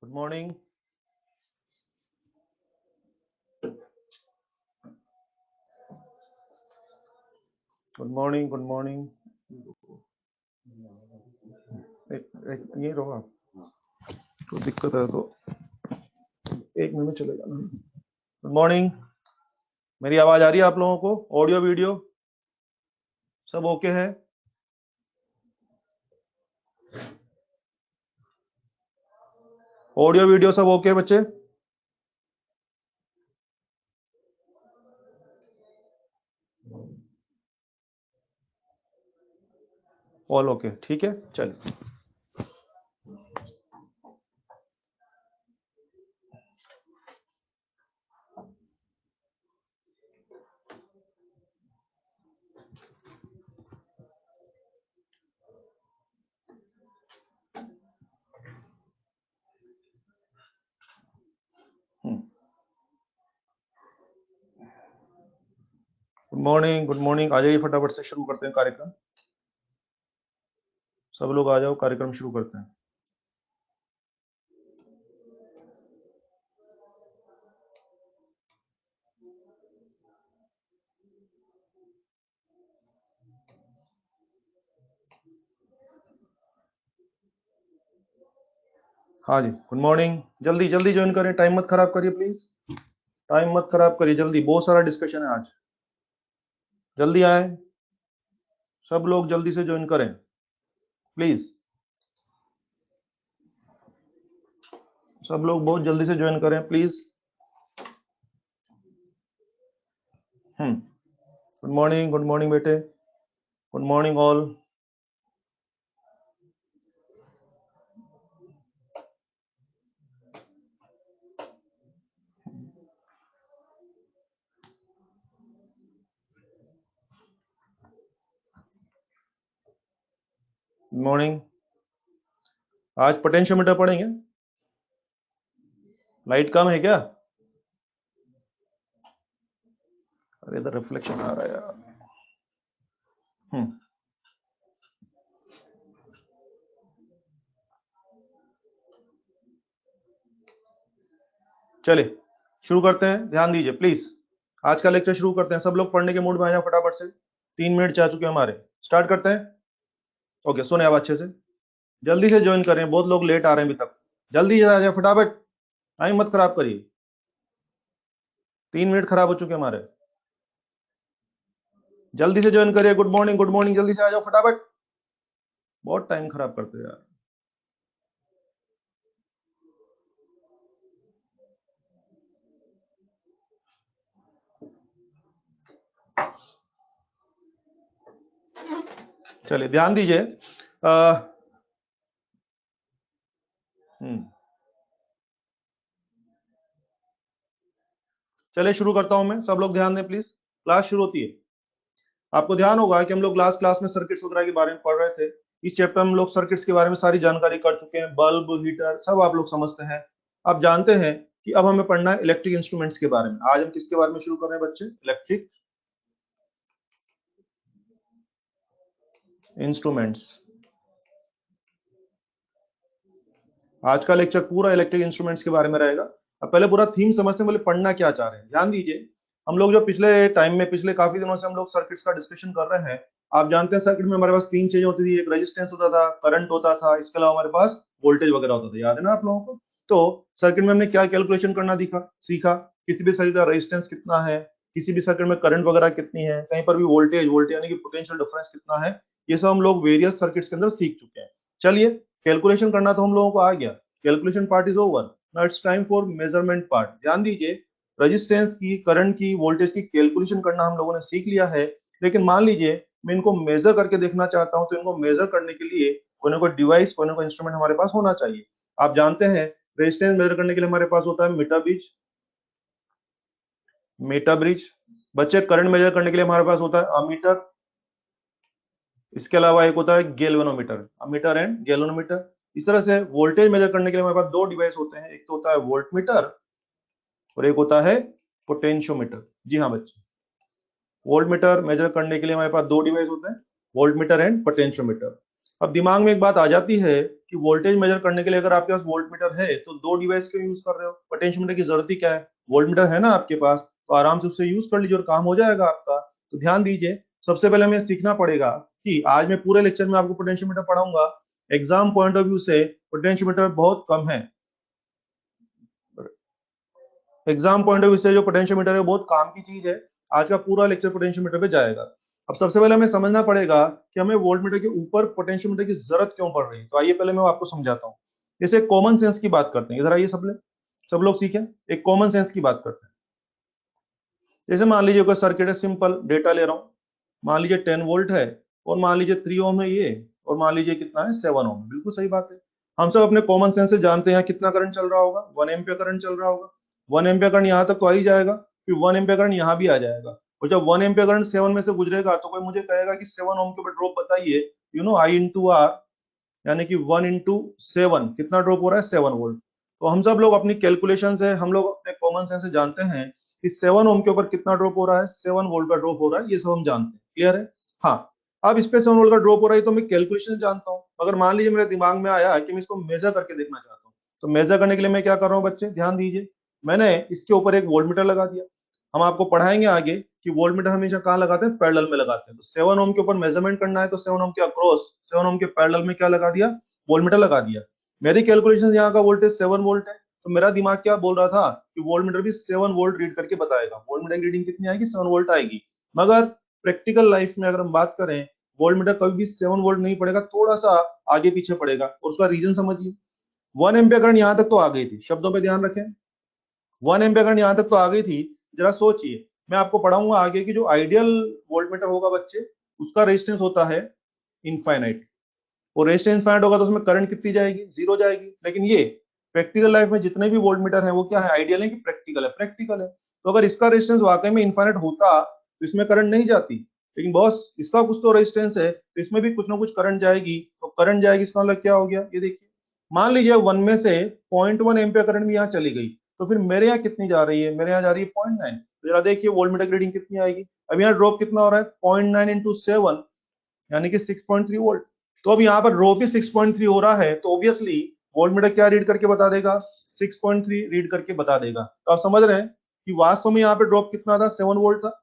Good morning. Good morning. Good morning. एक ये रहो आप, तो दिक्कत है तो 1 मिनट में चलेगा ना। Good morning. मेरी आवाज आ रही है आप लोगों को? ऑडियो वीडियो सब ओके है? ऑडियो वीडियो सब ओके बच्चे? ऑल ओके, ठीक है, चलिए। Good morning. Good morning. आ जाइए, फटाफट से शुरू करते हैं कार्यक्रम। सब लोग आ जाओ, कार्यक्रम शुरू करते हैं। हाँ जी, गुड मॉर्निंग। जल्दी जल्दी ज्वाइन करें, टाइम मत खराब करिए प्लीज। टाइम मत खराब करिए, जल्दी, बहुत सारा डिस्कशन है आज। जल्दी आए, सब लोग जल्दी से ज्वाइन करें प्लीज। सब लोग बहुत जल्दी से ज्वाइन करें please. Good morning. Good morning बेटे। Good morning all. Good morning. आज पोटेंशियोमीटर पढ़ेंगे। लाइट कम है क्या? अरे इधर रिफ्लेक्शन आ रहा है यार। चलिए शुरू करते हैं, ध्यान दीजिए प्लीज। आज का लेक्चर शुरू करते हैं, सब लोग पढ़ने के मूड में आ जाओ फटाफट से। 3 मिनट जा चुके हैं हमारे, स्टार्ट करते हैं। ओके, सुने आप अच्छे से, जल्दी से ज्वाइन करें, बहुत लोग लेट आ रहे हैं अभी तक। जल्दी आ जाए फटाफट, टाइम मत खराब करिए। 3 मिनट खराब हो चुके हमारे, जल्दी से ज्वाइन करिए। Good morning. गुड मॉर्निंग, जल्दी से आ जाओ फटाफट, बहुत टाइम खराब करते हैं यार। चलिए ध्यान दीजिए। चलिए शुरू करता हूं मैं, सब लोग ध्यान दें प्लीज। क्लास शुरू होती है। आपको ध्यान होगा कि हम लोग लास्ट क्लास में सर्किट्स वगैरह के बारे में पढ़ रहे थे। इस चैप्टर में हम लोग सर्किट्स के बारे में सारी जानकारी कर चुके हैं, बल्ब, हीटर सब आप लोग समझते हैं। आप जानते हैं कि अब हमें पढ़ना है इलेक्ट्रिक इंस्ट्रूमेंट्स के बारे में। आज हम किसके बारे में शुरू कर रहे हैं बच्चे? Electric instruments. आज का लेक्चर पूरा इलेक्ट्रिक इंस्ट्रूमेंट्स के बारे में रहेगा। अब पहले पूरा थीम समझते हैं, पहले पढ़ना क्या चाह रहे हैं। ध्यान दीजिए, हम लोग जो पिछले टाइम में, पिछले काफी दिनों से हम लोग सर्किट्स का डिस्कशन कर रहे हैं। आप जानते हैं सर्किट में हमारे पास 3 चीजें होती थी, एक रेजिस्टेंस होता था, करंट होता था, इसके अलावा हमारे पास वोल्टेज वगैरह होता था। याद है ना आप लोगों को? तो सर्किट में हमने क्या कैलकुलेशन करना सीखा, किसी भी सर्किट का रेजिस्टेंस कितना है, किसी भी सर्किट में करंट वगैरह कितनी है, कहीं पर भी वोल्टेज वोल्टेज यानी कि पोटेंशियल डिफरेंस कितना है, ये सब हम लोग वेरियस सर्किट्स के अंदर सीख चुके हैं। चलिए, कैलकुलेशन करना तो हम लोगों को आ गया, calculation part is over, now it's time for measurement part. ध्यान दीजिए, रेजिस्टेंस की, करंट की, वोल्टेज की कैलकुलेशन करना हम लोगों ने सीख लिया है। लेकिन मान लीजिए मैं इनको मेजर करके देखना चाहता हूं, तो इनको मेजर करने के लिए कोई ना कोई डिवाइस, कोई ना कोई इंस्ट्रूमेंट हमारे पास होना चाहिए। आप जानते हैं रेजिस्टेंस मेजर करने के लिए हमारे पास होता है मीटर ब्रिज, मीटर ब्रिज। बच्चे, करंट मेजर करने के लिए हमारे पास होता है अमीटर। इसके अलावा एक होता है गैल्वेनोमीटर, अमीटर एंड गैल्वेनोमीटर। इस तरह से वोल्टेज मेजर करने के लिए हमारे पास 2 डिवाइस होते हैं, एक तो होता है वोल्टमीटर और एक होता है पोटेंशियोमीटर। जी हाँ बच्चे, वोल्टमीटर मेजर करने के लिए हमारे पास 2 डिवाइस होते हैं, वोल्टमीटर एंड पोटेंशियोमीटर। अब दिमाग में एक बात आ जाती है कि वोल्टेज मेजर करने के लिए अगर आपके पास वोल्टमीटर है तो दो डिवाइस क्यों यूज कर रहे हो, पोटेंशियोमीटर की जरूरत ही क्या है, वोल्टमीटर है ना आपके पास, तो आराम से उससे यूज कर लीजिए और काम हो जाएगा आपका। तो ध्यान दीजिए, सबसे पहले हमें सीखना पड़ेगा कि आज मैं पूरे लेक्चर में आपको पोटेंशियोमीटर पढ़ाऊंगा, एग्जाम पॉइंट ऑफ व्यू से पोटेंशियोमीटर बहुत कम है, एग्जाम पॉइंट ऑफ व्यू से जो पोटेंशियोमीटर है बहुत काम की चीज है। आज का पूरा लेक्चर पोटेंशियोमीटर पे जाएगा। अब सबसे पहले हमें समझना पड़ेगा कि हमें वोल्टमीटर के ऊपर पोटेंशियोमीटर की जरूरत क्यों पड़ रही है। तो आइए पहले मैं आपको समझाता हूँ। जैसे कॉमन सेंस की बात करते हैं, इधर आइए सब लोग सीखें, एक कॉमन सेंस की बात करते हैं। जैसे मान लीजिए कोई सर्किट है, सिंपल डेटा ले रहा हूँ, मान लीजिए 10 वोल्ट है और मान लीजिए 3 ओम है ये, और मान लीजिए कितना है 7 ओम, बिल्कुल सही बात है। हम सब अपने कॉमन सेंस से जानते हैं कितना करंट चल रहा होगा, 1 एम्पियर करंट चल रहा होगा। 1 एम्पियर करंट यहाँ तक तो आ ही जाएगा, फिर 1 एम्पियर करंट यहाँ भी आ जाएगा, और जब 1 एम्पियर करंट 7 में से गुजरेगा तो कोई मुझे कहेगा कि 7 ओम के ऊपर ड्रॉप बताइए, आई इंटू आर, यानी कि 1 इंटू 7 कितना ड्रॉप हो रहा है, 7 वोल्ट। तो हम सब लोग अपनी कैलकुलेशन से, हम लोग अपने कॉमन सेंस से जानते हैं कि 7 ओम के ऊपर कितना ड्रॉप हो रहा है, 7 वोल्ट का ड्रॉप हो रहा है, ये सब हम जानते हैं, क्लियर है। हाँ, अब इस पे 7 वोल्ट का ड्रॉप हो रहा है तो मैं कैलकुलेशन जानता हूँ, अगर मान लीजिए मेरे दिमाग में आया कि मैं इसको मेजर करके देखना चाहता हूँ, तो मेजर करने के लिए मैं क्या कर रहा हूँ बच्चे, ध्यान दीजिए, मैंने इसके ऊपर एक वोल्टमीटर लगा दिया। हम आपको पढ़ाएंगे आगे कि वोल्टमीटर हमेशा कहाँ लगाते हैं, पैरेलल में लगाते हैं। तो 7 ओम के ऊपर मेजरमेंट करना है तो 7 ओम के अक्रॉस 7 ओम के पैरेलल में क्या लगा दिया, वोल्टमीटर लगा दिया। मेरी कैलकुलेशन यहाँ का वोल्टेज 7 वोल्ट है, तो मेरा दिमाग क्या बोल रहा था कि वोल्टमीटर भी 7 वोल्ट रीड करके बताएगा, वोल्टमीटर की रीडिंग कितनी आएगी, 7 वोल्ट आएगी। मगर प्रैक्टिकल लाइफ में अगर हम बात करें, वोल्टमीटर कभी भी 7 वोल्ट नहीं पड़ेगा, थोड़ा सा आगे पीछे पड़ेगा, और उसका रीजन समझिए। 1 एम्पियर करंट यहाँ तक तो आ गई थी, शब्दों पे ध्यान रखें, 1 एम्पियर करंट यहाँ तक तो आ गई थी। जरा सोचिए, मैं आपको पढ़ाऊंगा आगे कि जो आइडियल वोल्टमीटर होगा बच्चे, उसका रेजिस्टेंस होता है इनफाइनाइट, और रेजिस्टेंस इनफाइनाइट होगा तो उसमें करंट कितनी जाएगी, जीरो जाएगी। लेकिन ये प्रैक्टिकल लाइफ में जितने भी वोल्ट मीटर है वो क्या है, आइडियल है कि प्रैक्टिकल है, प्रैक्टिकल है। तो अगर इसका रेजिस्टेंस वाकई में इनफाइनाइट होता तो इसमें करंट नहीं जाती, लेकिन बॉस इसका कुछ तो रेजिस्टेंस है तो इसमें भी कुछ ना कुछ करंट जाएगी, तो करंट जाएगी इसका मतलब क्या हो गया, ये देखिए, मान लीजिए 1 में से 0.1 एम्पियर करंट भी यहाँ चली गई, तो फिर मेरे यहाँ कितनी जा रही है, मेरे यहाँ जा रही है 0.9। तो जरा देखिए वोल्ट मीटर की रीडिंग कितनी आएगी, अब यहाँ ड्रॉप कितना हो रहा है, 0.9 इंटू 7, यानी कि 6.3 वोल्ट। तो अब यहाँ पर ड्रॉप ही 6.3 हो रहा है, तो ऑब्वियसली वोल्ट मीटर क्या रीड करके बता देगा, 6.3 रीड करके बता देगा। तो आप समझ रहे हैं कि वास्तव में यहाँ पे ड्रॉप कितना था, 7 वोल्ट था।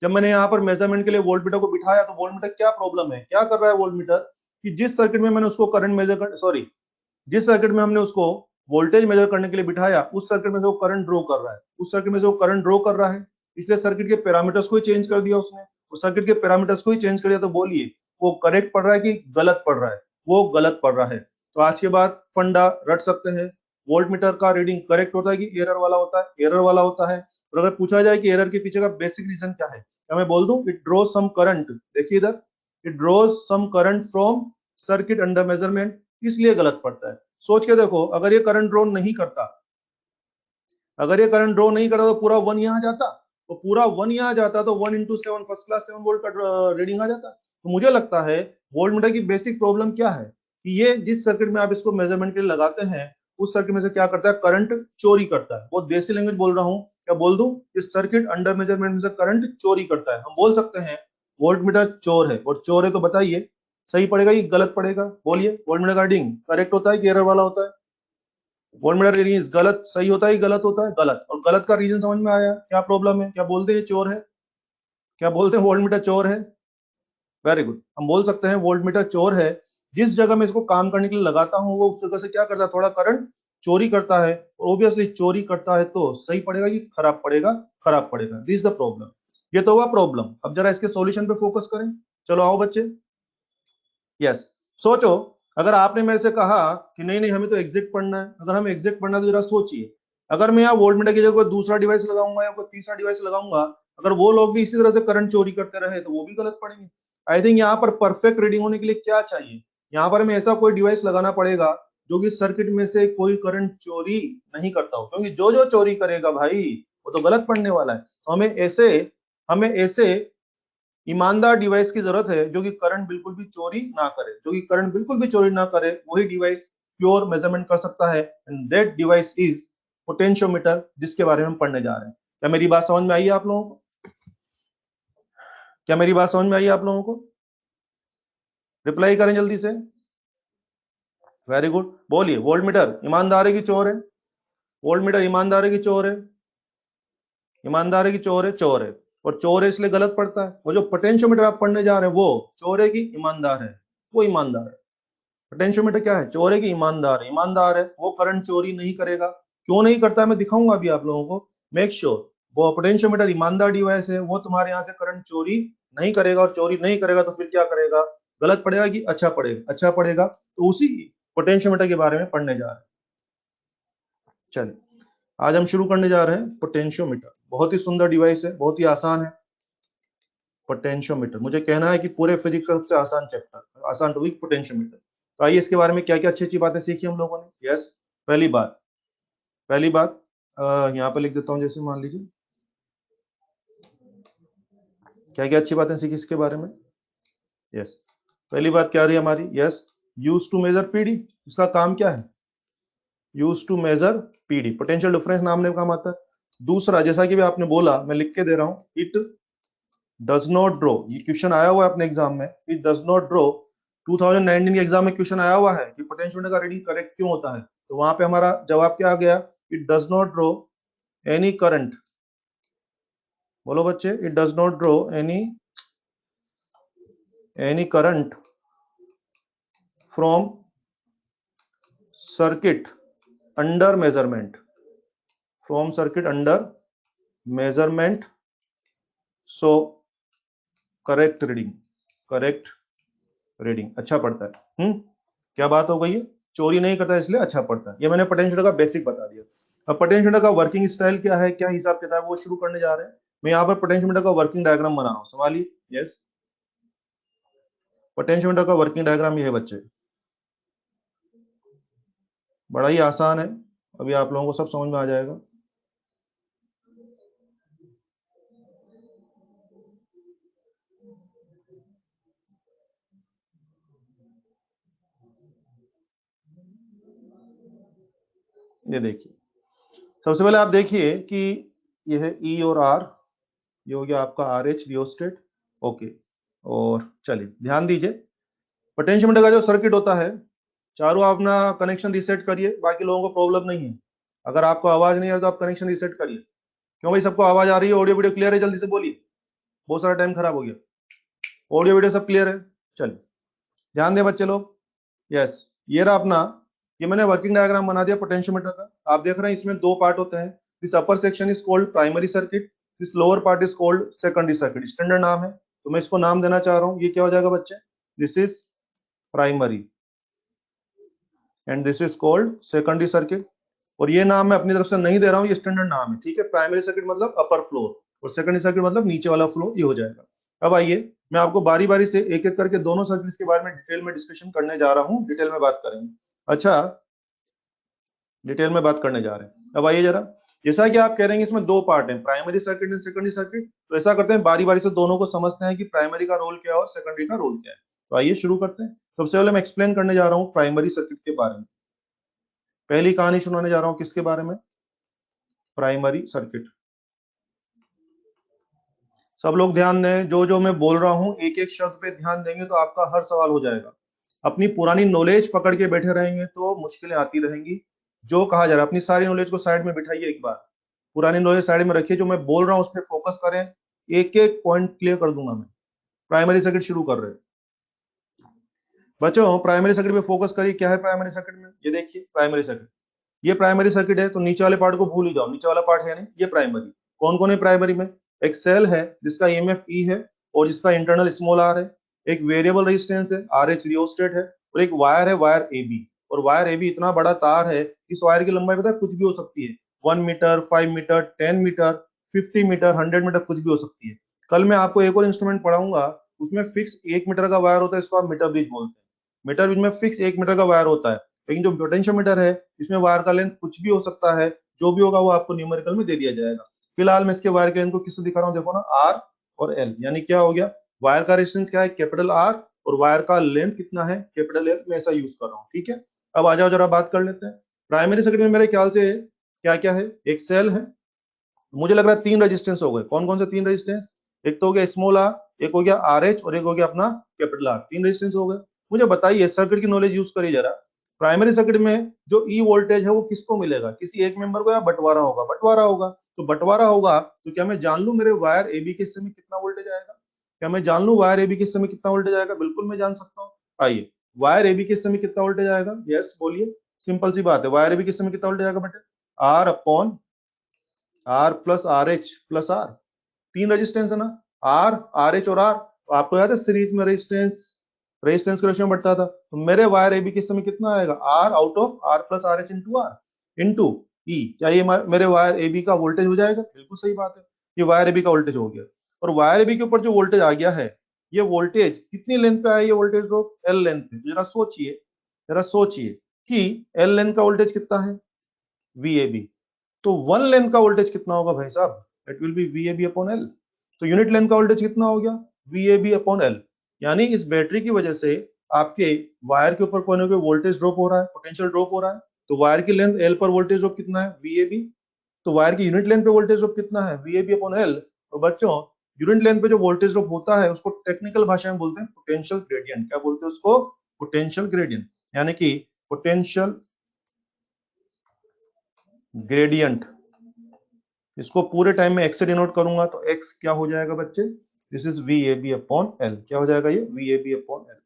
जब मैंने यहाँ पर मेजरमेंट के लिए वोल्ट मीटर को बिठाया तो वोल्ट मीटर क्या प्रॉब्लम है, क्या कर रहा है वोल्ट मीटर, कि जिस सर्किट में मैंने उसको करंट मेजर कर, सॉरी, जिस सर्किट में हमने उसको वोल्टेज मेजर करने के लिए बिठाया, उस सर्किट में से वो करंट ड्रॉ कर रहा है, उस सर्किट में से वो करंट ड्रॉ कर रहा है, इसलिए सर्किट के पैरामीटर्स को ही चेंज कर दिया उसने, उस सर्किट के पैरामीटर्स को ही चेंज कर दिया। तो बोलिए वो करेक्ट पड़ रहा है कि गलत पड़ रहा है, वो गलत पड़ रहा है। तो आज के बाद फंडा रट सकते हैं, वोल्ट मीटर का रीडिंग करेक्ट होता है कि एरर वाला होता है, एरर वाला होता है। और अगर पूछा जाए कि एरर के पीछे का बेसिक रीजन क्या है, क्या मैं बोल दूं, इट ड्रॉज सम करंट, देखिए इधर, it draws some current from circuit under measurement, इसलिए गलत पड़ता है। सोच के देखो, अगर ये करंट ड्रॉ नहीं करता, अगर ये करंट ड्रॉ नहीं करता तो पूरा 1 यहाँ जाता, तो पूरा 1 यहाँ जाता तो 1 इंटू 7 फर्स्ट क्लास 7 वोल्ट का रीडिंग आ जाता। तो मुझे लगता है वोल्ट मीटर की बेसिक प्रॉब्लम क्या है कि ये जिस सर्किट में आप इसको मेजरमेंट के लिए लगाते हैं, उस सर्किट में से क्या करता है, करंट चोरी करता है। वो देसी लैंग्वेज बोल रहा हूँ, क्या बोल दूं, इस सर्किट अंडर मेजरमेंट में से करंट चोरी करता है। हम बोल सकते हैं वोल्ट मीटर चोर है, और चोर है तो बताइए सही पड़ेगा कि गलत पड़ेगा, बोलिए वोल्ट मीटर का रीडिंग करेक्ट होता है कि एरर वाला होता है, वोल्ट मीटर रीडिंग गलत सही होता है, गलत होता है, गलत। और गलत का रीजन समझ में आया, क्या प्रॉब्लम है, क्या बोलते हैं चोर है, क्या बोलते हैं वोल्ट मीटर चोर है, वेरी गुड, हम बोल सकते हैं वोल्ट मीटर चोर है। जिस जगह मैं इसको काम करने के लिए लगाता हूँ वो उस जगह से क्या करता है, थोड़ा करंट चोरी करता है, और ऑब्वियसली चोरी करता है तो सही पड़ेगा कि खराब पड़ेगा, खराब पड़ेगा, दिस द प्रॉब्लम। ये तो हुआ प्रॉब्लम, अब जरा इसके सॉल्यूशन पे फोकस करें। चलो आओ बच्चे, यस, सोचो, अगर आपने मेरे से कहा कि नहीं नहीं हमें तो एग्जैक्ट पढ़ना है, अगर हमें एग्जैक्ट पढ़ना है तो जरा सोचिए, अगर मैं यहाँ वोल्ट मीटर की जगह कोई दूसरा डिवाइस लगाऊंगा या कोई तीसरा डिवाइस लगाऊंगा, अगर वो लोग भी इसी तरह से करंट चोरी करते रहे तो वो भी गलत पड़ेंगे। आई थिंक यहाँ पर परफेक्ट रीडिंग होने के लिए क्या चाहिए, यहाँ पर हमें ऐसा कोई डिवाइस लगाना पड़ेगा जो कि सर्किट में से कोई करंट चोरी नहीं करता हो, क्योंकि जो जो चोरी करेगा भाई वो तो गलत पड़ने वाला है। तो हमें ऐसे ईमानदार डिवाइस की जरूरत है जो कि करंट बिल्कुल भी चोरी ना करे, जो कि करंट बिल्कुल भी चोरी ना करे, वही डिवाइस प्योर मेजरमेंट कर सकता है, and that device is potentiometer, जिसके बारे में हम पढ़ने जा रहे हैं। क्या मेरी बात समझ में आई है आप लोगों को, क्या मेरी बात समझ में आई है आप लोगों को, रिप्लाई करें जल्दी से। वेरी गुड, बोलिए। वोल्ट मीटर ईमानदार है कि चोर है? वोल्ट मीटर ईमानदार है कि चोर है? ईमानदार है कि चोर है? चोर है। और चोर है इसलिए गलत पड़ता है। वो जो पोटेंशियोमीटर आप पढ़ने जा रहे हैं वो चोर है कि ईमानदार है? वो ईमानदार है। पोटेंशियोमीटर क्या है, चोर है कि ईमानदार है? ईमानदार है। वो करंट चोरी नहीं करेगा। क्यों नहीं करता है मैं दिखाऊंगा अभी आप लोगों को। मेक श्योर वो पोटेंशियोमीटर ईमानदार डिवाइस है, वो तुम्हारे यहाँ से करंट चोरी नहीं करेगा। और चोरी नहीं करेगा तो फिर क्या करेगा, गलत पड़ेगा कि अच्छा पड़ेगा? अच्छा पड़ेगा। तो उसी पोटेंशियोमीटर के बारे में पढ़ने जा रहे हैं। चलिए आज हम शुरू करने जा रहे हैं पोटेंशियोमीटर। बहुत ही सुंदर डिवाइस है, बहुत ही आसान है पोटेंशियोमीटर। मुझे कहना है कि पूरे फिजिक्स का सबसे आसान चैप्टर, आसान टॉपिक पोटेंशियोमीटर। तो आइए इसके बारे में क्या क्या अच्छी अच्छी बातें सीखी हम लोगों ने। यस, पहली बात यहाँ पे लिख देता हूँ, जैसे मान लीजिए क्या क्या अच्छी बातें सीखी इसके बारे में। यस, पहली बात क्या रही हमारी? Yes, use to measure PD. इसका काम क्या है? Use to measure PD, potential difference नामने का काम आता है। दूसरा, जैसा कि भी आपने बोला, मैं लिख के दे रहा हूं, इट डज नॉट ड्रॉ। ये क्वेश्चन आया हुआ है अपने एग्जाम में, इट डज नॉट ड्रॉ। 2019 के एग्जाम में क्वेश्चन आया हुआ है कि पोटेंशियोमीटर का रीडिंग करेक्ट क्यों होता है, तो वहां पे हमारा जवाब क्या आ गया? It does not draw any current. बोलो बच्चे, it does not draw any current from circuit under measurement, from circuit under measurement, so correct reading, correct reading, अच्छा पड़ता है। क्या बात हो गई है? चोरी नहीं करता इसलिए अच्छा पड़ता है। ये मैंने पोटेंशियोमीटर का बेसिक बता दिया। अब पोटेंशियोमीटर का वर्किंग स्टाइल क्या है, क्या हिसाब किताब है, वो शुरू करने जा रहे हैं। मैं यहाँ पर पोटेंशियोमीटर का वर्किंग डायग्राम बना रहा हूँ। सवाल ही यस, पोटेंशियोमीटर का वर्किंग डायग्राम ये है बच्चे, बड़ा ही आसान है। अभी आप लोगों को सब समझ में आ जाएगा। ये देखिए, सबसे पहले आप देखिए कि ये है ई और आर, ये हो गया आपका आर एच रियोस्टेट। ओके, और चलिए ध्यान दीजिए, पोटेंशियोमीटर का जो सर्किट होता है, चारों अपना कनेक्शन रीसेट करिए, बाकी लोगों को प्रॉब्लम नहीं है। अगर आपको आवाज नहीं आ रही तो आप कनेक्शन रीसेट करिए। क्यों भाई, सबको आवाज आ रही है? ऑडियो वीडियो क्लियर है? जल्दी से बोलिए, बहुत सारा टाइम खराब हो गया। ऑडियो वीडियो सब क्लियर है? चलिए ध्यान दें बच्चे लोग। यस, ये रहा अपना, ये मैंने वर्किंग डायग्राम बना दिया पोटेंशियोमीटर का। आप देख रहे हैं इसमें दो पार्ट होते हैं। This upper section is called primary circuit, this lower part is called secondary circuit. Standard नाम है तो मैं इसको नाम देना चाह रहा हूँ। ये क्या हो जाएगा बच्चे? This is primary and this is called secondary circuit. और ये नाम मैं अपनी तरफ से नहीं दे रहा हूँ, ये स्टैंडर्ड नाम है, ठीक है। प्राइमरी सर्किट मतलब अपर फ्लोर और सेकेंडरी सर्किट मतलब नीचे वाला फ्लोर, ये हो जाएगा। अब आइए मैं आपको बारी बारी से एक एक करके दोनों सर्किट्स के बारे में डिटेल में डिस्कशन करने जा रहा हूँ, डिटेल में बात करेंगे। अच्छा, डिटेल में बात करने जा रहे हैं। अब आइए जरा, जैसा कि आप कह रहे हैं इसमें दो पार्ट हैं, primary circuit and secondary circuit, तो ऐसा करते हैं बारी बारी से दोनों को समझते हैं कि प्राइमरी का रोल क्या है और सेकेंडरी का रोल क्या है। तो आइए शुरू करते हैं। सबसे पहले मैं एक्सप्लेन करने जा रहा हूँ प्राइमरी सर्किट के बारे में। पहली कहानी सुनाने जा रहा हूँ किसके बारे में? Primary circuit. सब लोग ध्यान दें, जो जो मैं बोल रहा हूं एक एक शब्द पे ध्यान देंगे तो आपका हर सवाल हो जाएगा। अपनी पुरानी नॉलेज पकड़ के बैठे रहेंगे तो मुश्किलें आती रहेंगी। जो कहा जा रहा है, अपनी सारी नॉलेज को साइड में बिठाइए, एक बार पुरानी नॉलेज साइड में रखिए, जो मैं बोल रहा हूँ उस पर फोकस करें। एक एक पॉइंट क्लियर कर दूंगा मैं। प्राइमरी सर्किट शुरू कर रहे हैं बच्चों। प्राइमरी सर्किट पे फोकस करिए। क्या है प्राइमरी सर्किट में? ये देखिए प्राइमरी सर्किट, ये प्राइमरी सर्किट है तो नीचे वाले पार्ट को भूल ही जाओ। नीचे वाला पार्ट है नहीं, ये प्राइमरी। कौन कौन है प्राइमरी में? एक सेल है जिसका ईएमएफ ई है और जिसका इंटरनल स्मॉल आर है। एक वेरिएबल रेजिस्टेंस है, आर एच रियोस्टेट है। और एक वायर है, वायर ए बी। और वायर ए बी इतना बड़ा तार है, इस वायर की लंबाई पता है कुछ भी हो सकती है। 1 metre, 5 metre, 10 metre, 50 metre, 100 metre, कुछ भी हो सकती है। कल मैं आपको एक और इंस्ट्रूमेंट पढ़ाऊंगा, उसमें फिक्स 1 मीटर का वायर होता है, इसको आप मीटर ब्रिज बोलते हैं। मीटर ब्रिज में फिक्स 1 मीटर का वायर होता है। लेकिन जो पोटेंशियोमीटर है, इसमें वायर का लेंथ कुछ भी हो सकता है। जो भी होगा वो आपको न्यूमेरिकल में दे दिया जाएगा। फिलहाल मैं इसके वायर के लेंथ को किससे दिखा रहा हूँ, देखो ना, आर और एल। यानी क्या हो गया, वायर का रेजिस्टेंस क्या है, कैपिटल आर, और वायर का लेंथ कितना है, कैपिटल एल। मैं ऐसा यूज कर रहा हूँ, ठीक है। अब आ जाओ जरा बात कर लेते हैं। प्राइमरी सर्किट में मेरे ख्याल से क्या क्या है? एक सेल है, मुझे लग रहा है 3 रेजिस्टेंस हो गए। कौन कौन से 3 रेजिस्टेंस? एक तो हो गया स्मॉल आर, एक हो गया आर एच, और एक हो गया अपना कैपिटल आर। 3 रेजिस्टेंस हो गए। मुझे बताइए, सर्किट की नॉलेज यूज करिए जरा। प्राइमरी सर्किट में जो ई वोल्टेज है वो किसको मिलेगा? किसी एक मेंबर को, या बंटवारा होगा? बंटवारा होगा। तो बंटवारा होगा तो क्या मैं जान लूं मेरे वायर एबी के हिस्से में कितना वोल्टेज आएगा? क्या मैं जान लूं वायर एबी के हिस्से में कितना वोल्टेज आएगा? बिल्कुल मैं जान सकता हूँ। आइए, वायर एबी के हिस्से में कितना वोल्टेज आएगा? यस बोलिए, सिंपल सी बात है, वायर एबी के हिस्से में कितना वोल्टेज आएगा बेटे? R upon R plus R H plus R. तीन रेजिस्टेंस है ना, आर, आर एच और आर। तो आपको याद है सीरीज में रेजिस्टेंस, रेजिस्टेंस के रेशियो में बढ़ता था। तो मेरे वायर एबी के समय कितना आएगा? R out of R plus R H into R into E. क्या ये मेरे वायर एबी का वोल्टेज हो जाएगा? बिल्कुल सही बात है, ये वायर एबी का वोल्टेज हो गया। और वायर एबी के ऊपर जो वोल्टेज आ गया है, ये वोल्टेज कितनी लेंथ पे आया? ये वोल्टेज ड्रॉप एल लेंथ पे। जरा सोचिए, जरा सोचिए कि एल लेंथ का वोल्टेज कितना है? V A B. तो वन लेंथ का वोल्टेज कितना होगा भाई साहब? It will be V A B upon L. तो यूनिट लेंथ का वोल्टेज कितना हो गया? V A B upon L. यानी इस बैटरी की वजह से आपके वायर के ऊपर कोई ना कोई वोल्टेज ड्रॉप हो रहा है, पोटेंशियल ड्रॉप हो रहा है। तो वायर की लेंथ एल पर वोल्टेज ड्रॉप कितना है? V A B. तो वायर की यूनिट लेंथ पे वोल्टेज ड्रॉप कितना है? V A B upon L. और बच्चों, यूनिट लेंथ पे जो वोल्टेज ड्रॉप होता है उसको टेक्निकल भाषा में बोलते हैं पोटेंशियल ग्रेडियंट। क्या बोलते हैं उसको? Potential gradient. यानी कि पोटेंशियल ग्रेडियंट, इसको पूरे टाइम में एक्स से डिनोट करूंगा तो एक्स क्या हो जाएगा बच्चे? This is V A B upon L. क्या हो जाएगा? ये V A B upon L.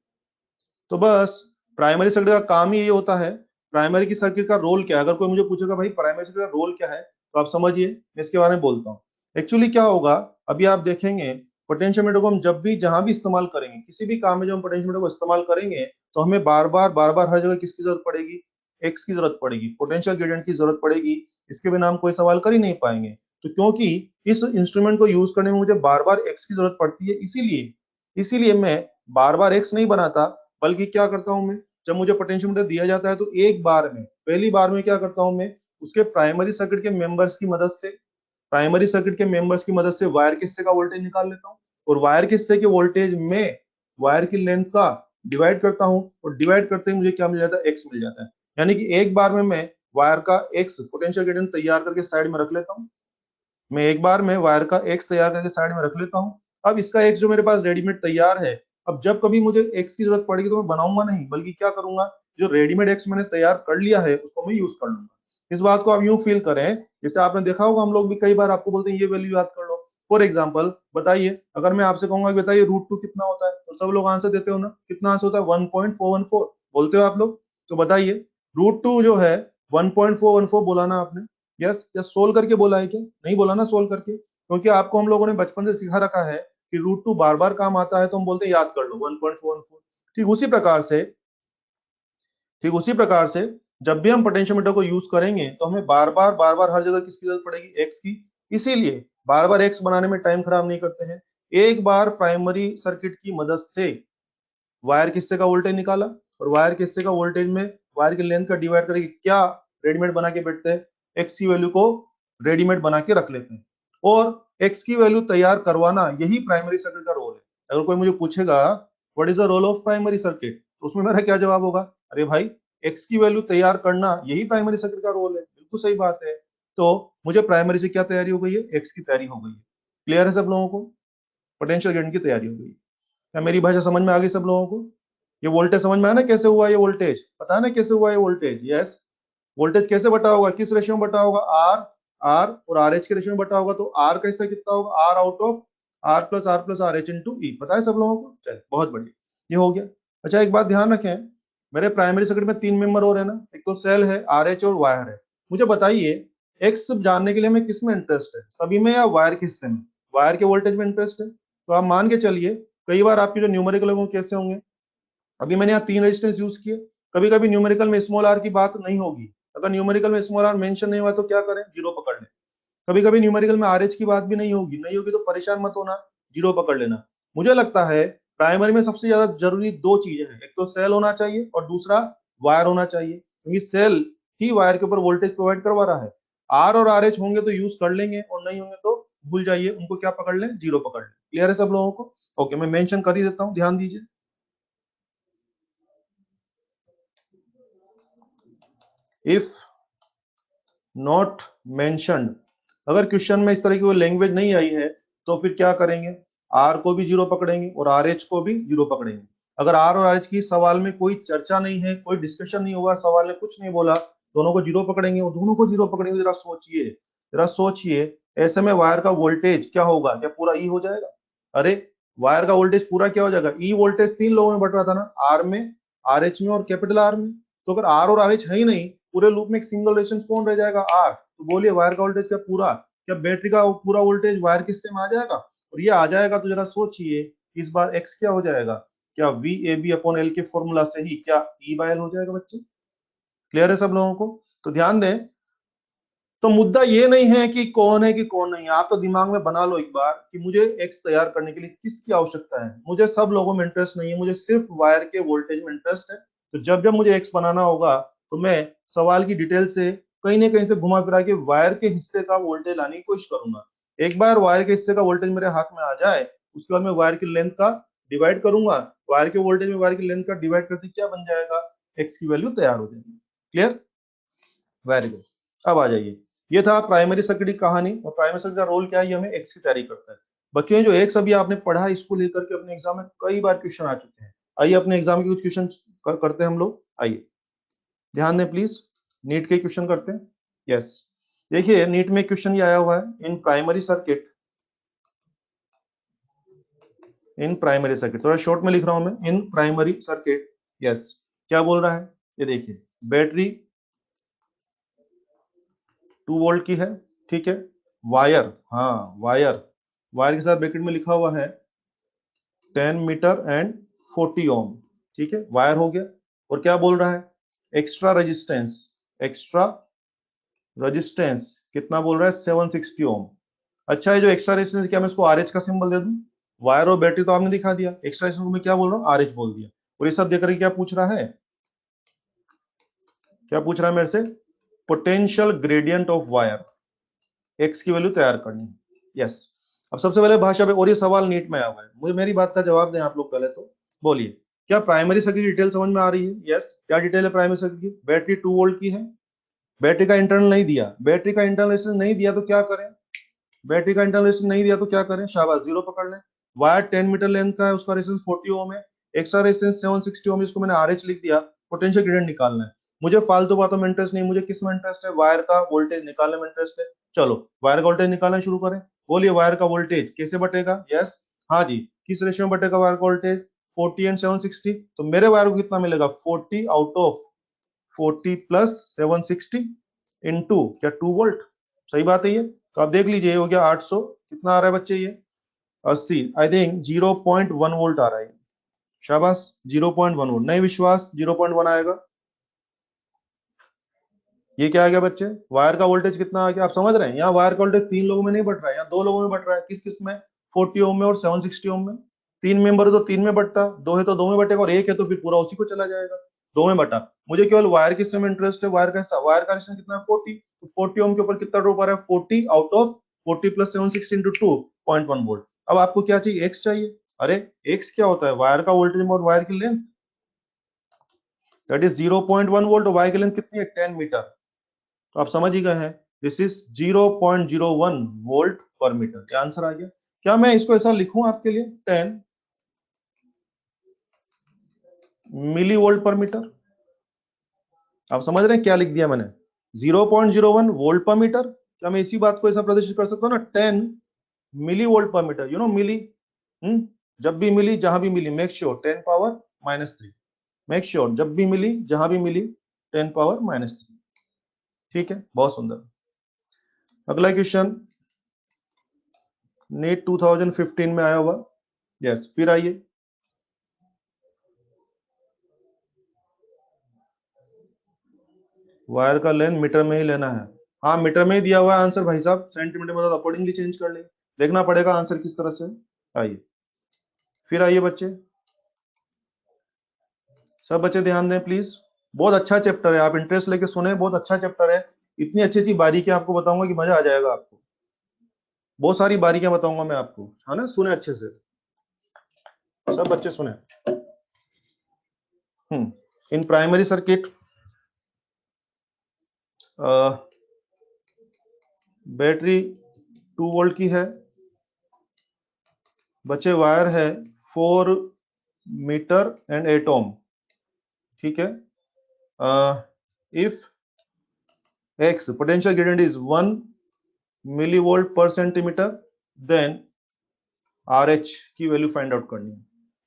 तो बस प्राइमरी सर्किट का काम ही ये होता है। प्राइमरी की सर्किट का रोल क्या है? अगर कोई मुझे पूछेगा भाई प्राइमरी सर्किट का रोल क्या है, तो आप समझिए, मैं इसके बारे में बोलता हूँ। एक्चुअली क्या होगा, अभी आप देखेंगे पोटेंशियोमीटर को हम जब भी जहां भी इस्तेमाल करेंगे, किसी भी काम में जब हम पोटेंशियोमीटर को इस्तेमाल करेंगे, तो हमें बार बार हर जगह किसकी जरूरत पड़ेगी? एक्स की जरूरत पड़ेगी, पोटेंशियल ग्रेडियंट की जरूरत पड़ेगी। इसके बिना हम कोई सवाल कर ही नहीं पाएंगे। तो क्योंकि इस इंस्ट्रूमेंट को यूज करने में मुझे बार बार एक्स की जरूरत पड़ती है, इसीलिए इसीलिए मैं बार बार एक्स नहीं बनाता, बल्कि क्या करता हूं मैं, जब मुझे पोटेंशियोमीटर दिया जाता है तो एक बार में, पहली बार में क्या करता हूं मैं, उसके प्राइमरी सर्किट के मेंबर्स की मदद से, प्राइमरी सर्किट के मेंबर्स की मदद से वायर के हिस्से का वोल्टेज निकाल लेता हूं। और वायर के हिस्से के वोल्टेज में वायर की लेंथ का डिवाइड करता हूं, और डिवाइड करते ही मुझे क्या मिल जाता है? एक्स मिल जाता है। यानी कि एक बार में मैं वायर का एक्स पोटेंशियल ग्रेडियंट तैयार करके साइड में रख लेता हूं। मैं एक बार में वायर का एक्स तैयार करके साइड में रख लेता हूं। अब इसका एक्स जो मेरे पास रेडीमेड तैयार है, अब जब कभी मुझे एक्स की जरूरत पड़ेगी तो मैं बनाऊंगा नहीं, बल्कि क्या करूंगा, जो रेडीमेड एक्स मैंने तैयार कर लिया है उसको मैं यूज कर लूंगा। इस बात को आप यूं फील करें, जैसे आपने देखा होगा हम लोग भी कई बार आपको बोलते हैं ये वैल्यू याद कर लो। फॉर एग्जाम्पल बताइए, अगर मैं आपसे कहूंगा कि बताइए रूट टू कितना होता है, तो सब लोग आंसर देते हो ना? कितना आंसर होता है? 1.414 बोलते हो आप लोग। तो बताइए, रूट टू जो है 1.414 बोला ना आपने? यस, यस सोल्व करके बोला है क्या? नहीं बोला ना सोल्व करके, क्योंकि आपको हम लोगों ने बचपन से सिखा रखा है कि रूट टू बार बार काम आता है, तो हम बोलते हैं याद कर लो 1.414। ठीक उसी प्रकार से, ठीक उसी प्रकार से जब भी हम पोटेंशियोमीटर को यूज करेंगे तो हमें बार बार हर जगह किसकी जरूरत पड़ेगी? एक्स की। इसीलिए बार बार एक्स बनाने में टाइम खराब नहीं करते हैं। एक बार प्राइमरी सर्किट की मदद से वायर के हिस्से का वोल्टेज निकाला, और वायर के हिस्से का वोल्टेज में वायर की लेंथ का डिवाइड करके क्या रेडीमेड बना के बैठते हैं? एक्स की वैल्यू को रेडीमेड बना के रख लेते हैं। और एक्स की वैल्यू तैयार करवाना, यही प्राइमरी सर्किट का रोल है। अगर कोई मुझे पूछेगा what is the role of primary circuit, तो उसमें मेरा क्या जवाब होगा? अरे भाई, एक्स की वैल्यू तैयार करना यही प्राइमरी सर्किट का रोल है। बिल्कुल सही बात है। तो मुझे प्राइमरी से क्या तैयारी हो गई है? एक्स की तैयारी हो गई है। क्लियर है सब लोगों को? पोटेंशियल गेन की तैयारी हो गई। क्या मेरी भाषा समझ में आ गई सब लोगों को? ये वोल्टेज समझ में आया ना कैसे हुआ? ये वोल्टेज पता है ना कैसे हुआ ये वोल्टेज? यस। वोल्टेज कैसे बटा होगा? किस रेशियो में बटा होगा? आर, आर और आर एच के रेशियो में बटा होगा। तो आर का हिस्सा कितना होगा? R out of R plus R H into E. पता है सब लोगों को? चलिए बहुत बढ़िया, ये हो गया। अच्छा एक बात ध्यान रखें, मेरे प्राइमरी सर्किट में तीन मेंबर और है ना, एक तो सेल है, आर एच और वायर है। मुझे बताइए, एक्स जानने के लिए हमें किस में इंटरेस्ट है? सभी में या वायर के हिस्से में? वायर के वोल्टेज में इंटरेस्ट है। तो आप मान के चलिए, कई बार आपके जो न्यूमेरिकल होंगे कैसे होंगे, अभी मैंने यहाँ तीन रेजिस्टेंस यूज किए, कभी कभी न्यूमेरिकल में स्मॉल आर की बात नहीं होगी। अगर न्यूमेरिकल में स्मॉल आर मेंशन नहीं हुआ तो क्या करें? जीरो पकड़ लें। कभी कभी न्यूमेरिकल में आरएच की बात भी नहीं होगी तो परेशान मत होना, जीरो पकड़ लेना। मुझे लगता है प्राइमरी में सबसे ज्यादा जरूरी दो चीजें हैं, एक तो सेल होना चाहिए और दूसरा वायर होना चाहिए, क्योंकि सेल ही वायर के ऊपर वोल्टेज प्रोवाइड करवा रहा है। आर और आर एच होंगे तो यूज कर लेंगे, और नहीं होंगे तो भूल जाइए, उनको क्या पकड़ लें? जीरो पकड़ लें। क्लियर है सब लोगों को? ओके, मैं मेंशन कर ही देता हूं, ध्यान दीजिए। इफ नॉट मेंशन्ड, अगर क्वेश्चन में इस तरह की कोई लैंग्वेज नहीं आई है तो फिर क्या करेंगे? आर को भी जीरो पकड़ेंगे और आर एच को भी जीरो पकड़ेंगे। अगर आर और आर एच की सवाल में कोई चर्चा नहीं है, कोई डिस्कशन नहीं हुआ, सवाल ने कुछ नहीं बोला, दोनों को जीरो पकड़ेंगे, वो दोनों को जीरो पकड़ेंगे। जरा सोचिए, जरा सोचिए, ऐसे में वायर का वोल्टेज क्या होगा? क्या पूरा ई हो जाएगा? अरे वायर का वोल्टेज पूरा क्या हो जाएगा? ई वोल्टेज तीन लोगों में बट रहा था ना, आर में, आर एच में और कैपिटल आर में। तो अगर आर और आर एच है ही नहीं, पूरे लूप में एक सिंगल रेजिस्टेंस कौन रह जाएगा? आर। तो बोलिए वायर का वोल्टेज क्या पूरा, क्या बैटरी का पूरा वोल्टेज वायर के हिस्से में आ जाएगा? और ये आ जाएगा तो जरा सोचिए, इस बार एक्स क्या हो जाएगा? क्या V A B upon L के फॉर्मूला से ही क्या ई बाय एल हो जाएगा बच्चे? क्लियर है सब लोगों को? तो ध्यान दें, तो मुद्दा ये नहीं है कि कौन नहीं है, आप तो दिमाग में बना लो एक बार कि मुझे एक्स तैयार करने के लिए किसकी आवश्यकता है। मुझे सब लोगों में इंटरेस्ट नहीं है, मुझे सिर्फ वायर के वोल्टेज में इंटरेस्ट है। तो जब जब मुझे एक्स बनाना होगा तो मैं सवाल की डिटेल से कहीं ना कहीं से घुमा फिरा के वायर के हिस्से का वोल्टेज लाने की कोशिश करूंगा। एक बार वायर के हिस्से का वोल्टेज मेरे हाथ में आ जाए, उसके बाद मैं वायर की लेंथ का डिवाइड करूंगा, वायर के वोल्टेज में वायर की लेंथ का डिवाइड करके क्या बन जाएगा? एक्स की वैल्यू तैयार हो जाएगी। क्लियर? Very good. अब आ जाइए, ये था प्राइमरी सर्किट की कहानी। और प्राइमरी सर्किट का रोल क्या है? ये हमें एक्स की तैयारी करता है। बच्चों ये जो एक्स अभी आपने पढ़ा, इसको लेकर के अपने एग्जाम में कई बार क्वेश्चन आ चुके हैं। आइए अपने एग्जाम के कुछ क्वेश्चन करते हैं हम लोग। आइए ध्यान दें प्लीज, नीट के क्वेश्चन करते हैं। यस, देखिए नीट में क्वेश्चन ये आया हुआ है, in primary circuit, in primary circuit, थोड़ा शॉर्ट में लिख रहा हूं मैं, इन प्राइमरी सर्किट। यस, क्या बोल रहा है? ये देखिए, बैटरी 2 वोल्ट की है, ठीक है। वायर, हाँ वायर, वायर के साथ ब्रैकेट में लिखा हुआ है 10 मीटर एंड 40 ओम, ठीक है, वायर हो गया। और क्या बोल रहा है? एक्स्ट्रा रेजिस्टेंस, एक्स्ट्रा रेजिस्टेंस कितना बोल रहा है? 760 ओम। अच्छा, है जो एक्स्ट्रा रेजिस्टेंस, क्या मैं इसको आर एच का सिंबल दे दूं? वायर और बैटरी तो आपने दिखा दिया, एक्स्ट्रा रेजिस्टेंस को मैं क्या बोल रहा हूँ? आर एच बोल दिया। और ये सब देकर क्या पूछ रहा है? क्या पूछ रहा है मेरे से? Potential gradient of wire, x की वैल्यू तैयार करनी है। यस, अब सबसे पहले भाषा पे, और ये सवाल नीट में आया हुआ है, मुझे मेरी बात का जवाब दें आप लोग पहले तो। बोलिए, क्या प्राइमरी सर्किट की डिटेल समझ में आ रही है? यस, क्या डिटेल है प्राइमरी सर्किट की? बैटरी 2 वोल्ट की है, बैटरी का इंटरनल नहीं दिया, बैटरी का इंटरनल रेजिस्टेंस नहीं दिया तो क्या करें? बैटरी का इंटरनल रेजिस्टेंस नहीं दिया तो क्या करें? शाबाश, जीरो पकड़ लें। वायर 10 मीटर लेंथ का है, उसका रेजिस्टेंस 40 ओम है, एक्स्ट्रा रेजिस्टेंस 760 ओम, इसको मैंने आरएच लिख दिया। पोटेंशियल ग्रेडियंट निकालना है। मुझे फालतू बातों में इंटरेस्ट नहीं, मुझे किस में इंटरेस्ट है? वायर का वोल्टेज निकालने में इंटरेस्ट है। चलो वायर का वोल्टेज निकालना शुरू करें। बोलिए वायर का वोल्टेज कैसे बटेगा? यस, हाँ जी, किस रेशियो में बटेगा वायर का वोल्टेज? 40 एंड 760। तो मेरे वायर को कितना मिलेगा? 40 आउट ऑफ 40 प्लस 760 इंटू क्या 2 वोल्ट। सही बात है ये। तो आप देख लीजिए, हो गया 800, कितना आ रहा है बच्चे? ये 80, आई थिंक 0.1 वोल्ट आ रहा है। शाबाश, 0.1 वोल्ट। नहीं विश्वास, 0.1 आएगा। ये क्या आ गया बच्चे? वायर का वोल्टेज कितना आ गया? आप समझ रहे हैं, यहाँ वायर का वोल्टेज तीन लोगों में नहीं बढ़ रहा है, यहाँ दो लोगों में बढ़ रहा है। किस किस में? 40 ओम में और 760 ओम में। तीन मेंबर है तो तीन में बढ़ता, दो है तो दो में बटेगा, और एक है तो फिर पूरा उसी को चला जाएगा। दो में बटा। मुझे केवल वायर के हिस्से में इंटरेस्ट है, वायर का हिस्सा, वायर का हिस्सा कितना है? 40। तो 40 ओम के ऊपर कितना ड्रॉप आ रहा है? 40 out of 40 plus 760 into 2.1 volt. अब आपको क्या चाहिए? एक्स चाहिए। अरे एक्स क्या होता है? वायर का वोल्टेज और वायर की length, that is 0.1 volt. Wire की लेंथ कितनी है? 10 मीटर। तो आप समझ ही गए हैं, this is 0.01 volt per metre. क्या आंसर आ गया? क्या मैं इसको ऐसा लिखूं आपके लिए? 10 मिली वोल्ट पर मीटर। आप समझ रहे हैं क्या लिख दिया मैंने? 0.01 वोल्ट पर मीटर। क्या मैं इसी बात को ऐसा प्रदर्शित कर सकता हूँ ना? 10 millivolt per metre, you know milli. जब भी मिली, जहां भी milli, make sure 10 power -3। Make sure जब भी मिली, जहां भी मिली, 10 पावर -3। ठीक है, बहुत सुंदर। अगला क्वेश्चन, नीट 2015 में आया हुआ। यस, फिर आइए, वायर का लेंथ मीटर में ही लेना है। हाँ मीटर में ही दिया हुआ है आंसर भाई साहब, सेंटीमीटर में तो अकॉर्डिंगली चेंज कर ले। देखना पड़ेगा आंसर किस तरह से। आइए, फिर आइए बच्चे, सब बच्चे ध्यान दें प्लीज। बहुत अच्छा चैप्टर है, आप इंटरेस्ट लेके सुने, बहुत अच्छा चैप्टर है। इतनी अच्छी अच्छी बारीकियां आपको बताऊंगा कि मजा आ जाएगा आपको। बहुत सारी बारीकियां बताऊंगा मैं आपको, है ना? सुने अच्छे से, सब बच्चे सुने। In primary circuit, battery 2 volt की है बच्चे, वायर है 4 मीटर एंड 8 ओम, ठीक है। If x potential gradient is 1 millivolt per centimeter, then RH की वैल्यू फाइंड आउट करनी है।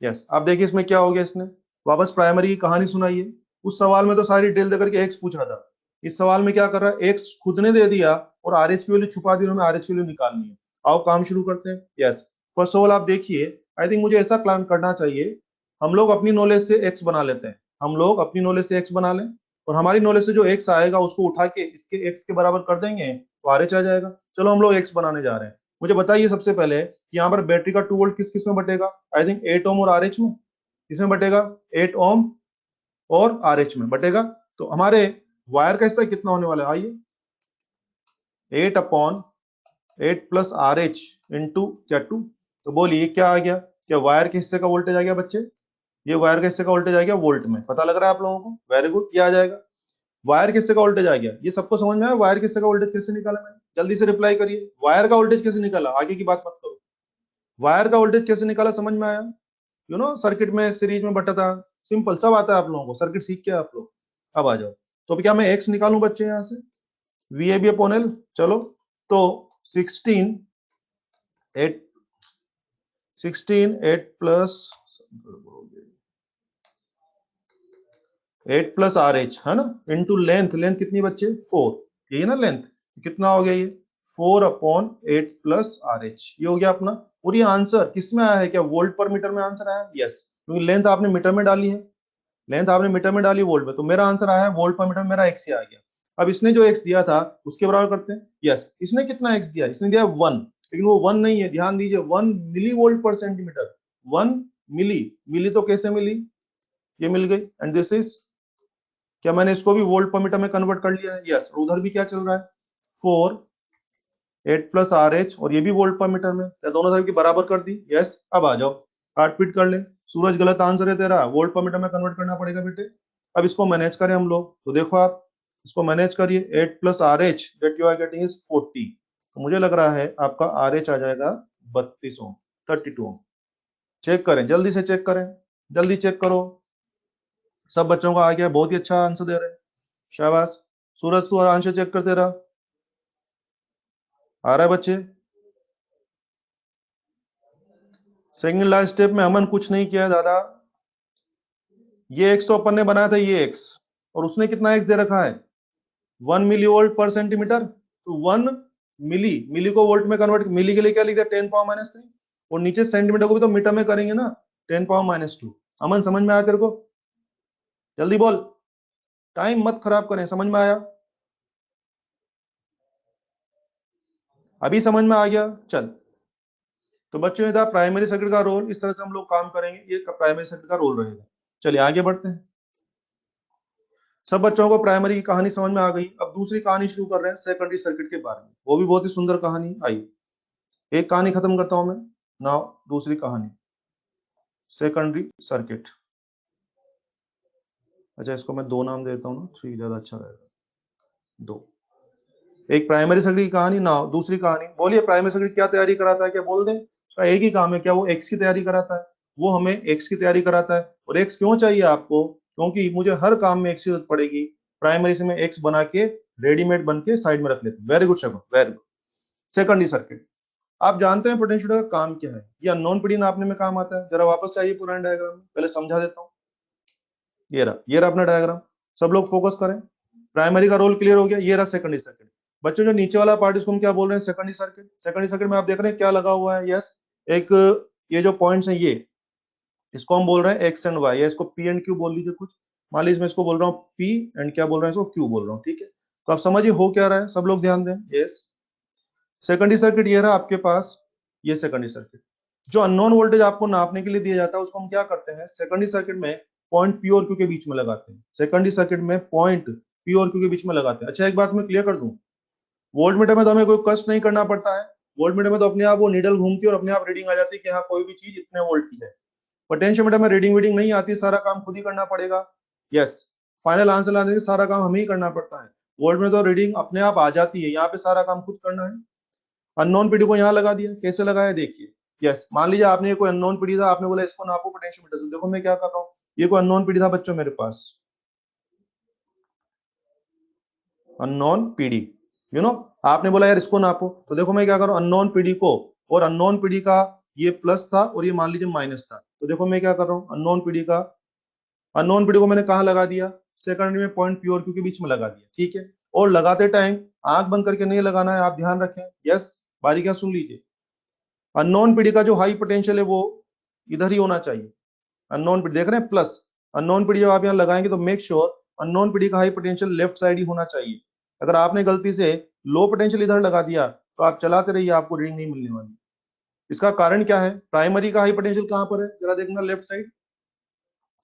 यस, आप देखिए इसमें क्या हो गया, इसने वापस प्राइमरी की कहानी सुनाई है। उस सवाल में तो सारी डिटेल देकर के x पूछ रहा था, इस सवाल में क्या कर रहा है, x खुद ने दे दिया और RH की वैल्यू छुपा दी, हमें RH की वैल्यू निकालनी है। आओ काम शुरू करते हैं। यस, फर्स्ट ऑफ ऑल आप देखिए, आई थिंक मुझे ऐसा प्लान करना चाहिए, हम लोग अपनी नॉलेज से x बना लेते हैं, हम लोग अपनी नॉलेज से x बना लें और हमारी नॉलेज से जो x आएगा उसको उठा के इसके x के बराबर कर देंगे तो RH आ जाएगा। चलो हम लोग x बनाने जा रहे हैं। मुझे बताइए सबसे पहले कि यहाँ पर बैटरी का 2 वोल्ट किस किस में बटेगा, आई थिंक 8 ओम और RH में। किसमें बटेगा, 8 ओम और RH में बटेगा। तो हमारे वायर का हिस्सा कितना होने वाला है, आइए 8/8 प्लस RH इंटू क्या 2। तो बोलिए क्या आ गया, क्या वायर के हिस्से का वोल्टेज आ गया बच्चे, ये वायर के हिस्से का वोल्टेज आ गया वोल्ट में, पता लग रहा है आप लोगों को, वेरी गुड, क्या आ जाएगा, वायर के हिस्से का वोल्टेज आ गया। ये सबको समझ में आया वायर के हिस्से का वोल्टेज कैसे निकाला मैंने, जल्दी से रिप्लाई करिए, वायर का वोल्टेज कैसे निकाला, आगे की बात मत करो, वायर का वोल्टेज कैसे निकाला समझ में आया, सर्किट में सीरीज में बटा था, सिंपल सब आता है आप लोगों को, सर्किट सीख के आप लोग अब आ जाओ। तो क्या मैं एक्स निकालूं बच्चे यहाँ से, V A B upon L, चलो तो 16 8 प्लस 8 प्लस आर एच है ना, इंटू लेंथ, लेंथ कितनी बच्चे 4, यही ना लेंथ, कितना हो गया ये 4/8 प्लस आर एच, ये हो गया अपना। और ये आंसर किस में आया है, क्या वोल्ट पर मीटर में आंसर आया, यस, क्योंकि लेंथ आपने मीटर में डाली है, लेंथ आपने मीटर में डाली वोल्ट में, तो मेरा आंसर आया है वोल्ट पर मीटर, मेरा एक्स ही आ गया। अब इसने जो एक्स दिया था उसके बराबर करते हैं। यस, इसने कितना एक्स दिया, इसने दिया 1, लेकिन वो 1 नहीं है, ध्यान दीजिए, 1 मिली वोल्ट पर सेंटीमीटर, 1 मिली, मिली तो कैसे मिली, ये मिल गई, एंड दिस इज, क्या मैंने इसको भी वोल्ट पर मीटर में कन्वर्ट कर लिया है, यस, उधर भी क्या चल रहा है 4 8 प्लस आर एच, और ये भी वोल्ट पर मीटर में, क्या दोनों तरफ की बराबर कर दी, यस। अब आ जाओ काट पीट कर ले, सूरज गलत आंसर है तेरा, वोल्ट पर मीटर में कन्वर्ट करना पड़ेगा बेटे। अब इसको मैनेज करें हम लोग, तो देखो आप इसको मैनेज करिए, 8 plus R H that you are getting is 40, तो मुझे लग रहा है आपका आर एच आ जाएगा 32 ओम, 32 ओम। चेक करें, जल्दी से चेक करें, जल्दी चेक करो, सब बच्चों का आ गया, बहुत ही अच्छा आंसर दे रहे हैं, शाबाश। सूरज तू आंसर चेक करते रहा, आ रहा है बच्चे। सेकंड लास्ट स्टेप में अमन कुछ नहीं किया दादा, ये एक्स तो अपन ने बनाया था, ये एक्स, और उसने कितना एक्स दे रखा है 1 मिली वोल्ट पर सेंटीमीटर, तो 1 मिली, मिली को वोल्ट में कन्वर्ट, मिली के लिए क्या लिखा है 10⁻³ और नीचे सेंटीमीटर को भी तो मीटर में करेंगे ना, 10⁻²। अमन समझ में आया तेरे को, जल्दी बोल, टाइम मत खराब करें, समझ में आया, अभी समझ में आ गया, चल। तो बच्चों ये था प्राइमरी सर्किट का रोल, इस तरह से हम लोग काम करेंगे, ये प्राइमरी सर्किट का रोल रहेगा। चलिए आगे बढ़ते हैं, सब बच्चों को प्राइमरी की कहानी समझ में आ गई। अब दूसरी कहानी शुरू कर रहे हैं सेकेंडरी सर्किट के बारे में, वो भी बहुत ही सुंदर कहानी। आई एक कहानी खत्म करता हूं मैं, नाउ दूसरी कहानी, सेकेंडरी सर्किट। अच्छा इसको मैं 2 नाम देता हूँ ना, 3 ज्यादा अच्छा रहेगा, 2। एक प्राइमरी सर्किट की कहानी, नाउ दूसरी कहानी। बोलिए प्राइमरी सर्किट क्या तैयारी कराता है, क्या बोल दें, उसका एक ही काम है, क्या वो एक्स की तैयारी कराता है, वो हमें एक्स की तैयारी कराता है। और एक्स क्यों चाहिए आपको, क्योंकि मुझे हर काम में एक्स की जरूरत पड़ेगी, प्राइमरी से मैं एक्स बना के रेडीमेड बन के साइड में रख लेता हूँ। वेरी गुड शकुन, वेरी गुड। सेकेंडरी सर्किट, आप जानते हैं पोटेंशियोमीटर का काम क्या है, ये अननोन पीडी नापने में काम आता है। जरा वापस आइए पुराने डायग्राम में, पहले समझा देता हूँ। ये रहा अपना डायग्राम, सब लोग फोकस करें, प्राइमरी का रोल क्लियर हो गया, ये रहा सेकेंडरी सर्किट। बच्चों जो नीचे वाला पार्ट इसको हम क्या बोल रहे हैं, सेकेंडरी सर्किट। सेकेंडरी सर्किट में आप देख रहे हैं क्या लगा हुआ है, यस, एक ये जो पॉइंट्स हैं ये, इसको हम बोल रहे हैं एक्स एंड वाई, या इसको पी एंड क्यू बोल लीजिए कुछ, मान लीजिए मैं इसको बोल रहा हूँ पी एंड क्या बोल रहा हूँ, इसको क्यू बोल रहा हूँ, ठीक है। तो आप समझिए हो क्या रहा है, सब लोग ध्यान दें, यस। सेकेंडरी सर्किट ये रहा आपके पास, ये सेकेंडरी सर्किट। जो अननोन वोल्टेज आपको नापने के लिए दिया जाता है उसको हम क्या करते हैं, सेकेंडरी सर्किट में पॉइंट पी और क्यू के बीच में लगाते हैं, सेकेंडरी सर्किट में पॉइंट पी और क्यू के बीच में लगाते हैं। अच्छा एक बात मैं क्लियर कर दूं, वोल्ट मीटर में तो हमें कोई कष्ट नहीं करना पड़ता है, वोल्ट मीटर में तो अपने आप वो नीडल घूमती है और अपने आप रीडिंग आ जाती है कि हाँ कोई भी चीज इतने वोल्ट की है। पोटेंशियोमीटर में रीडिंग वीडिंग नहीं आती, सारा काम खुद ही करना पड़ेगा, यस। फाइनल आंसर लाने के सारा काम हमें ही करना पड़ता है, वोल्ट में तो रीडिंग अपने आप आ जाती है, यहाँ पे सारा काम खुद करना है। अननोन पीडी को यहाँ लगा दिया, कैसे लगाया देखिए, यस, मान लीजिए आपने ये कोई अननोन पीडी था, आपने बोला इसको नापो पोटेंशियोमीटर से। देखो मैं क्या कर रहा हूँ, ये कोई अननोन पीडी था बच्चों मेरे पास, अननोन पीडी, आपने बोला यार इसको नापो, तो देखो मैं क्या कर रहा हूँ, अननोन पीडी को, और अननोन पीडी का ये प्लस था और ये मान लीजिए माइनस था, तो देखो मैं क्या कर रहा हूँ, अननोन पीडी को मैंने कहाँ लगा दिया, सेकेंडरी में पॉइंट पी और क्यू के बीच में लगा दिया, ठीक है। और लगाते टाइम आंख बंद करके नहीं लगाना है, आप ध्यान रखें, यस, बारीकियां सुन लीजिए। अननोन पीडी का जो हाई पोटेंशियल है वो इधर ही होना चाहिए, अननोन पीडी देख रहे हैं प्लस, अननोन पीडी जब आप यहाँ लगाएंगे तो मेक श्योर अननोन पीडी का हाई पोटेंशियल लेफ्ट साइड ही होना चाहिए। अगर आपने गलती से लो पोटेंशियल इधर लगा दिया तो आप चलाते रहिए, आपको रीडिंग नहीं मिलने वाली। इसका कारण क्या है, प्राइमरी का हाई पोटेंशियल कहां पर है, जरा देखना लेफ्ट साइड,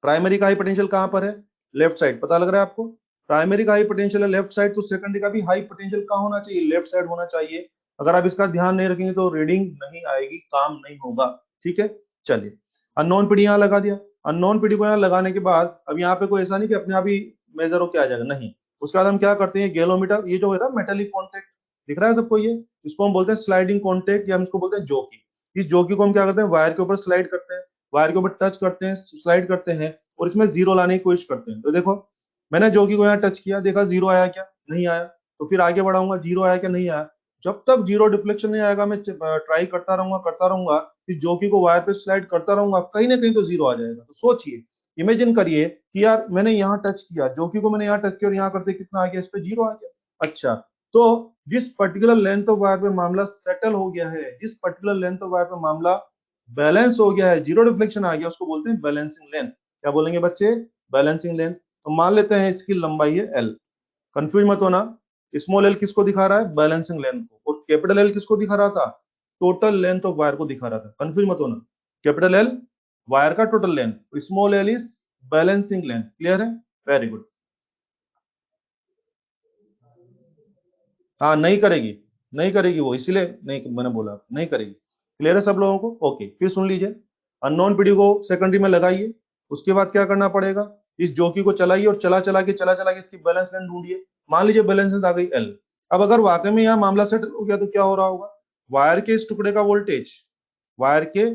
प्राइमरी का हाई पोटेंशियल कहां पर है, लेफ्ट साइड, पता लग रहा है आपको, प्राइमरी का हाई पोटेंशियल है लेफ्ट साइड, तो सेकेंडरी का भी हाई पोटेंशियल कहां होना चाहिए, लेफ्ट साइड होना चाहिए। अगर आप इसका ध्यान नहीं रखेंगे तो रीडिंग नहीं आएगी, काम नहीं होगा, ठीक है। चलिए, अननोन पीडी यहाँ लगा दिया, अननोन पीडी को यहाँ लगाने के बाद अब यहाँ पे कोई ऐसा नहीं कि अपने आप ही मेजर होके आ जाएगा, नहीं, उसके बाद हम क्या करते हैं, गैलोमीटर, ये जो है ना मेटेलिक कॉन्टेक्ट दिख रहा है सबको, ये इसको हम बोलते हैं स्लाइडिंग कॉन्टेक्ट, या हम इसको बोलते हैं जोकी। इस जोकी को हम क्या करते हैं, वायर के ऊपर स्लाइड करते हैं, वायर के ऊपर टच करते हैं, स्लाइड करते हैं, और इसमें जीरो लाने की कोशिश करते हैं। तो देखो मैंने जोकी को यहाँ टच किया, देखा जीरो आया क्या, नहीं आया, तो फिर आगे बढ़ाऊंगा, जीरो आया क्या, नहीं आया, जब तक जीरो डिफ्लेक्शन नहीं आएगा मैं ट्राई करता रहूंगा, इस जोकी को वायर पे स्लाइड करता रहूंगा, कहीं ना कहीं तो जीरो आ जाएगा। तो सोचिए, इमेजिन करिए कि यार मैंने यहाँ टच किया, जोकी को मैंने यहाँ टच किया और यहाँ करते कितना आ गया, इस पे जीरो आ गया। अच्छा, तो जिस पर्टिकुलर लेंथ ऑफ वायर पे मामला सेटल हो गया है, जिस पर्टिकुलर लेंथ ऑफ वायर पे मामला बैलेंस हो गया है, जीरो डिफ्लेक्शन आ गया, उसको बोलते हैं बैलेंसिंग लेंथ। क्या बोलेंगे बच्चे, बैलेंसिंग लेंथ। तो मान लेते हैं इसकी लंबाई है एल, कंफ्यूज मत होना, स्मॉल एल किसको दिखा रहा है, बैलेंसिंग लेंथ को, और कैपिटल एल किसको दिखा रहा था, टोटल लेंथ ऑफ वायर को दिखा रहा था, कंफ्यूज मत होना, कैपिटल एल वायर का total length, small L is balancing length, clear है, वेरी गुड। हाँ नहीं करेगी, नहीं करेगी वो, इसीलिए नहीं मैंने बोला नहीं करेगी, क्लियर है सब लोगों को, ओके। फिर सुन लीजिए, अननोन पीडी को सेकेंडरी में लगाइए, उसके बाद क्या करना पड़ेगा, इस जोकी को चलाइए और चला चला के इसकी बैलेंस लेंथ ढूंढिए, मान लीजिए बैलेंस लेंथ आ गई एल। अब अगर वाकई में यहाँ मामला सेटल हो गया तो क्या हो रहा होगा, वायर के इस टुकड़े का वोल्टेज, वायर के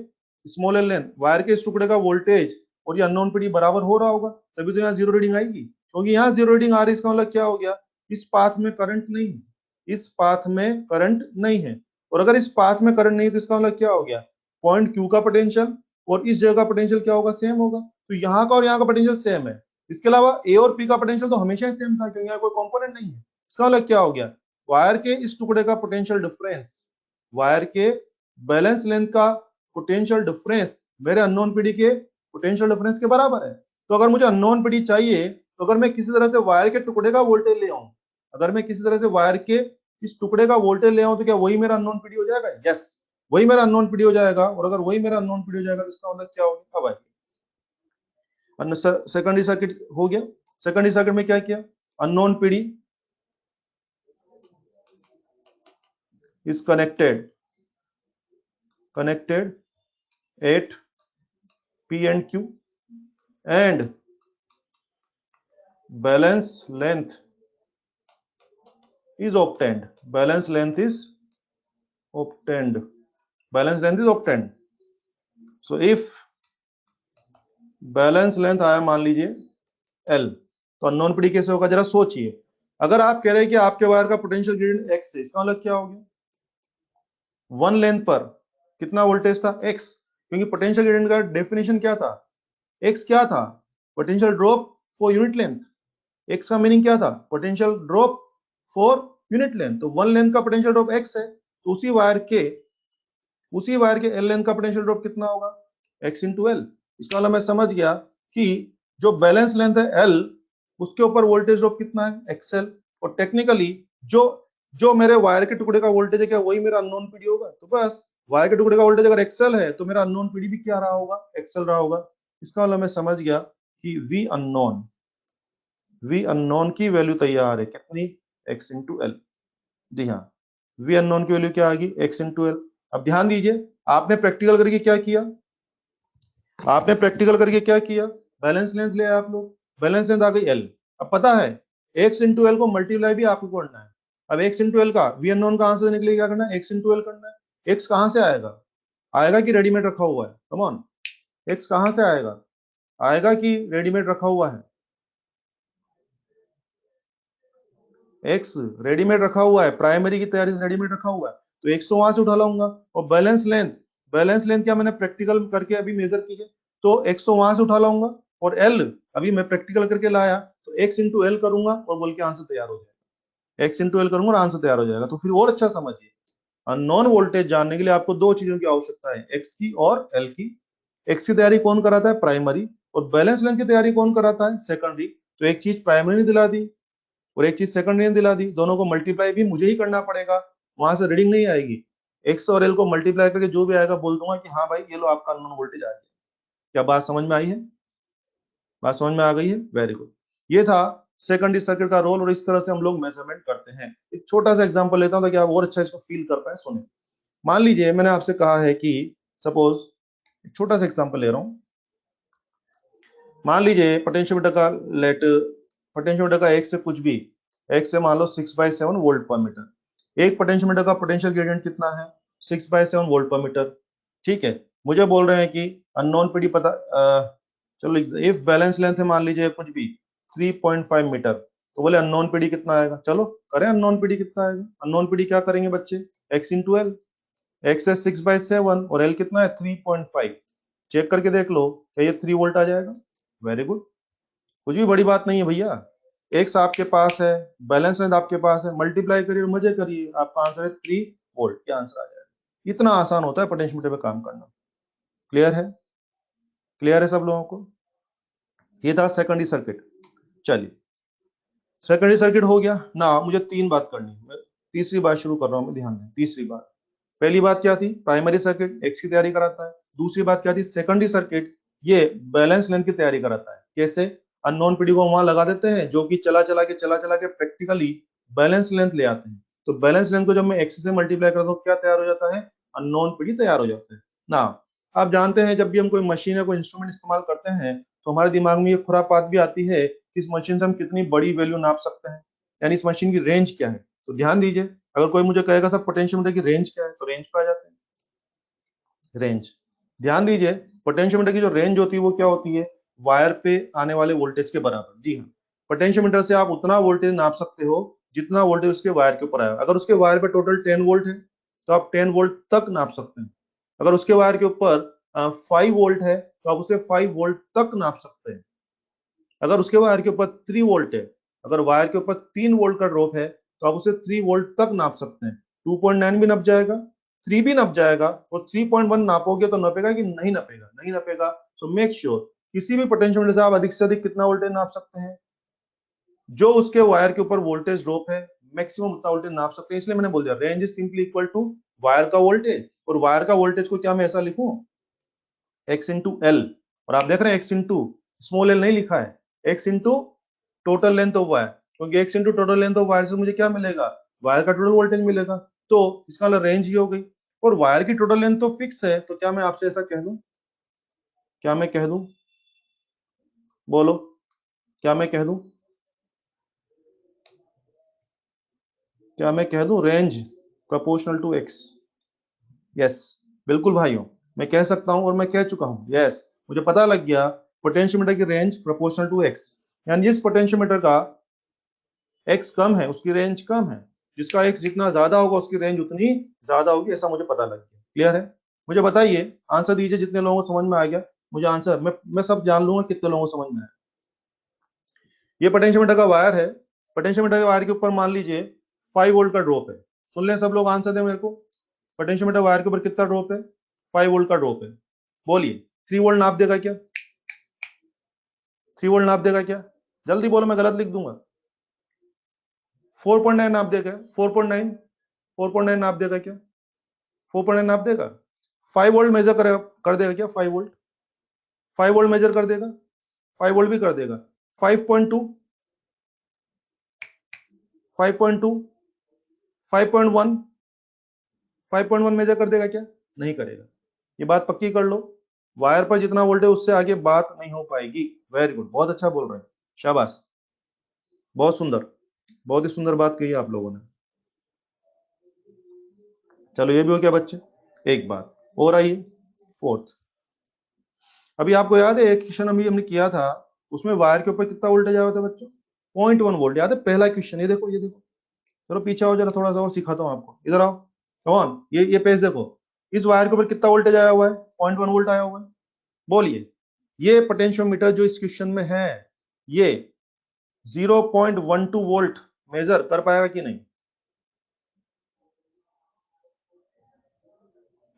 स्मॉल एल लेंथ, वायर के इस टुकड़े का वोल्टेज और ये अननोन पीडी बराबर हो रहा होगा, तभी तो यहाँ जीरो रीडिंग आएगी, क्योंकि यहाँ जीरो रीडिंग आ रही है, इसका मतलब क्या हो गया, इस पाथ में करंट नहीं है, इस पाथ में करंट नहीं है, और अगर इस पाथ में करंट नहीं है तो इसका मतलब क्या हो गया, पॉइंट क्यू का पोटेंशियल और इस जगह का पोटेंशियल क्या होगा, सेम होगा, तो यहाँ का और यहाँ का पोटेंशियल सेम है। इसके अलावा ए और पी का पोटेंशियल तो हमेशा ही सेम था, क्योंकि यहाँ कोई कंपोनेंट नहीं है। इसका मतलब क्या हो गया, वायर के इस टुकड़े का पोटेंशियल डिफरेंस, वायर के बैलेंस लेंथ का पोटेंशियल डिफरेंस मेरे अननोन पीडी के पोटेंशियल डिफरेंस के बराबर है। तो अगर मुझे अननोन पीडी चाहिए, तो अगर मैं किसी तरह से वायर के टुकड़े का वोल्टेज ले आऊं, अगर मैं किसी तरह से वायर के इस टुकड़े का वोल्टेज ले आऊं, तो क्या वही मेरा अननोन पीडी हो जाएगा, यस, वही मेरा अननोन पीडी हो जाएगा। और अगर वही मेरा अननोन पीडी हो जाएगा तो इसका मतलब क्या होगा, अब आइए सेकेंडरी सर्किट हो गया, सेकेंडरी सर्किट में क्या किया, unknown PD is connected at P and Q and balance length is obtained, balance length is obtained, balance length is obtained। so if balance length आया मान लीजिए L, तो अननोन पीडी कैसे होगा, जरा सोचिए, अगर आप कह रहे हैं कि आपके वायर का पोटेंशियल ग्रेडियंट x है, इसका मतलब क्या हो गया, वन लेंथ पर कितना वोल्टेज था x, क्योंकि पोटेंशियल ग्रेडियंट का डेफिनेशन क्या था, x क्या था, potential drop for unit length, x का मीनिंग क्या था, potential drop for unit length, तो वन लेंथ का पोटेंशियल ड्रॉप x है, तो उसी वायर के एल लेंथ का पोटेंशियल ड्रॉप कितना होगा, x इंटू एल। इसका मतलब मैं समझ गया कि जो बैलेंस लेंथ है एल, उसके ऊपर वोल्टेज ड्रॉप कितना है, एक्सएल, और टेक्निकली जो जो मेरे वायर के टुकड़े का वोल्टेज है, क्या वही मेरा अननोन पीडी होगा, तो बस वायर के टुकड़े का वोल्टेज अगर एक्सएल है तो मेरा अननोन पीडी भी क्या रहा होगा, एक्सएल रहा होगा। इसका मतलब मैं समझ गया कि वी अननोन की वैल्यू तैयार है, कितनी, x इंटू एल। जी हाँ, वी अननोन की वैल्यू क्या आ गई, x इंटू एल। अब ध्यान दीजिए, आपने प्रैक्टिकल करके क्या किया, आपने प्रैक्टिकल करके क्या किया, बैलेंस लेंथ ले आप लोग, बैलेंस लेंथ आ गई एल। अब पता है x इंटू एल को मल्टीप्लाई भी आपको करना है। अब x इंटू एल का वी अननोन कहां से निकलेगा, क्या करना है, x इंटू एल करना है। x कहां से आएगा, आएगा कि रेडीमेड रखा हुआ है? कम ऑन, एक्स कहां से आएगा? आएगा कि रेडीमेड रखा हुआ है? एक्स रेडीमेड रखा हुआ है, प्राइमरी की तैयारी से रेडीमेड रखा हुआ है, तो एक्स तो वहां से उठा लाऊंगा। और बैलेंस लेंथ क्या मैंने प्रैक्टिकल करके अभी मेजर की है, तो एक्स तो वहां से उठा लाऊंगा। और एल अभी मैं प्रैक्टिकल करके लाया, तो एक्स इंटू एल करूंगा और बोल के आंसर तैयार हो जाएगा। एक्स इंटू एल करूंगा और आंसर तैयार हो जाएगा। तो फिर और अच्छा समझिए, अननोन वोल्टेज जानने के लिए आपको दो चीजों की आवश्यकता है, एक्स की और एल की। एक्स की तैयारी कौन कराता है? प्राइमरी। और बैलेंस लेंथ की तैयारी कौन कराता है? सेकेंडरी। तो एक चीज प्राइमरी ने दिला दी और एक चीज सेकंडरी ने दिला दी, दोनों को मल्टीप्लाई भी मुझे ही करना पड़ेगा, वहां से रीडिंग नहीं आएगी। एक्स और एल को मल्टीप्लाई करके जो भी आएगा बोल दूंगा कि हाँ भाई ये लो आपका अननोन वोल्टेज आ गया। क्या बात समझ में आई है? बात समझ में आ गई है? Very good. ये था सेकेंडरी सर्किट का रोल और इस तरह से हम लोग मेजरमेंट करते हैं। एक छोटा सा एग्जांपल लेता हूं ताकि आप और अच्छा इसको फील कर पाए। सुने, मान लीजिए मैंने आपसे कहा है कि सपोज, एक छोटा सा एग्जांपल ले रहा हूं। मान लीजिए पोटेंशियोमीटर का लेट, पोटेंशियोमीटर का एक से कुछ भी, एक से मान लो 6/7 वोल्ट पर मीटर। एक पोटेंशियोमीटर का पोटेंशियल ग्रेडियंट कितना है? 6/7 वोल्ट पर मीटर। ठीक है, मुझे बोल रहे हैं कि अननोन पीडी पता, चलो इफ बैलेंस लेंथ है मान लीजिए कुछ भी 3.5 मीटर, तो बोले अननोन पीडी कितना आएगा? चलो करें, अननोन पीडी कितना आएगा? अननोन पीडी क्या करेंगे बच्चे? X into L. एक्स है 6/7 और एल कितना है? 3.5। चेक करके देख लो, क्या ये 3 वोल्ट आ जाएगा? वेरी गुड, कुछ भी बड़ी बात नहीं है भैया। एक्स आपके पास है, बैलेंस लेंथ आपके पास है, मल्टीप्लाई करिए, मजे करिए, आपका आंसर है 3 वोल्ट। क्या आंसर आ जाएगा? इतना आसान होता है पोटेंशियोमीटर पे काम करना। क्लियर है? क्लियर है सब लोगों को? ये था सेकेंडरी सर्किट। चलिए, सेकेंडरी सर्किट हो गया ना। मुझे तीन बात करनी है, मैं तीसरी बात शुरू कर रहा हूं, मैं ध्यान दें। तीसरी बात, पहली बात क्या थी? प्राइमरी सर्किट एक्स की तैयारी कराता है। दूसरी बात क्या थी? सेकेंडरी सर्किट ये बैलेंस लेंथ की तैयारी कराता है। कैसे? अननोन पीडी को वहां लगा देते हैं, जो कि चला चला के प्रैक्टिकली बैलेंस लेंथ ले आते हैं। तो बैलेंस लेंथ को जब मैं एक्स से मल्टीप्लाई करता हूँ, क्या तैयार हो जाता है? अननोन पीडी तैयार हो जाता है ना। आप जानते हैं जब भी हम कोई मशीन या कोई इंस्ट्रूमेंट इस्तेमाल करते हैं, तो हमारे दिमाग में ये खुरापात भी आती है कि इस मशीन से हम कितनी बड़ी वैल्यू नाप सकते हैं, यानी इस मशीन की रेंज क्या है। तो ध्यान दीजिए, अगर कोई मुझे कहेगा सर पोटेंशियोमीटर की रेंज क्या है, तो रेंज पे आ जाते हैं। रेंज, ध्यान दीजिए, पोटेंशियोमीटर की जो रेंज होती है वो क्या होती है? वायर पे आने वाले वोल्टेज के बराबर। जी हाँ, पोटेंशियोमीटर से आप उतना वोल्टेज नाप सकते हो जितना वोल्टेज उसके वायर के ऊपर आया। अगर उसके वायर पे टोटल 10 वोल्ट है, तो आप 10 वोल्ट तक नाप सकते हैं। अगर उसके वायर के ऊपर 5 वोल्ट है, तो आप उसे 5 वोल्ट तक नाप सकते हैं। अगर उसके वायर के ऊपर 3 वोल्ट है, अगर वायर के ऊपर 3 वोल्ट का ड्रॉप है, तो आप उसे 3 वोल्ट तक नाप सकते हैं। 2.9 भी नप जाएगा, 3 भी नप जाएगा, और 3.1 नापोगे तो नपेगा कि नहीं नपेगा? नहीं नपेगा। सो मेक श्योर, किसी भी पोटेंशियोमीटर से आप अधिक से अधिक कितना वोल्टेज नाप सकते हैं? जो उसके वायर के ऊपर वोल्टेज ड्रॉप है, मैक्सिमम उतना वोल्टेज नाप सकते हैं। इसलिए मैंने बोल दिया range is simply equal to wire का वोल्टेज। और वायर का वोल्टेज को क्या मैं ऐसा लिखूं? X into L. और आप देख रहे हैं एक्स इंटू स्मॉल एल नहीं लिखा है, X into total length of wire, क्योंकि X into total length of wire से मुझे क्या मिलेगा? वायर का टोटल वोल्टेज मिलेगा। तो इसका मतलब रेंज ही हो गई। और वायर की टोटल लेंथ तो फिक्स है, तो क्या मैं आपसे ऐसा कह दूं? क्या मैं कह दूं? बोलो, क्या मैं कह दूं? क्या मैं कह दूं? Range proportional to X. Yes, बिल्कुल भाइयों, मैं कह सकता हूं और मैं कह चुका हूं। यस, मुझे पता लग गया, पोटेंशियोमीटर की रेंज प्रोपोर्शनल टू एक्स, यानी जिस पोटेंशियोमीटर का एक्स कम है उसकी रेंज कम है, जिसका एक्स जितना ज्यादा होगा उसकी रेंज उतनी ज्यादा होगी, ऐसा मुझे पता लग गया। क्लियर है? मुझे बताइए, आंसर दीजिए, जितने लोगों को समझ में आ गया मुझे आंसर, मैं सब जान लूंगा कितने लोगों को समझ में आया। ये पोटेंशियोमीटर का वायर है, पोटेंशियोमीटर के वायर के ऊपर मान लीजिए 5 वोल्ट का ड्रॉप है। सुन लें सब लोग, आंसर दें मेरे को। पोटेंशियोमीटर वायर के ऊपर कितना ड्रॉप है? 5 वोल्ट का ड्रॉप है। बोलिए, 3 वोल्ट नाप देगा क्या? 3 वोल्ट नाप देगा क्या? जल्दी बोलो, मैं गलत लिख दूंगा। 4.9 नाप देगा? 4.9, 4.9 नाप देगा क्या? 4.9 नाप देगा? 5 वोल्ट मेजर करेगा, कर देगा क्या? 5 वोल्ट, 5 वोल्ट मेजर कर देगा? 5 वोल्ट भी कर देगा। 5.2, 5.2, 5.1, 5.1 मेजर कर देगा क्या? नहीं करेगा। ये बात पक्की कर लो, वायर पर जितना वोल्टेज उससे आगे बात नहीं हो पाएगी। वेरी गुड, बहुत अच्छा बोल रहे हैं, शाबाश, बहुत सुंदर, बहुत ही सुंदर बात कही आप लोगों ने। चलो ये भी हो गया बच्चे, एक बात। और आइए फोर्थ। अभी आपको याद है एक क्वेश्चन अभी हमने किया था, उसमें वायर के ऊपर कितना वोल्टेज आया था बच्चों? 0.1 वोल्ट। याद है पहला क्वेश्चन? ये देखो, ये देखो, चलो पीछे आओ जरा, थोड़ा सा और सिखाता हूँ आपको, इधर आओ, कम ऑन, ये पेज देखो, इस वायर के ऊपर कितना वोल्टेज आया हुआ है? 0.1 वोल्ट आया हुआ है। बोलिए, ये पोटेंशियोमीटर जो इस क्वेश्चन में है, ये 0.12 वोल्ट मेजर कर पाएगा कि नहीं?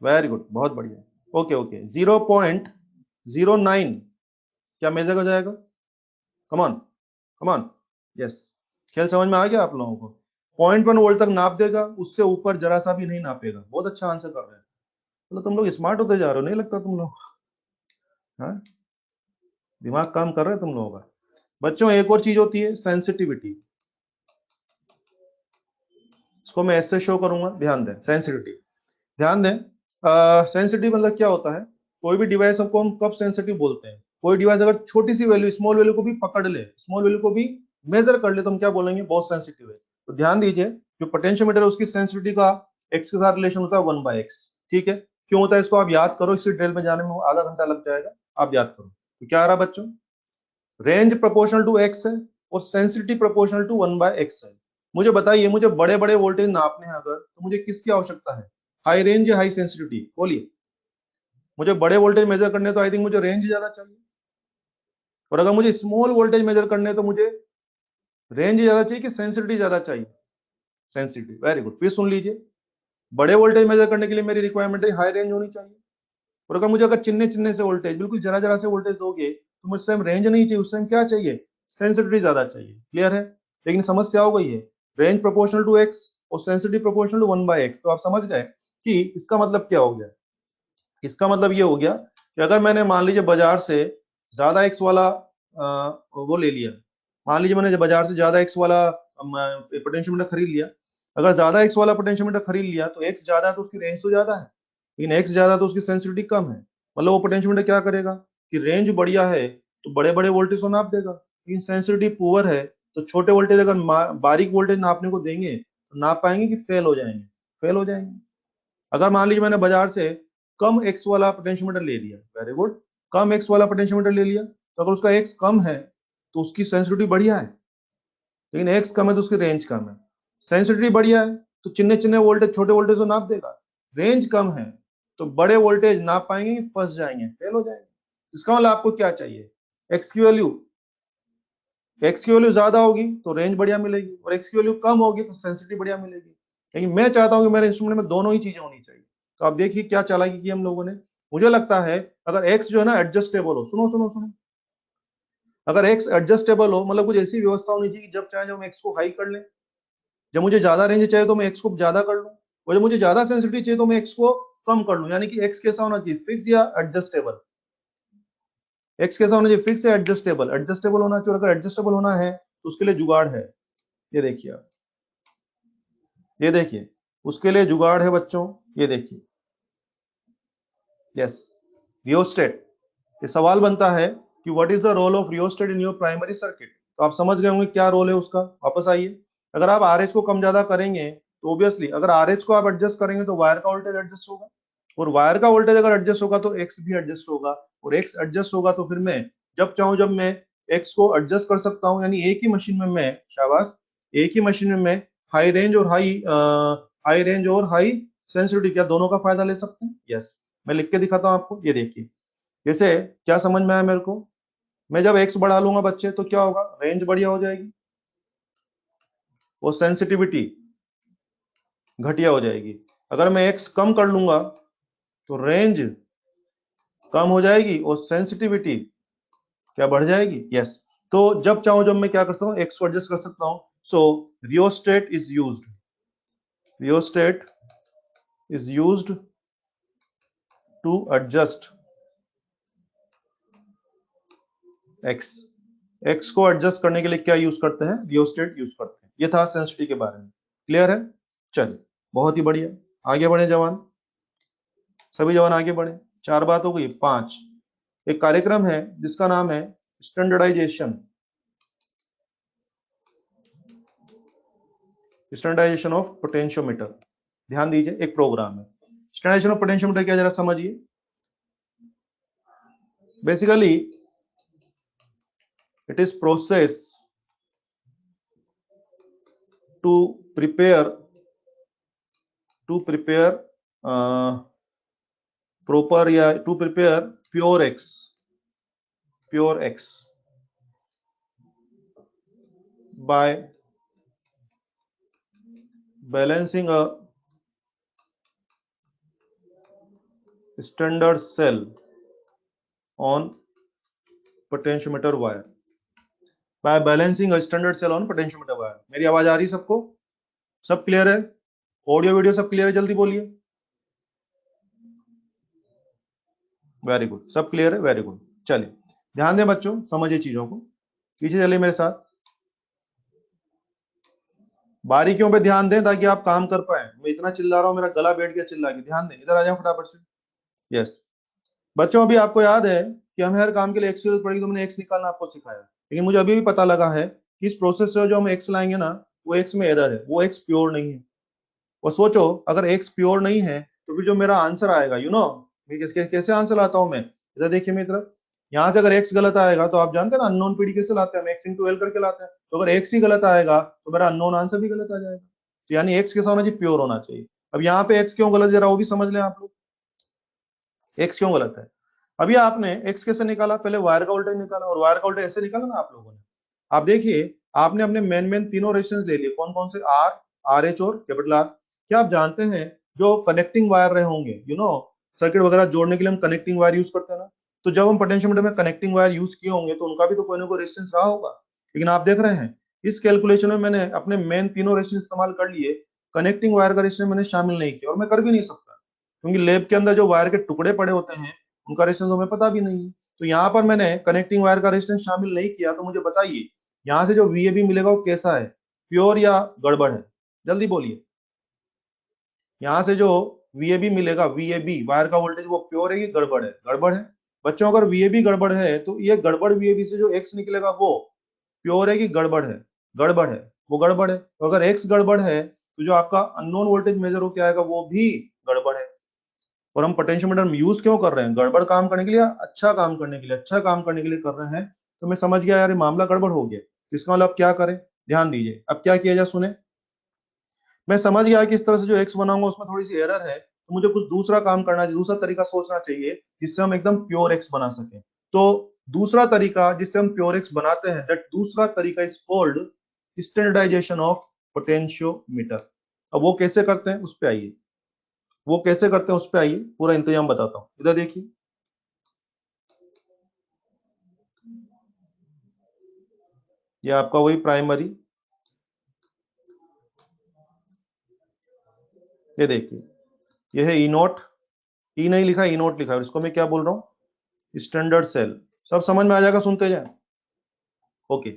वेरी गुड, बहुत बढ़िया। ओके ओके, 0.09 क्या मेजर हो जाएगा? Come on, come on, yes. खेल समझ में आ गया आप लोगों को? 0.1 वोल्ट तक नाप देगा, उससे ऊपर जरा सा भी नहीं नापेगा। बहुत अच्छा आंसर कर रहे हैं। मतलब तुम लोग स्मार्ट होते जा रहे हो, नहीं लगता तुम लोग? हाँ, दिमाग काम कर रहा है तुम लोगों का। बच्चों एक और चीज होती है सेंसिटिविटी, इसको मैं ऐसे शो करूंगा, ध्यान दें। सेंसिटिविटी, ध्यान दें। सेंसिटिव मतलब क्या होता है? कोई भी डिवाइस को हम कब सेंसिटिव बोलते हैं? कोई डिवाइस अगर छोटी सी वैल्यू, स्मॉल वैल्यू को भी पकड़ ले, स्मॉल वैल्यू को भी मेजर कर ले, तो हम क्या बोलेंगे? बहुत सेंसिटिव है। तो ध्यान दीजिए, जो पोटेंशियोमीटर है उसकी सेंसिटिविटी का एक्स के साथ रिलेशन होता है 1/x। ठीक है, क्यों होता है इसको आप याद करो, इसी डिटेल में जाने में आधा घंटा लग जाएगा, आप याद करो। तो क्या आ रहा बच्चों? रेंज प्रोपोर्शनल टू एक्स है और सेंसिटिविटी प्रोपोर्शनल टू 1/x है। मुझे बताइए, मुझे बड़े बड़े वोल्टेज नापने हैं अगर, तो मुझे किसकी आवश्यकता है? हाई रेंज या हाई सेंसिटिविटी? बोलिए। मुझे बड़े वोल्टेज मेजर करने तो आई थिंक मुझे रेंज ज्यादा चाहिए, और अगर मुझे स्मॉल वोल्टेज मेजर करने तो मुझे रेंज ज्यादा चाहिए कि सेंसिटिविटी ज्यादा चाहिए? सेंसिटिविटी। वेरी गुड, फिर सुन लीजिए, बड़े वोल्टेज मेजर करने के लिए मेरी रिक्वायरमेंट है हाई रेंज होनी चाहिए, और अगर मुझे अगर चिन्ने चिन्ने से वोल्टेज, बिल्कुल जरा जरा से वोल्टेज दोगे, तो मुझे उस टाइम रेंज नहीं चाहिए, उस टाइम क्या चाहिए? सेंसिटिविटी ज्यादा चाहिए। क्लियर है? लेकिन समस्या हो गई है, रेंज प्रोपोर्शनल टू एक्स और सेंसिटिविटी प्रोपोर्शनल टू 1/x। तो आप समझ गए कि इसका मतलब क्या हो गया? इसका मतलब ये हो गया कि अगर मैंने मान लीजिए बाजार से ज्यादा एक्स वाला वो ले लिया, मान लीजिए मैंने बाजार से ज्यादा एक्स वाला पोटेंशियोमीटर खरीद लिया, अगर ज्यादा एक्स वाला पोटेंशियोमीटर खरीद लिया तो एक्स ज्यादा है तो उसकी रेंज तो ज्यादा है, लेकिन एक्स ज्यादा है तो उसकी सेंसिटिविटी कम है। मतलब वो पोटेंशियोमीटर क्या करेगा कि रेंज बढ़िया है तो बड़े बड़े वोल्टेज को नाप देगा, लेकिन सेंसिटिविटी पुअर है तो छोटे वोल्टेज अगर बारीक वोल्टेज नापने को देंगे तो नाप पाएंगे कि फेल हो जाएंगे? फेल हो जाएंगे। अगर मान लीजिए मैंने बाजार से कम एक्स वाला पोटेंशियोमीटर ले लिया, वेरी गुड, कम एक्स वाला पोटेंशियोमीटर ले लिया, तो अगर उसका एक्स कम है तो उसकी सेंसिटिविटी बढ़िया है, लेकिन एक्स कम है तो उसकी रेंज कम है। सेंसिटिविटी बढ़िया है तो चिन्ह चिन्ह वोल्टेज, छोटे वोल्टेज को नाप देगा। रेंज कम है तो बड़े वोल्टेज नाप पाएंगे कि फंस जाएंगे, फेल हो जाएंगे। इसका मतलब आपको क्या चाहिए? एक्स की वैल्यू, एक्स की वैल्यू ज्यादा होगी तो रेंज बढ़िया मिलेगी, और एक्स की वैल्यू कम होगी तो सेंसिटिविटी बढ़िया मिलेगी। लेकिन मैं चाहता हूं कि मेरे इंस्ट्रूमेंट में दोनों ही चीजें होनी चाहिए। तो आप देखिए क्या चालाकी की हम लोगों ने। मुझे लगता है अगर एक्स जो है ना एडजस्टेबल हो, सुनो सुनो सुनो, अगर एक्स एडजस्टेबल हो मतलब कुछ ऐसी व्यवस्था होनी चाहिए कि जब चाहे जब हम एक्स को हाई कर लें, जब मुझे ज्यादा रेंज चाहिए तो मैं एक्स को ज्यादा कर लूं, और जब मुझे ज्यादा सेंसिटिविटी चाहिए तो मैं एक्स को कम कर लूं। यानी कि एक्स कैसा होना चाहिए? फिक्स या एडजस्टेबल? एक्स कैसा होना चाहिए? फिक्स या एडजस्टेबल? एडजस्टेबल होना चाहिए। अगर एडजस्टेबल होना है तो उसके लिए जुगाड़ है, ये देखिए आप, ये देखिए, उसके लिए जुगाड़ है बच्चों, ये देखिए, यस, रियोस्टेट। ये सवाल बनता है कि what is the role of rheostat in your primary circuit? तो आप समझ गए होंगे क्या रोल है उसका। वापस आइए, अगर आप आरएच को कम ज्यादा करेंगे तो ऑब्वियसली अगर आरएच को आप एडजस्ट करेंगे तो वायर का वोल्टेज एडजस्ट होगा, और वायर का वोल्टेज अगर एडजस्ट होगा तो एक्स भी एडजस्ट होगा, और एक्स एडजस्ट होगा तो फिर मैं जब चाहूं जब मैं एक्स को एडजस्ट कर सकता हूं। यानी एक ही मशीन में मैं, शाबाश, एक ही मशीन में मैं हाई रेंज और हाई रेंज और हाई सेंसिटिविटी क्या दोनों का फायदा ले सकते हैं? यस। मैं लिख के दिखाता हूं आपको, ये देखिए। जैसे क्या समझ में आया मेरे को? मैं जब एक्स बढ़ा लूंगा बच्चे तो क्या होगा? रेंज बढ़िया हो जाएगी और सेंसिटिविटी घटिया हो जाएगी। अगर मैं एक्स कम कर लूंगा तो रेंज कम हो जाएगी और सेंसिटिविटी क्या बढ़ जाएगी? यस। तो जब चाहूं जब मैं क्या कर सकता हूं? एक्स को एडजस्ट कर सकता हूं। So rheostat is used, rheostat is used to adjust X. X को एडजस्ट करने के लिए क्या यूज करते हैं? रियोस्टेट यूज करते हैं। ये था सेंसिटिविटी के बारे में। क्लियर है? चलिए, बहुत ही बढ़िया, आगे बढ़े जवान, सभी जवान आगे बढ़े। चार बात हो गई। पांच, एक कार्यक्रम है जिसका नाम है स्टैंडर्डाइजेशन, स्टैंडर्डाइजेशन ऑफ पोटेंशियोमीटर। ध्यान दीजिए, एक प्रोग्राम है। स्टैंडर्डाइजेशन ऑफ पोटेंशियोमीटर क्या जरा समझिए। Basically it is process to prepare proper या to prepare pure X by balancing a standard cell on potentiometer wire by balancing a standard cell on potentiometer wire। मेरी आवाज आ रही सबको? सब क्लियर है? ऑडियो वीडियो सब क्लियर है? जल्दी बोलिए। वेरी गुड, सब क्लियर है, वेरी गुड। चलिए ध्यान दें बच्चों, समझिए चीजों को, पीछे चलिए मेरे साथ, बारीकियों पे ध्यान दें ताकि आप काम कर पाए। मैं इतना चिल्ला रहा हूं, मेरा गला बैठ गया चिल्ला के। ध्यान दें, इधर आ जाओ फटाफट से। यस बच्चों, अभी आपको याद है कि हमें हर काम के लिए एक्स की जरूरत पड़ेगी, तो मैंने एक्स निकालना आपको सिखाया, लेकिन मुझे अभी भी पता लगा है कि इस प्रोसेस से जो हम एक्स लाएंगे ना, वो एक्स में एरर है, वो एक्स प्योर नहीं है। और सोचो अगर एक्स प्योर नहीं है तो फिर जो मेरा आंसर आएगा, कैसे आंसर लाता हूं मैं, इधर देखिए मेरी तरफ, यहाँ से अगर एक्स गलत आएगा तो आप जानते हैं ना अननोन पीढ़ी कैसे लाते हैं, हम एक्स इंटू एल करके लाते हैं। तो अगर एक्स ही गलत आएगा तो मेरा अननोन आंसर भी गलत आ जाएगा। तो यानी एक्स कैसा होना चाहिए, प्योर होना चाहिए। अब यहाँ पे एक्स क्यों गलत, जरा वो भी समझ लें आप लोग, एक्स क्यों गलत है। अभी आपने एक्स कैसे निकाला, पहले वायर का वोल्टेज निकाला, और वायर का वोल्टेज ऐसे निकाला ना आप लोगों ने। आप देखिए आपने अपने मेन तीनों रेजिस्टेंस ले लिए, कौन कौन से, आर, आर एच और कैपिटल आर। क्या आप जानते हैं जो कनेक्टिंग वायर रहे होंगे, सर्किट वगैरह जोड़ने के लिए हम कनेक्टिंग वायर यूज करते हैं ना, तो जब हम पोटेंशियोमीटर में कनेक्टिंग वायर यूज किए होंगे तो उनका भी तो कोई ना कोई रेजिस्टेंस रहा होगा। लेकिन आप देख रहे हैं इस कैलकुलेशन में मैंने अपने मेन तीनों रेजिस्टेंस इस्तेमाल कर लिए, कनेक्टिंग वायर का रेजिस्टेंस मैंने शामिल नहीं किया, और मैं कर भी नहीं सकता क्योंकि लैब के अंदर जो वायर के टुकड़े पड़े होते हैं उनका रेजिस्टेंस हमें पता भी नहीं है। तो यहाँ पर मैंने कनेक्टिंग वायर का रेजिस्टेंस शामिल नहीं किया, तो मुझे बताइए यहाँ से जो वीएबी मिलेगा वो कैसा है, प्योर या गड़बड़ है? जल्दी बोलिए। यहाँ से जो वीएबी मिलेगा, वीएबी वायर का वोल्टेज, वो प्योर है कि गड़बड़ है? गड़बड़ है। बच्चों अगर वीएबी गड़बड़ है तो ये गड़बड़ वीएबी से जो एक्स निकलेगा वो प्योर है कि गड़बड़ है? गड़बड़ है, वो गड़बड़ है। तो अगर एक्स गड़बड़ है तो जो आपका अननोन वोल्टेज मेजर हो क्या आएगा, वो भी गड़बड़ है। और हम पोटेंशियोमीटर यूज क्यों कर रहे हैं, गड़बड़ काम करने के लिए, अच्छा काम करने के लिए, अच्छा काम करने के लिए कर रहे हैं। तो मैं समझ गया यार ये मामला गड़बड़ हो गया, तो इसका मतलब अब क्या करें, ध्यान दीजिए अब क्या किया जाए, सुने। मैं समझ गया कि इस तरह से जो एक्स बनाऊंगा उसमें थोड़ी सी एरर है, तो मुझे कुछ दूसरा काम करना चाहिए, दूसरा तरीका सोचना चाहिए जिससे हम एकदम प्योर एक्स बना सके। तो दूसरा तरीका जिससे हम प्योर एक्स बनाते हैं, दैट दूसरा तरीका is called standardisation of potentiometer. अब वो कैसे करते हैं उस पे आइए, वो कैसे करते हैं उस पे आइए, पूरा इंतजाम बताता हूं। इधर देखिए, ये आपका वही प्राइमरी, ये देखिए ये है ई नोट, ई नहीं लिखा, ई नोट लिखा है, और इसको मैं क्या बोल रहा हूँ, स्टैंडर्ड सेल। सब समझ में आ जाएगा, सुनते जाए। ओके,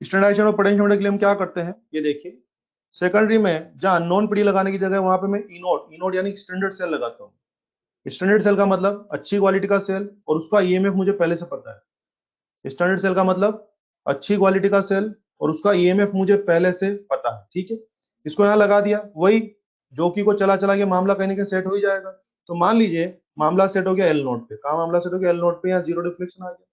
स्टैंडर्डाइजेशन ऑफ पोटेंशियोमीटर के लिए हम क्या करते हैं, ये देखिए, सेकेंडरी में जहां नॉन पीडी लगाने की जगह वहां पे मैं ई नोट यानी स्टैंडर्ड सेल लगाता हूँ। स्टैंडर्ड सेल का मतलब अच्छी क्वालिटी का सेल, और उसका ईएमएफ मुझे पहले से पता है। स्टैंडर्ड सेल का मतलब अच्छी क्वालिटी का सेल और उसका ईएमएफ मुझे पहले से पता है, ठीक है। इसको यहाँ लगा दिया, वही जोकी को चला चला के मामला कहीं ना कहीं सेट हो ही जाएगा। तो मान लीजिए मामला सेट हो गया एल नोट पे, कहा मामला सेट हो गया एल नोट पे, यहाँ जीरो डिफ्लेक्शन आ गया।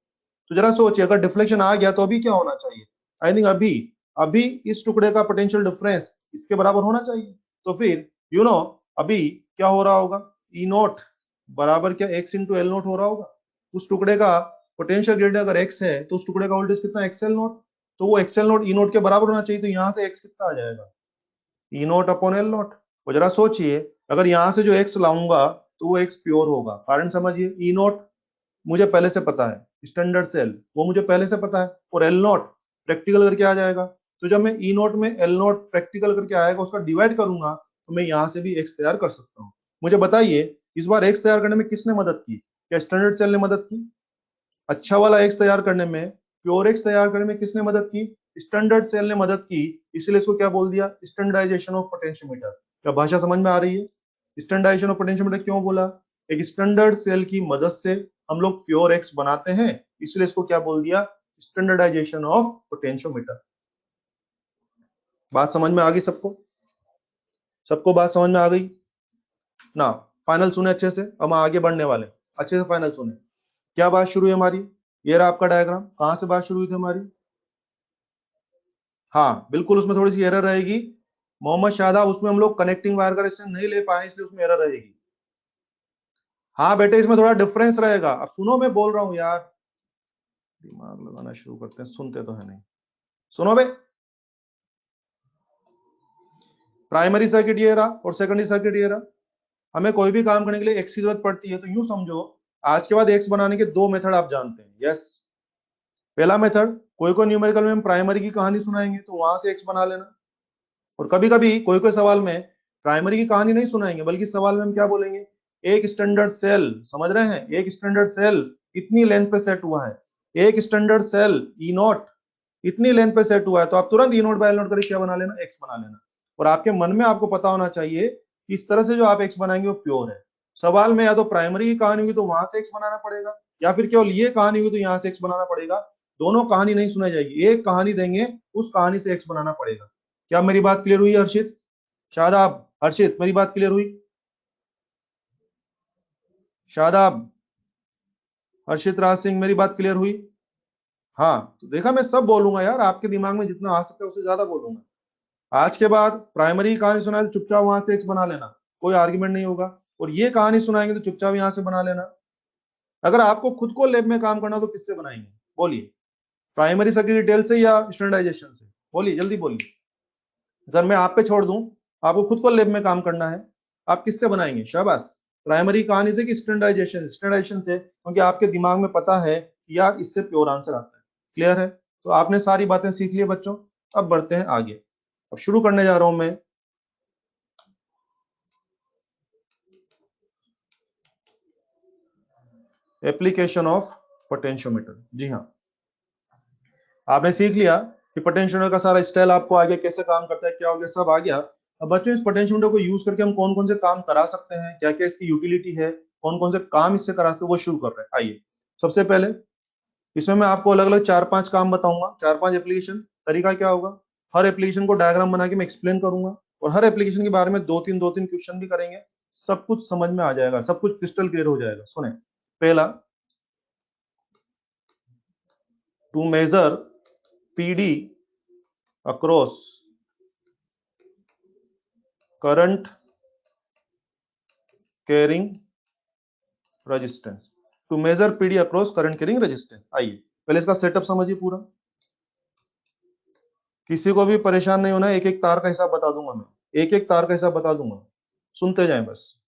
तो जरा सोचिए अगर डिफ्लेक्शन आ गया तो अभी क्या होना चाहिए, आई थिंक अभी अभी इस टुकड़े का पोटेंशियल डिफरेंस इसके बराबर होना चाहिए। तो फिर अभी क्या हो रहा होगा, ई नोट बराबर क्या एक्स इंटू एल नोट हो रहा होगा। उस टुकड़े का पोटेंशियल ग्रेडियंट अगर एक्स है तो उस टुकड़े का वोल्टेज कितना, एक्सएल नोट। तो वो एक्सएल नोट ई नोट के बराबर होना चाहिए, तो यहाँ से एक्स कितना आ जाएगा, ई नोट अपॉन एल नोट। और जरा सोचिए अगर यहाँ से जो एक्स लाऊंगा तो वो एक्स प्योर होगा, कारण समझिए, ई नोट मुझे पहले से पता है, स्टैंडर्ड सेल वो मुझे पहले से पता है, और एल नोट प्रैक्टिकल करके आ जाएगा। तो जब मैं ई नोट में एल नोट प्रैक्टिकल करके आएगा उसका डिवाइड करूंगा तो मैं यहाँ से भी एक्स तैयार कर सकता हूँ। मुझे बताइए इस बार एक्स तैयार करने में किसने मदद की, क्या स्टैंडर्ड सेल ने मदद की? अच्छा वाला एक्स तैयार करने में, प्योर एक्स तैयार करने में किसने मदद की, स्टैंडर्ड सेल ने मदद की। इसलिए इसको क्या बोल दिया, स्टैंडर्डाइजेशन ऑफ पोटेंशियोमीटर। क्या भाषा समझ में आ रही है? स्टैंडर्डाइजेशन ऑफ पोटेंशियोमीटर क्यों बोला, एक स्टैंडर्ड सेल की मदद से हम लोग प्योर एक्स बनाते हैं, इसलिए इसको क्या बोल दिया, स्टैंडर्डाइजेशन ऑफ पोटेंशियोमीटर। बात समझ में आ गई सबको? सबको बात समझ में आ गई ना? फाइनल सुने अच्छे से, अब हम आगे बढ़ने वाले, अच्छे से फाइनल सुने। क्या बात शुरू हुई हमारी, ये रहा आपका डायग्राम, कहां से बात शुरू हुई थी हमारी? हाँ बिल्कुल, उसमें थोड़ी सी एरर रहेगी मोहम्मद शादाब, उसमें हम लोग कनेक्टिंग वायर का रेजिस्टेंस नहीं ले पाए, इसलिए उसमें एरर रहेगी। हाँ बेटे, इसमें थोड़ा डिफरेंस रहेगा। अब सुनो, मैं बोल रहा हूँ यार, दिमाग लगाना शुरू करते हैं, सुनते तो है नहीं। सुनो बे, प्राइमरी सर्किट ये रहा और सेकेंडरी सर्किट ये रहा। हमें कोई भी काम करने के लिए एक्स की जरूरत पड़ती है, तो यूं समझो आज के बाद एक्स बनाने के दो मेथड आप जानते हैं। यस, पहला मेथड, कोई कोई न्यूमेरिकल में हम प्राइमरी की कहानी सुनाएंगे तो वहां से एक्स बना लेना, और कभी कभी कोई कोई सवाल में प्राइमरी की कहानी नहीं सुनाएंगे, बल्कि सवाल में हम क्या बोलेंगे, एक स्टैंडर्ड सेल, समझ रहे हैं, एक स्टैंडर्ड सेल इतनी लेंथ पे सेट हुआ है, एक स्टैंडर्ड सेल ई नॉट इतनी लेंथ पे सेट हुआ है, तो आप तुरंत ई नोट बाय एल नोट करके क्या बना लेना, एक्स बना लेना। और आपके मन में आपको पता होना चाहिए कि इस तरह से जो आप एक्स बनाएंगे वो प्योर है। सवाल में या तो प्राइमरी की कहानी हुई तो वहां से एक्स बनाना पड़ेगा, या फिर केवल ये कहानी हुई तो यहां से एक्स बनाना पड़ेगा। दोनों कहानी नहीं सुनाई जाएगी, एक कहानी देंगे, उस कहानी से एक्स बनाना पड़ेगा। क्या मेरी बात क्लियर हुई हर्षित, शादाब, हर्षित मेरी बात क्लियर हुई? शादाब, हर्षित राज सिंह मेरी बात क्लियर हुई? हाँ, तो देखा, मैं सब बोलूंगा यार, आपके दिमाग में जितना आ सकता है उससे ज्यादा बोलूंगा। आज के बाद प्राइमरी कहानी सुनाए तो चुपचाप वहां से एक्स बना लेना, कोई आर्ग्यूमेंट नहीं होगा। और ये कहानी सुनाएंगे तो चुपचाप यहां से बना लेना। अगर आपको खुद को लैब में काम करना हो तो किससे बनाएंगे, बोलिए? प्राइमरी सर्किट डिटेल से या स्टैंडर्डाइजेशन से? बोलिए, जल्दी बोलिए। अगर मैं आप पे छोड़ दूं, आपको खुद को लैब में काम करना है, आप किससे बनाएंगे? शाबाश, प्राइमरी कहानी से कि स्टैंडर्डाइजेशन? स्टैंडर्डाइजेशन से, क्योंकि आपके दिमाग में पता है कि यार इससे प्योर आंसर आता है। क्लियर है? तो आपने सारी बातें सीख ली बच्चों, अब बढ़ते हैं आगे। अब शुरू करने जा रहा हूं मैं एप्लीकेशन ऑफ पोटेंशियोमीटर। जी हाँ, आपने सीख लिया कि पोटेंशियोमीटर का सारा स्टाइल आपको आगे कैसे काम करता है, क्या हो गया, सब आ गया। अब बच्चों, इस पोटेंशियोमीटर को यूज करके हम कौन कौन से काम करा सकते हैं, क्या क्या इसकी यूटिलिटी है, कौन कौन से काम इससे करा सकते हैं, वो शुरू कर रहे हैं। आइए, सबसे पहले इसमें मैं आपको अलग अलग 4-5 काम बताऊंगा, 4-5 एप्लीकेशन। तरीका क्या होगा, हर एप्लीकेशन को डायग्राम बना के मैं एक्सप्लेन करूंगा, और हर एप्लीकेशन के बारे में दो तीन क्वेश्चन भी करेंगे। सब कुछ समझ में आ जाएगा, सब कुछ क्रिस्टल क्लियर हो जाएगा। सुने, पहला, to measure PD across current carrying resistance. To measure PD across current carrying resistance. आइए पहले इसका सेटअप समझिए पूरा, किसी को भी परेशान नहीं होना, एक एक तार का हिसाब बता दूंगा मैं, एक एक तार का हिसाब बता दूंगा, सुनते जाएं बस।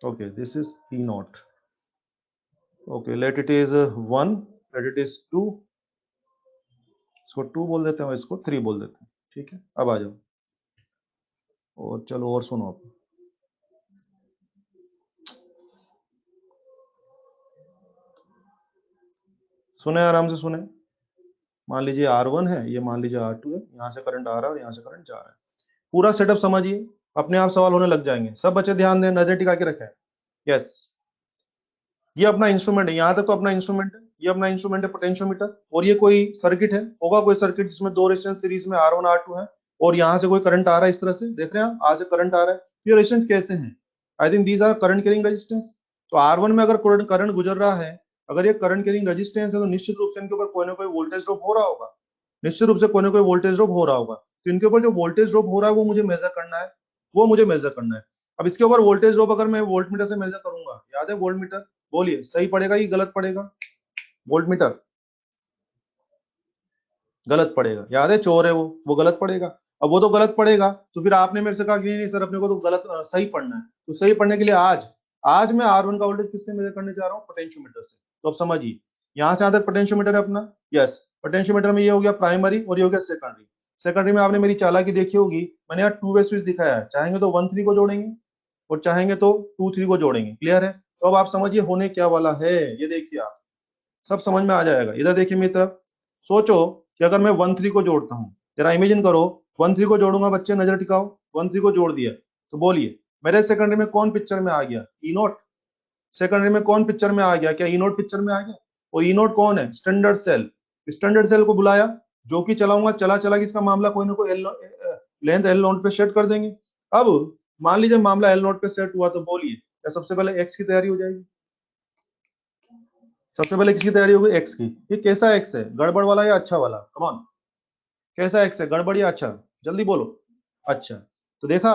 Okay, this is E naught. Okay, let it is 1, let it is 2, इसको 2 बोल देते हैं और इसको 3 बोल देते हैं। ठीक है, अब आ जाओ, और चलो और सुनो आप, सुने आराम से सुने। मान लीजिए R1 है, ये मान लीजिए R2 है, यहाँ से करंट आ रहा है और यहाँ से करंट जा रहा है। पूरा सेटअप समझिए, अपने आप सवाल होने लग जाएंगे। सब बच्चे ध्यान दें, नजर टिका के रखें। यस, ये अपना इंस्ट्रूमेंट है, यहाँ तक तो अपना इंस्ट्रूमेंट है, ये अपना इंस्ट्रूमेंट है पोटेंशियोमीटर, और ये कोई सर्किट है, होगा कोई सर्किट जिसमें दो रेजिस्टेंस सीरीज में R1 R2 है, और यहाँ से कोई करंट आ रहा है, इस तरह से देख रहे हैं आप, आज से करंट आ रहा है। ये रेजिस्टेंस कैसे हैं? I think these are current carrying resistance. तो R1 में अगर करंट गुजर रहा है, अगर ये करंट कैरिंग रेजिस्टेंस है, तो निश्चित रूप से इनके ऊपर कोई ना कोई वोल्टेज ड्रॉप हो रहा होगा, निश्चित रूप से कोई ना कोई वोल्टेज ड्रॉप हो रहा होगा। तो इनके ऊपर जो वोल्टेज ड्रॉप हो रहा है वो मुझे मेजर करना है, वो मुझे मेजर करना है। अब इसके ऊपर वोल्टेज ड्रॉप अगर मैं वोल्ट मीटर से मेजर करूंगा, याद है वोल्ट मीटर? बोलिए, सही पड़ेगा कि गलत पड़ेगा? वोल्ट मीटर गलत पड़ेगा, याद है, चोर है वो गलत पड़ेगा। अब वो तो गलत पड़ेगा, तो फिर आपने मेरे से कहा कि नहीं नहीं सर, अपने को तो गलत सही पढ़ना है। तो सही पढ़ने के लिए आज आज मैं R1 का वोल्टेज किससे मेजर करने जा रहा हूँ? पोटेंशियोमीटर से। तो अब समझिए, यहाँ से यहाँ तक पोटेंशियोमीटर है अपना। यस, पोटेंशियोमीटर में ये हो गया प्राइमरी और ये हो गया सेकेंडरी। सेकेंडरी में आपने मेरी चालाकी देखी होगी, मैंने यहाँ 2 वे स्विच दिखाया है, चाहेंगे तो 1 3 को जोड़ेंगे और चाहेंगे तो 2 3 को जोड़ेंगे। क्लियर है? तो अब आप समझिए होने क्या वाला है, ये देखिए आप, सब समझ में आ जाएगा। इधर देखिए मेरी तरफ, सोचो कि अगर मैं 1 3 को जोड़ता हूँ, जरा इमेजिन करो, 1 3 को जोड़ूंगा, बच्चे नजर टिकाओ, 1 3 को जोड़ दिया, तो बोलिए मेरे सेकेंडरी में कौन पिक्चर में आ गया? ई नोट। सेकेंडरी में कौन पिक्चर में आ गया? क्या ई नोट पिक्चर में आ गया? और ई नोट कौन है? Standard cell. स्टैंडर्ड सेल को बुलाया, जो कि चलाऊंगा, चला चला कि इसका मामला कोई ना कोई लेंथ एल नोट पे सेट कर देंगे। अब मान लीजिए मामला एल नोट पे सेट हुआ, तो बोलिए क्या सबसे पहले एक्स की तैयारी हो जाएगी? सबसे पहले किसकी तैयारी होगी? एक्स की। ये कैसा एक्स है? गड़बड़ वाला या अच्छा वाला? कमान, कैसा एक्स है? गड़बड़ या अच्छा? जल्दी बोलो। अच्छा। तो देखा,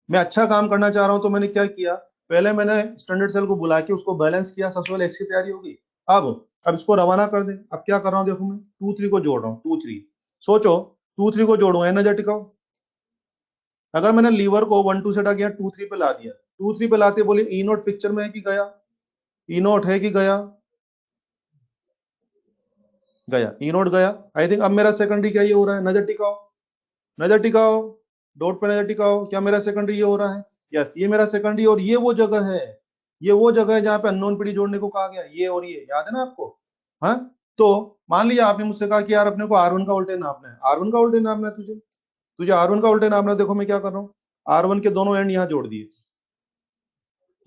मैं अच्छा काम करना चाह रहा हूं, तो मैंने क्या किया? पहले मैंने स्टैंडर्ड सेल को बुला के उसको बैलेंस किया, सबसे पहले एक्स की तैयारी होगी। अब इसको रवाना कर दे। अब क्या कर रहा हूं देखो, मैं 2 3 को जोड़ रहा हूं, 2 3। सोचो 2 3 को जोड़ूंगा, एनर्जेटिक आओ। अगर मैंने लीवर को 1 2 से हटा के 2 3 पे ला दिया, 2 3 पे लाते बोलिए ई नोट पिक्चर में है कि गया? ई नोट है कि गया? गया, ई नोट गया। आई थिंक अब मेरा सेकेंडरी क्या ये हो रहा है? नजर टिकाओ, नजर टिकाओ, डॉट पे नजर टिकाओ। क्या मेरा सेकेंडरी ये हो रहा है? यस, ये मेरा सेकेंडरी। और ये वो जगह है, ये वो जगह है जहां पे अननोन पीढ़ी जोड़ने को कहा गया, ये और ये याद है ना आपको? हाँ। तो मान लीजिए आपने मुझसे कहा कि यार अपने को R1 का वोल्टेज नापना है। R1 का वोल्टेज नापना है तुझे, तुझे R1 का वोल्टेज नापना है। देखो मैं क्या कर रहा हूँ, R1 के दोनों एंड यहाँ जोड़ दिए।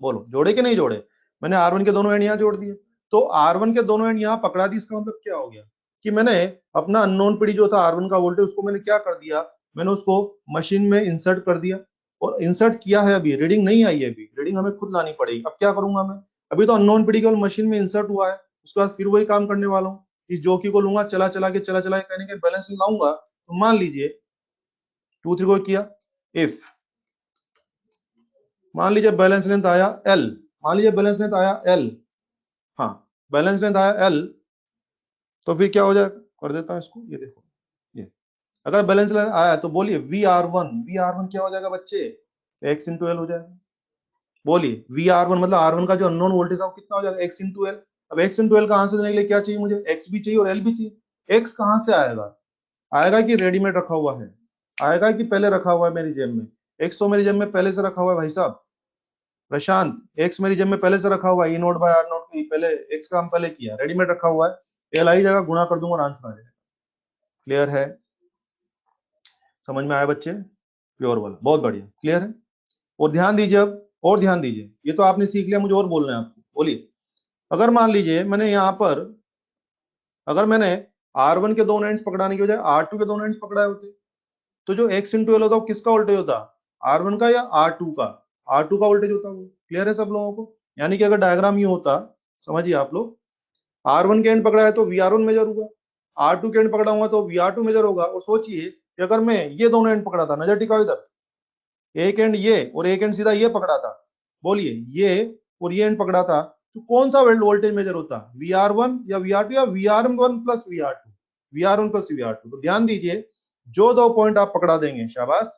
बोलो जोड़े कि नहीं जोड़े? मैंने R1 के दोनों एंड यहाँ जोड़ दिए। तो R1 के दोनों एंड यहाँ पकड़ा दी। इसका मतलब क्या हो गया कि मैंने अपना अननोन पीढ़ी जो था R1 का वोल्टेज, उसको मैंने क्या कर दिया? मैंने उसको मशीन में इंसर्ट कर दिया। और इंसर्ट किया है, अभी रीडिंग नहीं आई है, अभी रीडिंग हमें खुद लानी पड़ेगी। अब क्या करूंगा मैं? अभी तो अननोन पीढ़ी केवल मशीन में इंसर्ट हुआ है, उसके बाद फिर वही काम करने वाला हूँ। इस जॉकी को लूंगा, चला चला के कहने के बैलेंस लाऊंगा। तो मान लीजिए 2 3 को किया, इफ मान लीजिए बैलेंस लेंथ आया एल, मान लीजिए बैलेंस लेंथ आया एल, हाँ बैलेंस लेंथ आया एल, तो फिर क्या हो जाएगा? कर देता हूं इसको, ये देखो, ये अगर बैलेंस लेंथ आया तो बोलिए वी आर वन क्या हो जाएगा बच्चे? एक्स इंटू एल हो जाएगा। बोलिए वी आर वन मतलब R1 का जो अननोन वोल्टेज है वो कितना हो जाएगा? X into L. अब एक्स इंटू एल कहां से देने के लिए क्या चाहिए मुझे? एक्स भी चाहिए और एल भी चाहिए। एक्स कहां से आएगा? आएगा कि रेडीमेड रखा हुआ है? आएगा कि पहले रखा हुआ है मेरी जेब में? एक्स तो मेरी जेब में पहले से रखा हुआ है भाई साहब। प्रशांत, एक्स मेरी जेब में पहले से रखा हुआ है, ई नोट बाय आर नोट, पहले एक्स का हम पहले किया, रेडीमेड रखा हुआ है। एल आई जगह गुणा कर दूंगा और आंसर आ जाएगा। क्लियर है? समझ में आया बच्चे? प्योर वाला बहुत बढ़िया, क्लियर है। और ध्यान दीजिए अब, और ध्यान दीजिए, ये तो आपने सीख लिया, मुझे और बोलना है आपको। बोलिए अगर मान लीजिए मैंने यहाँ पर, अगर मैंने R1 के दोनों एंड्स पकड़ाने की बजाय R2 के दोनों एंड्स पकड़ाए होते, तो जो एक्स इंटू एल होता वो किसका वोल्टेज होता? R1 का या R2 का? R2 का वोल्टेज होता वो। क्लियर है सब लोगों को? यानी कि अगर डायग्राम ये होता, समझिए आप लोग, R1 के एंड पकड़ा है तो VR1 मेजर होगा, R2 के एंड पकड़ा हुआ तो VR2 मेजर होगा। और सोचिए कि अगर मैं ये दोनों एंड पकड़ा था, नजर टिकाओ इधर, एक एंड ये और एक एंड सीधा ये पकड़ा था, बोलिए ये और ये एंड पकड़ा था, तो कौन सा वोल्टेज मेजर होता? VR1 या VR2 या VR1 plus VR2? VR1 plus VR2। तो ध्यान दीजिए, जो दो पॉइंट आप पकड़ा देंगे, शाबाश,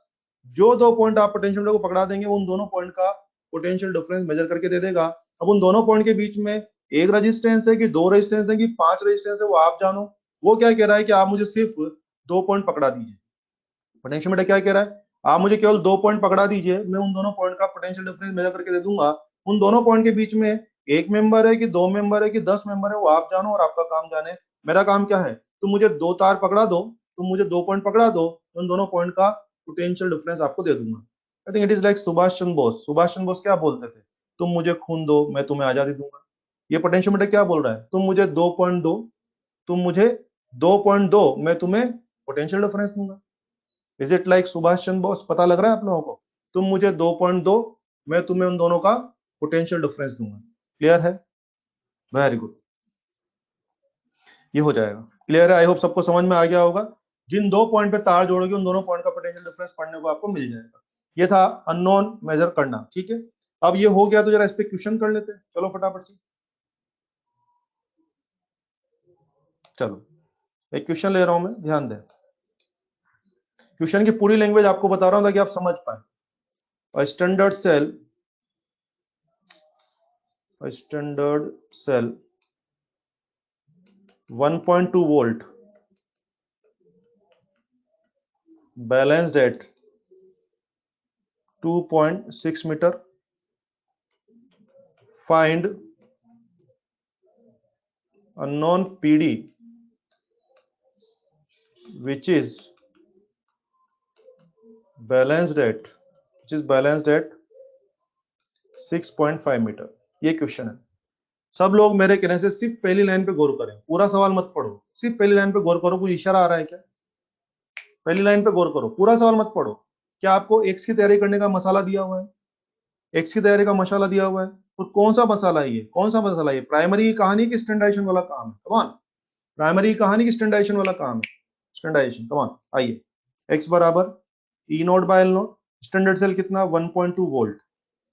जो दो पॉइंट आप पोटेंशियल को पकड़ा देंगे, उन दोनों पॉइंट का पोटेंशियल डिफरेंस मेजर करके दे देगा। अब उन दोनों पॉइंट के बीच में एक रेजिस्टेंस है कि दो रेजिस्टेंस है कि पांच रेजिस्टेंस है, वो आप जानो। वो क्या कह रहा है कि आप मुझे सिर्फ दो पॉइंट पकड़ा दीजिए। पोटेंशियोमीटर क्या कह रहा है? आप मुझे केवल दो पॉइंट पकड़ा दीजिए, मैं उन दोनों पॉइंट का पोटेंशियल डिफरेंस मेजर करके दे दूंगा। उन दोनों पॉइंट के बीच में एक मेंबर है कि दो मेंबर है कि 10 मेंबर है, वो आप जानो और आपका काम जाने। मेरा काम क्या है? तुम मुझे दो तार पकड़ा दो, तुम मुझे दो पॉइंट पकड़ा दो, उन दोनों पॉइंट का पोटेंशियल डिफरेंस आपको दे दूंगा। I think it is like Subhash Chandra Bose. Subhash Chandra Bose क्या बोलते थे? तुम मुझे खून दो, मैं तुम्हें आजादी दूंगा। ये पोटेंशियोमीटर क्या बोल रहा है? तुम मुझे दो पॉइंट दो, तुम मुझे दो पॉइंट दो, मैं तुम्हें पोटेंशियल डिफरेंस दूंगा। Is it like Subhash Chandra Bose? पता लग रहा है आप लोगों को? तुम मुझे दो पॉइंट दो, मैं तुम्हें उन दोनों का पोटेंशियल डिफरेंस दूंगा। क्लियर है? वेरी गुड, ये हो जाएगा। क्लियर है? आई होप सबको समझ में आ गया होगा। जिन दो पॉइंट पे तार जोड़ोगे उन दोनों पॉइंट का पोटेंशियल डिफरेंस पढ़ने को आपको मिल जाएगा। ये था अननोन मेजर करना, ठीक है। अब ये हो गया तो जरा इस पे क्वेश्चन कर लेते हैं, चलो फटाफट से। चलो एक क्वेश्चन ले रहा हूं मैं, ध्यान दें। क्वेश्चन की पूरी लैंग्वेज आपको बता रहा हूं ताकि आप समझ पाए। Standard cell, standard cell 1.2 volt balanced at 2.6 meter, find unknown PD which is balanced at which is balanced at 6.5 metre. ये क्वेश्चन है। सब लोग मेरे कहने से सिर्फ पहली लाइन पे गौर करें, पूरा सवाल मत पढ़ो, सिर्फ पहली लाइन पे गौर करो। कुछ इशारा आ रहा है क्या? पहली लाइन पे गौर करो, पूरा सवाल मत पढ़ो। क्या आपको एक्स की तैयारी करने का मसाला दिया हुआ है? एक्स की तैयारी का मसाला दिया हुआ है, तो कौन सा मसाला है ये? कौन सा मसाला है ये? प्राइमरी की कहानी की स्टैंडर्डाइजेशन वाला काम है। कमान, प्राइमरी की कहानी की स्टैंडर्डाइजेशन वाला काम है। स्टैंडर्डाइजेशन, कमान आइए। एक्स बराबर E naught by L naught. Standard cell कितना? 1.2 वोल्ट।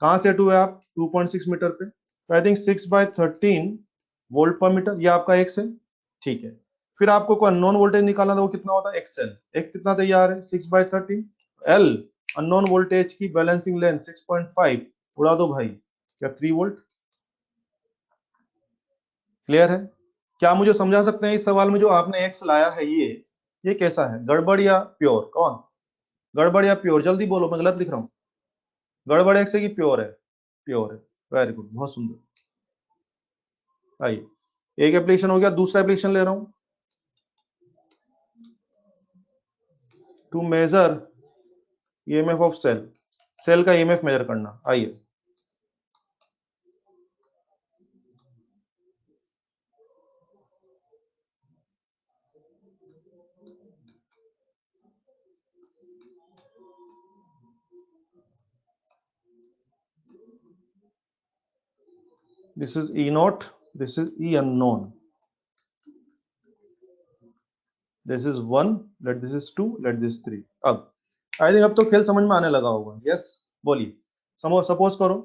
कहां से हुए आप? 2.6 मीटर पे। तो I think 6/13 volt per metre, ये आपका एक्स है। ठीक है, फिर आपको कोई अननोन वोल्टेज निकालना था, वो कितना होता है? एक्सएल। एक्स कितना तैयार है? 6/13। एल अननोन वोल्टेज की बैलेंसिंग लेंथ 6.5, उड़ा दो भाई, क्या 3 वोल्ट? क्लियर है? क्या मुझे समझा सकते हैं इस सवाल में जो आपने एक्स लाया है ये कैसा है? गड़बड़ या प्योर? कौन गड़बड़ या प्योर? जल्दी बोलो, मैं गलत लिख रहा हूँ। गड़बड़ एक्स है कि प्योर है? प्योर है। वेरी गुड, बहुत सुंदर। आइए, एक एप्लीकेशन हो गया, दूसरा एप्लीकेशन ले रहा हूं। To measure EMF of cell, cell का ईएमएफ मेजर करना। आइए, this is E naught, this is E unknown, this is 1, let this is 2, let this 3। अब आई थिंक अब तो खेल समझ में आने लगा होगा। यस, बोलिए। सपोज करो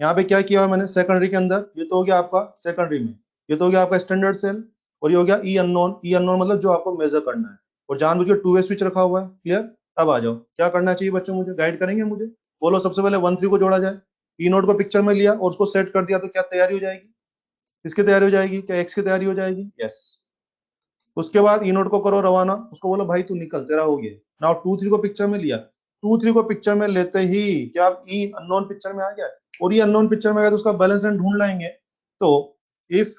यहाँ पे क्या किया हुआ मैंने, सेकेंडरी के अंदर ये तो हो गया आपका सेकेंडरी में, ये तो हो गया आपका स्टैंडर्ड सेल, और ये हो गया ई अननोन। ई अननोन मतलब जो आपको मेजर करना है, और जानबूझ के 2 वे स्विच रखा हुआ है। क्लियर? अब आ जाओ, क्या करना चाहिए बच्चों? मुझे गाइड करेंगे? मुझे बोलो। सबसे पहले 1 3 को जोड़ा जाए, ई नोट को पिक्चर में लिया और उसको सेट कर दिया, तो क्या तैयारी हो जाएगी? किसकी तैयारी हो जाएगी? क्या एक्स की तैयारी हो जाएगी? यस। उसके बाद ई नोट को करो रवाना, उसको बोलो भाई तू निकल, तेरा हो गया। नाउ 2 3 को पिक्चर में लिया, 2 3 को पिक्चर में लेते ही क्या आप ई अननोन पिक्चर में आ गया? और ये अननोन पिक्चर में आ गया तो उसका बैलेंस लेंथ ढूंढ लाएंगे। तो इफ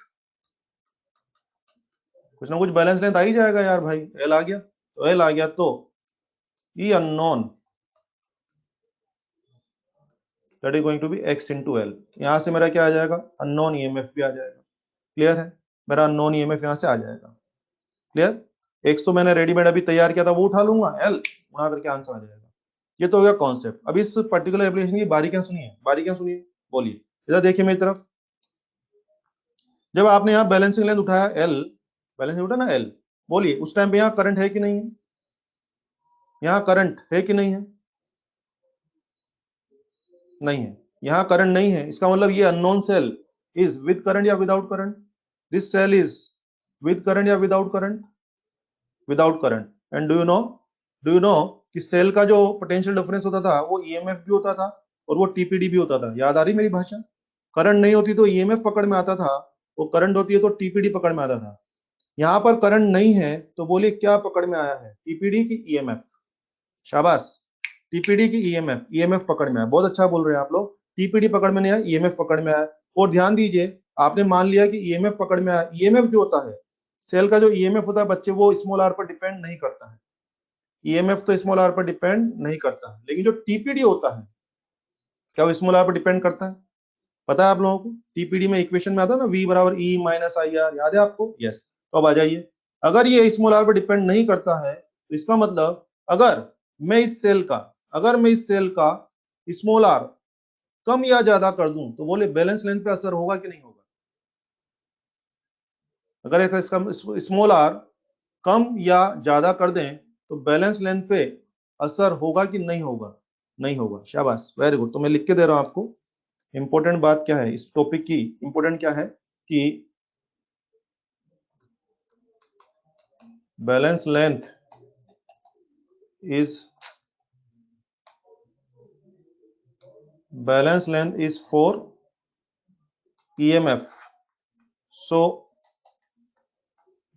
कुछ ना कुछ बैलेंस लेंथ आ ही जाएगा यार भाई। एल आ गया, तो एल आ गया, तो E unknown that is going to be X into L. यहां से मेरा क्या आ जाएगा? अननोन ईएमएफ भी आ जाएगा। क्लियर है? मेरा अननोन ईएमएफ यहां से आ जाएगा। क्लियर? एक्स तो मैंने रेडीमेड अभी तैयार किया था, वो उठा लूंगा, एल गुणा करके आंसर आ जाएगा। ये तो हो गया कॉन्सेप्ट। अब इस पर्टिकुलर एप्लीकेशन की बारीकियां सुनिए, बारीकियां सुनिए। बोलिए, इधर देखिए मेरी तरफ। जब आपने यहाँ बैलेंसिंग लेंथ उठाया एल, बैलेंसिंग उठा ना एल, बोलिए उस टाइम पे यहाँ करंट है कि नहीं है? यहाँ करंट है कि नहीं है? नहीं है। यहाँ करंट नहीं है, इसका मतलब ये unknown cell is with current या without current? This cell is with current या without current? Without current. And do you know कि सेल का जो पोटेंशियल डिफरेंस होता था वो ईएमएफ भी होता था और वो टीपीडी भी होता था। याद आ रही मेरी भाषा? करंट नहीं होती तो ईएमएफ पकड़ में आता था, वो करंट होती है तो टीपीडी पकड़ में आता था। यहाँ पर करंट नहीं है, तो बोलिए क्या पकड़ में आया है? टीपीडी की ईएमएफ। शाबाश, टीपीडी की ईएमएफ, ईएमएफ पकड़ में आया। बहुत अच्छा बोल रहे हैं आप लोग। टीपीडी पकड़ में नहीं आया, ईएमएफ पकड़ में आया। और ध्यान दीजिए, आपने मान लिया कि ईएमएफ पकड़ में आया। ईएमएफ जो होता है, सेल का जो ईएमएफ होता है बच्चे, वो स्मॉल आर पर डिपेंड नहीं करता है। ईएमएफ तो स्मॉल आर पर डिपेंड नहीं करता है, लेकिन जो टीपीडी होता है, क्या वो स्मॉल आर पर डिपेंड करता है? पता है आप लोगों को? टीपीडी में इक्वेशन में आता है ना, V बराबर E माइनस आई आर, याद है आपको? यस। तो अब आ जाइए, अगर ये स्मॉल आर पर डिपेंड नहीं करता है, तो इसका मतलब अगर मैं इस सेल का अगर मैं इस सेल का स्मॉल आर कम या ज्यादा कर दूं, तो बोले बैलेंस लेंथ पे असर होगा कि नहीं होगा? अगर इसका स्मॉल आर कम या ज्यादा कर दें, तो बैलेंस लेंथ पे असर होगा कि नहीं होगा? नहीं होगा। शाबाश, वेरी गुड। तो मैं लिख के दे रहा हूं आपको। इंपॉर्टेंट बात क्या है इस टॉपिक की? इंपॉर्टेंट क्या है कि balance length is balance length is for EMF, so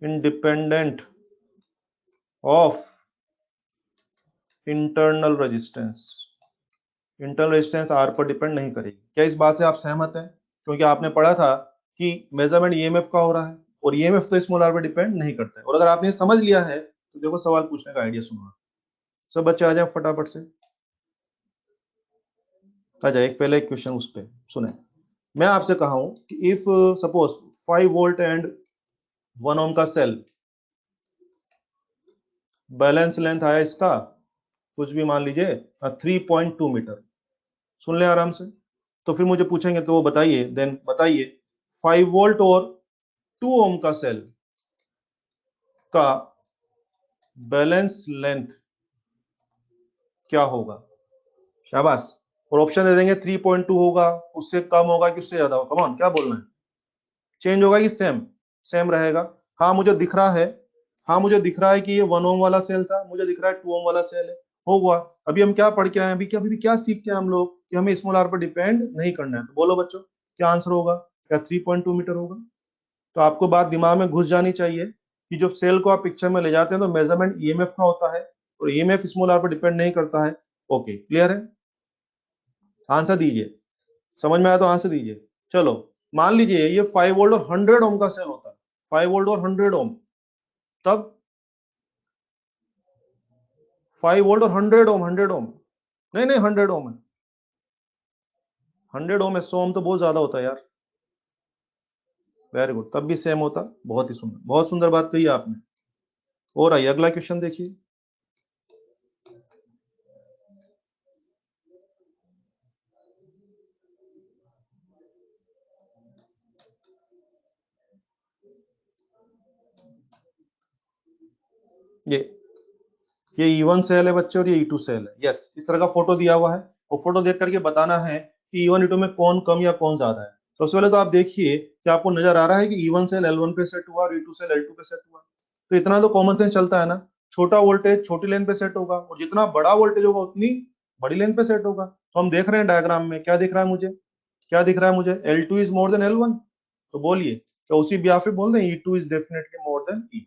independent of internal resistance। Internal resistance R पर डिपेंड नहीं करेगी। क्या इस बात से आप सहमत हैं? क्योंकि आपने पढ़ा था कि मेजरमेंट ईएमएफ का हो रहा है, और ईएमएफ तो स्मॉल आर पर डिपेंड नहीं करता है। और अगर आपने समझ लिया है, तो देखो सवाल पूछने का आइडिया सुनो। सब बच्चे आ जाए फटाफट से। अच्छा, एक पहले एक क्वेश्चन उस पे सुने। मैं आपसे कहा हूं कि इफ सपोज 5 वोल्ट एंड 1 ओम का सेल, बैलेंस लेंथ आया इसका कुछ भी मान लीजिए 3.2 मीटर, सुन ले आराम से। तो फिर मुझे पूछेंगे तो वो बताइए, देन बताइए 5 वोल्ट और 2 ओम का सेल का बैलेंस लेंथ क्या होगा। शाबाश। और ऑप्शन दे देंगे 3.2 होगा, उससे कम होगा कि उससे ज्यादा होगा। कमॉन, क्या बोलना है? चेंज होगा कि सेम? सेम रहेगा। हाँ मुझे दिख रहा है, हाँ मुझे दिख रहा है कि ये 1 ओम वाला सेल था, मुझे दिख रहा है 2 ओम वाला सेल है। होगा। अभी हम क्या पढ़ के आए हैं, अभी भी क्या सीख के आए हम लोग कि हमें स्मॉल आर पर डिपेंड नहीं करना है। तो बोलो बच्चों, क्या आंसर होगा? क्या 3.2 मीटर होगा? तो आपको बात दिमाग में घुस जानी चाहिए कि जब सेल को आप पिक्चर में ले जाते हैं तो मेजरमेंट ईएमएफ का होता है, और ईएमएफ स्मॉल आर पर डिपेंड नहीं करता है। ओके, क्लियर है? आंसर दीजिए। समझ में आया तो आंसर दीजिए। चलो, मान लीजिए ये 5 वोल्ट और 100 ओम का सेल होता है, 5 वोल्ट और 100 ओम, तब 5 वोल्ट और 100 ओम, 100 ओम, नहीं नहीं 100 ओम है, 100 ओम है, 100 ओम तो बहुत ज्यादा होता है यार। वेरी गुड, तब भी सेम होता। बहुत ही सुंदर, बहुत सुंदर बात कही आपने। और आइए अगला क्वेश्चन देखिए। ये ये E1 सेल है बच्चे और ये E2 सेल है। यस, इस तरह का फोटो दिया हुआ है, वो फोटो देख करके बताना है कि E1 E2 में कौन कम या कौन ज्यादा है। सबसे पहले तो आप देखिए कि आपको नजर आ रहा है कि E1 सेल L1 पे सेट हुआ और E2 सेल L2 पे सेट हुआ। तो इतना तो कॉमन सेंस चलता है ना, छोटा वोल्टेज छोटी लेन पे सेट होगा और जितना बड़ा वोल्टेज होगा उतनी बड़ी लेन पे सेट होगा। तो हम देख रहे हैं डायग्राम में क्या दिख रहा है मुझे, क्या दिख रहा है मुझे? L2 is more than L1। तो बोलिए, क्या उसी ब्याह पे बोल दें E2 is definitely more than E1?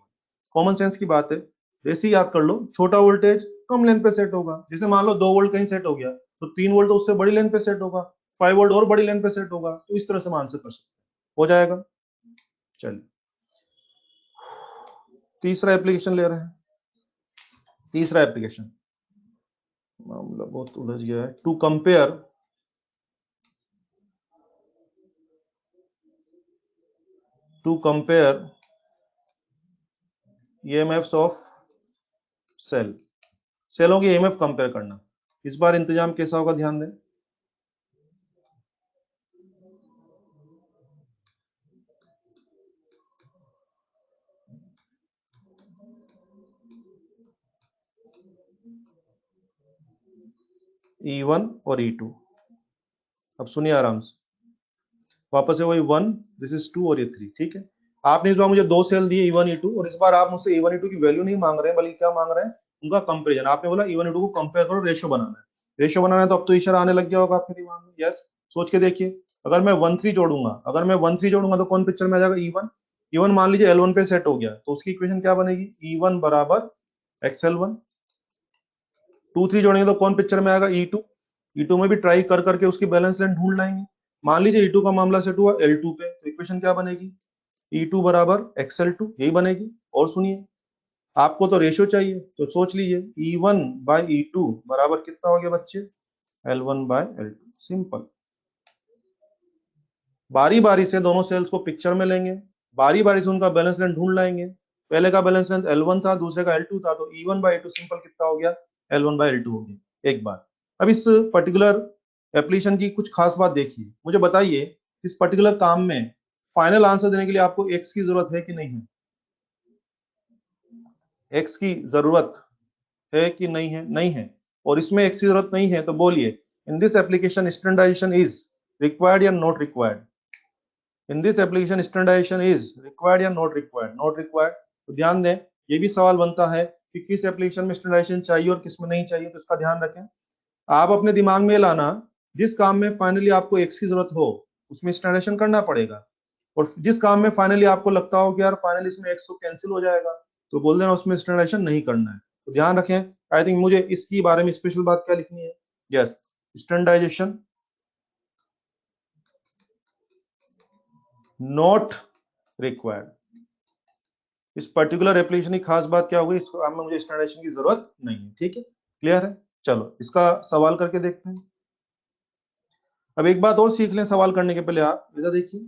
Common sense की बात है। जैसे ही याद कर लो, छोटा वोल्टेज कम लेंथ पे सेट होगा। जैसे मान लो 2 वोल्ट कहीं सेट हो गया तो 3 वोल्ट उससे बड़ी लेंथ पे सेट होगा, 5 वोल्ट और बड़ी लेंथ पे सेट होगा। तो इस तरह से हम आंसर कर सकते हैं। हो जाएगा। चलिए, तीसरा एप्लीकेशन ले रहे हैं। तीसरा एप्लीकेशन, मामला बहुत उलझ गया है। To compare EMFs of cell, सेलों की ईएमएफ कंपेयर करना। इस बार इंतजाम कैसा होगा, ध्यान दें। E1 और E2, अब सुनिए आराम से। वापस से वही 1, दिस इज 2 और ये 3, ठीक है। आपने इस बार मुझे दो सेल दिए E1 E2, और इस बार आप मुझसे E1 E2 की वैल्यू नहीं मांग रहे हैं, बल्कि क्या मांग रहे हैं? उनका कंपेरिजन। आपने बोला E1 E2 को कंपेयर करो, रेशियो बनाना है। रेशियो बनाना है तो अब तो इशारा आने लग गया होगा आपके दिमाग में। यस, सोच के देखिए। अगर मैं 1 3 जोड़ूंगा, अगर मैं 1 3 जोड़ूंगा तो कौन पिक्चर में आ जाएगा? E1। E1 मान लीजिए L1 पे सेट हो गया, तो उसकी इक्वेशन क्या बनेगी? E1 बराबर XL1। 2 3 जोड़ेंगे तो कौन पिक्चर में आएगा? E2। E2 में भी ट्राई कर करके उसकी बैलेंस लेंथ ढूंढ लाएंगे। मान लीजिए E2 का मामला सेट हुआ L2 पे, तो इक्वेशन क्या बनेगी? E2 बराबर XL2, यही बनेगी। और सुनिए, आपको तो रेशियो चाहिए, तो सोच लीजिए E1 बाई E2 बराबर कितना हो गया बच्चे? L1 bye L2। सिंपल। बारी बारी से दोनों सेल्स को पिक्चर में लेंगे, बारी बारी से उनका बैलेंस लेंथ ढूंढ लाएंगे। पहले का बैलेंस लेंथ L1 था, दूसरे का L2 था, तो E1 बाई E2 सिंपल कितना हो गया? L1 बाई L2 हो गया। एक बार, अब इस पर्टिकुलर एप्लीकेशन की कुछ खास बात देखिए, मुझे बताइए इस पर्टिकुलर काम में फाइनल आंसर देने के लिए आपको एक्स की जरूरत है कि नहीं है? एक्स की जरूरत है कि नहीं है? नहीं है। और इसमें एक्स की जरूरत नहीं है तो बोलिए, in this application standardisation is required या not required? In this application standardisation is required या नॉट रिक्वायर्ड? Not required. तो ध्यान दें, ये भी सवाल बनता है कि किस एप्लीकेशन में स्टैंडर्डाइजेशन चाहिए और किस में नहीं चाहिए, तो इसका ध्यान रखें। आप अपने दिमाग में लाना, जिस काम में फाइनली आपको एक्स की जरूरत हो उसमें स्टैंडर्डाइजेशन करना पड़ेगा, और जिस काम में फाइनली आपको लगता हो कि यार फाइनली इसमें एक्स तो कैंसिल हो जाएगा, तो बोल देना उसमें स्टैंडर्डाइजेशन नहीं करना है। तो ध्यान रखें। आई थिंक मुझे इसकी बारे में स्पेशल बात क्या लिखनी है? Yes, standardisation not required. इस पर्टिकुलर एप्लीकेशन की खास बात क्या होगी? इस काम में मुझे स्टैंडर्डाइजेशन की जरूरत नहीं है। ठीक है, क्लियर है? चलो इसका सवाल करके देखते हैं। अब एक बात और सीख लें सवाल करने के पहले, आप इधर देखिए।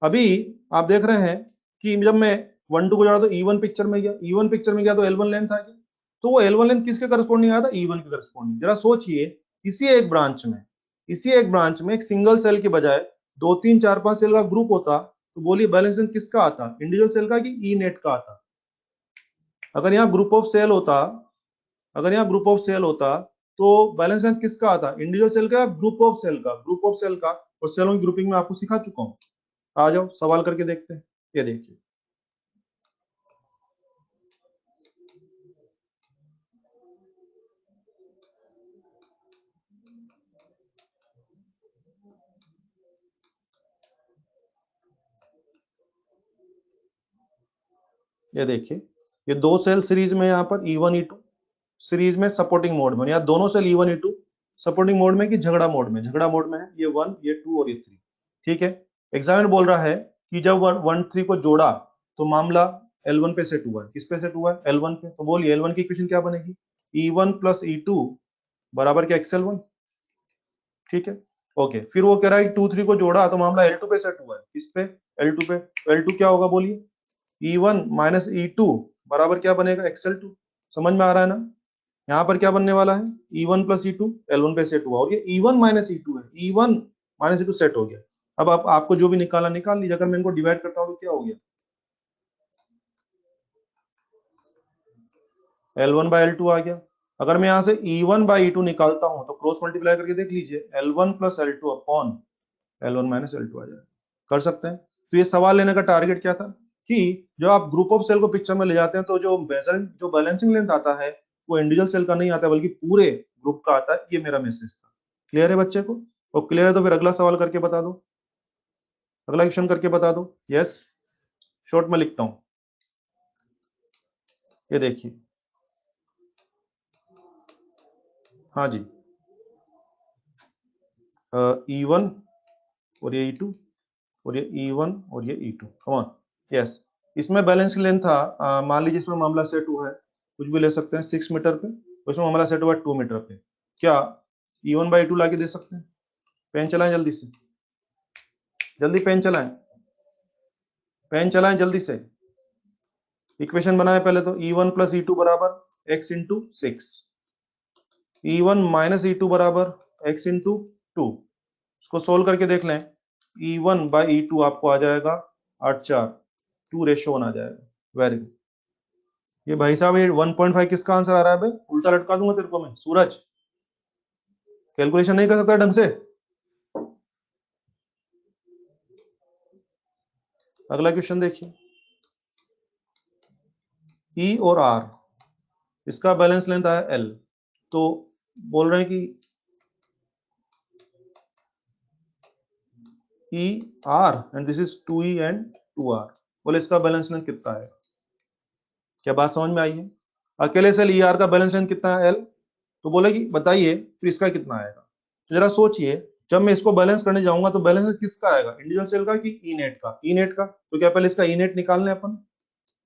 अभी आप देख रहे हैं कि जब मैं 1 2 को जोड़ा तो E1 पिक्चर में गया, E1 पिक्चर में गया तो L1 लेंथ आ गया। तो वो L1 लेंथ किसके करस्पॉन्डिंग आया था? E1 के करस्पॉन्डिंग। जरा सोचिए, इसी एक ब्रांच में एक सिंगल सेल के बजाय 2 3 4 5 सेल का ग्रुप होता, तो बोलिए बैलेंस लेंथ किसका आता? इंडिविजुअल सेल का कि ई नेट का आता? अगर यहाँ ग्रुप ऑफ सेल होता, तो बैलेंस लेंथ किसका आता? इंडिविजुअल सेल का, ग्रुप ऑफ सेल का। और सेलों की ग्रुपिंग में आपको सिखा चुका हूं। आ जाओ सवाल करके देखते हैं। ये देखिए, ये देखिए, ये दो सेल सीरीज में, यहाँ पर E1 E2 सीरीज में सपोर्टिंग मोड में, या दोनों cell E1 E2 supporting mode में कि झगड़ा मोड में? झगड़ा मोड में है। ये 1 ये 2 और ये 3। ठीक है। एग्जामिनर बोल रहा है कि जब 1 3 को जोड़ा तो मामला L1 पे सेट हुआ है। किस पे सेट हुआ है? L1 पे। तो बोलिए L1 की इक्वेशन क्या बनेगी? E1 प्लस E2 बराबर क्या? XL1। ठीक है। ओके, फिर वो कह रहा है कि 2 3 को जोड़ा तो मामला L2 पे सेट हुआ है। किस पे? L2 पे। तो L2 क्या होगा बोलिए? E1 माइनस E2 बराबर क्या बनेगा? XL2। समझ में आ रहा है ना? यहाँ पर क्या बनने वाला है? E1 प्लस E2 L1 पे सेट हुआ, और ये E1 माइनस E2 है। E1 माइनस E2 सेट हो गया। अब आप आपको जो भी निकालना निकाल लीजिए। अगर मैं इनको डिवाइड करता हूँ तो क्या हो गया? L1 बाय L2 आ गया। अगर मैं यहाँ से E1 बाई E2 निकालता हूँ तो क्रॉस मल्टीप्लाई करके देख लीजिए, L1 plus L2 upon L1 minus L2 आ जाएगा। कर सकते हैं। तो ये सवाल लेने का टारगेट क्या था कि जब आप ग्रुप ऑफ सेल को पिक्चर में ले जाते हैं तो जो बैलेंसिंग लेंथ आता है वो इंडिविजुअल सेल का नहीं आता बल्कि पूरे ग्रुप का आता है। ये मेरा मैसेज था। क्लियर है बच्चे को? और क्लियर है तो फिर अगला सवाल करके बता दो, अगला क्वेश्चन करके बता दो। यस, शॉर्ट में लिखता हूं। ये देखिए, हाँ जी, E1 और ये E2 और ये E1 और ये E2। कमान, यस। इसमें बैलेंस लेंथ था, मान लीजिए इसमें मामला सेट हुआ है, कुछ भी ले सकते हैं, 6 मीटर पे। और इसमें मामला सेट हुआ है 2 मीटर पे। क्या E1 बाई 2 लाके दे सकते हैं? पेन चलाएं जल्दी से, जल्दी पेन चलाएं, पेन चलाएं जल्दी से। इक्वेशन बनाए पहले तो। E1 प्लस E2 बराबर x into 6, E1 minus E2 बराबर x इंटू 2। इसको सोल्व करके देख लें। E1 बाई E2 आपको आ जाएगा 8 4, 2:1 आ जाएगा। Very good. ये भाई साहब, ये 1.5 किसका आंसर आ रहा है भाई? उल्टा लटका दूंगा तेरे को मैं, सूरज। कैलकुलेशन नहीं कर सकता ढंग से? अगला क्वेश्चन देखिए। E और R, इसका बैलेंस लेंथ आया L। तो बोल रहे हैं कि E R and this is 2E and 2R। बोले इसका बैलेंस लेंथ कितना है? क्या बात समझ में आई है? अकेले सेल ER का बैलेंस लेंथ कितना है? L। तो बोले कि बताइए तो इसका कितना आएगा? तो जरा सोचिए, जब मैं इसको बैलेंस करने जाऊंगा तो बैलेंस किसका आएगा? इंडिविजुअल सेल का कि ई नेट का? ई नेट का। तो क्या पहले इसका ई नेट निकालने अपन?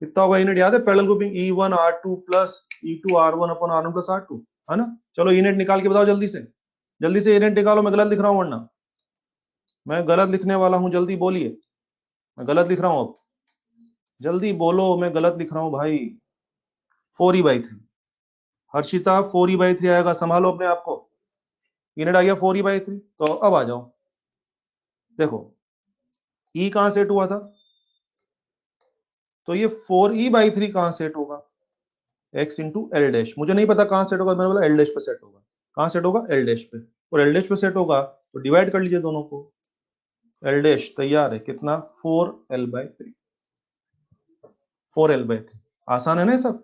कितना होगा ई नेट? याद है? Parallel grouping E1 R2 plus E2 R1 upon R1 plus R2, है ना? चलो ई नेट निकाल के बताओ जल्दी से, जल्दी से ई नेट निकालो। मैं गलत लिख रहा हूँ वरना, मैं गलत लिखने वाला हूँ। जल्दी बोलिए, मैं गलत लिख रहा हूँ। अब जल्दी बोलो, मैं गलत लिख रहा हूँ भाई। 4E/3। हर्षिता 4E/3 आएगा, संभालो अपने आप को। ई नेट आ गया 4E/3। तो अब आ जाओ, देखो ई कहां सेट हुआ था? तो ये 4E/3 कहां सेट होगा? x into L dash. मुझे नहीं पता कहां सेट होगा, मैंने बोला एल डैश पे सेट होगा। कहां सेट होगा? एल डैश पे। और एल डैश पे सेट होगा तो डिवाइड कर लीजिए दोनों को। एल डैश तैयार है कितना? 4L/3। 4L/3। आसान है ना सब?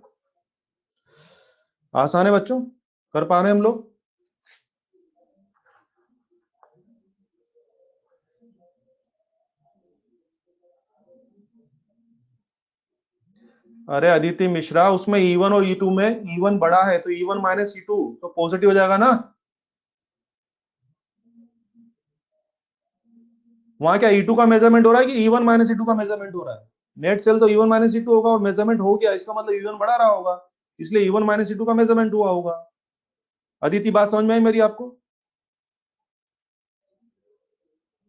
आसान है बच्चों? कर पा रहे हैं हम लोग? अरे अदिति मिश्रा, उसमें E1 और E2 में E1 बड़ा है तो E1 माइनस E2 तो पॉजिटिव हो जाएगा ना? वहां क्या E2 का मेजरमेंट हो रहा है कि E1 माइनस E2 का मेजरमेंट हो रहा है? नेट सेल तो E1 माइनस E2 होगा और मेजरमेंट हो गया, इसका मतलब E1 बढ़ा रहा होगा, इसलिए E1 माइनस E2 का मेजरमेंट हुआ होगा। अदिति बात समझ में आई मेरी आपको?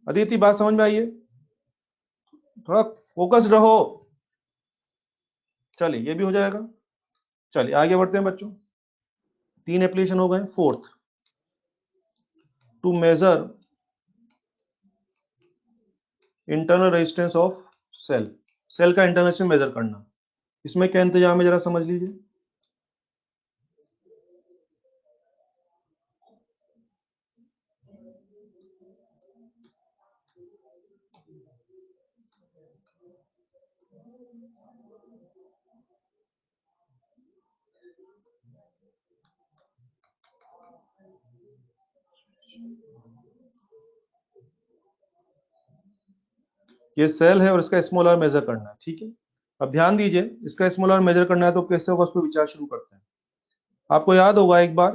अदिति बात समझ में आई है? थोड़ा फोकस रहो। चलिए ये भी हो जाएगा। चलिए आगे बढ़ते हैं बच्चों। 3 एप्लीकेशन हो गए। Fourth, to measure internal resistance of cell. Cell का इंटरनल रेजिस्टेंस मेजर करना। इसमें क्या इंतजाम है जरा समझ लीजिए। ये सेल है और इसका स्मॉल आर मेजर करना है, ठीक है। अब ध्यान दीजिए, इसका स्मॉल आर मेजर करना है तो कैसे होगा उस पर विचार शुरू करते हैं। आपको याद होगा एक बार,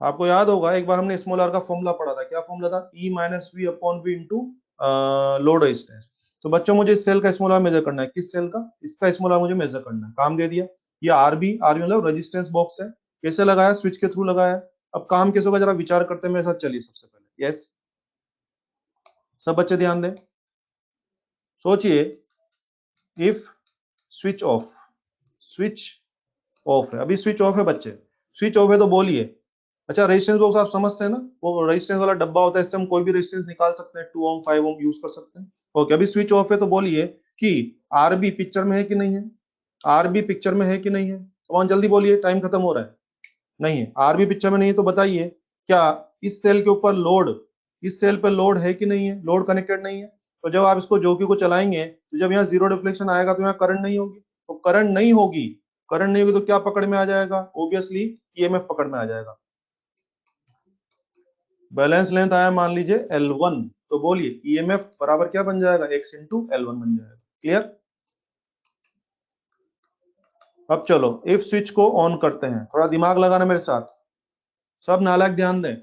आपको याद होगा एक बार हमने स्मॉल आर का फॉर्मूला पढ़ा था। क्या फॉर्मूला था? E minus V upon V into load resistance. तो बच्चों मुझे इस सेल का स्मॉल आर मेजर करना है। किस सेल का? इसका स्मॉल आर मुझे मेजर करना है। काम दे दिया। ये आरबी, आरबी मतलब रेजिस्टेंस बॉक्स है। कैसे लगाया? स्विच के थ्रू लगाया। अब काम कैसे होगा जरा विचार करते हैं मेरे साथ। चलिए सबसे पहले यस, सब बच्चे ध्यान दें। सोचिए, if switch off, switch off है, अभी स्विच ऑफ है बच्चे, स्विच ऑफ है तो बोलिए। अच्छा रेजिस्टेंस बॉक्स आप समझते हैं ना, वो रेजिस्टेंस वाला डब्बा होता है, इससे हम कोई भी रेजिस्टेंस निकाल सकते हैं, 2 ओम 5 ओम यूज कर सकते हैं। ओके, अभी स्विच ऑफ है तो बोलिए कि आरबी पिक्चर में है कि नहीं है? आरबी पिक्चर में है कि नहीं है? कौन जल्दी बोलिए, टाइम खत्म हो रहा है। नहीं है, आरबी पिक्चर में नहीं है तो बताइए क्या इस सेल के ऊपर लोड, इस सेल पर लोड है कि नहीं है? लोड कनेक्टेड नहीं है। तो जब आप इसको जोकी को चलाएंगे तो जब यहाँ जीरो डिफ्लेक्शन आएगा तो यहाँ करंट नहीं होगी। तो करंट नहीं होगी, करंट नहीं होगी तो क्या पकड़ में आ जाएगा? ऑब्वियसली ईएमएफ पकड़ में आ जाएगा। बैलेंस लेंथ आया मान लीजिए L1, तो बोलिए ईएमएफ बराबर क्या बन जाएगा? x इंटू L1 बन जाएगा। क्लियर? अब चलो इफ स्विच को ऑन करते हैं, थोड़ा दिमाग लगाना मेरे साथ, सब नालायक ध्यान दें।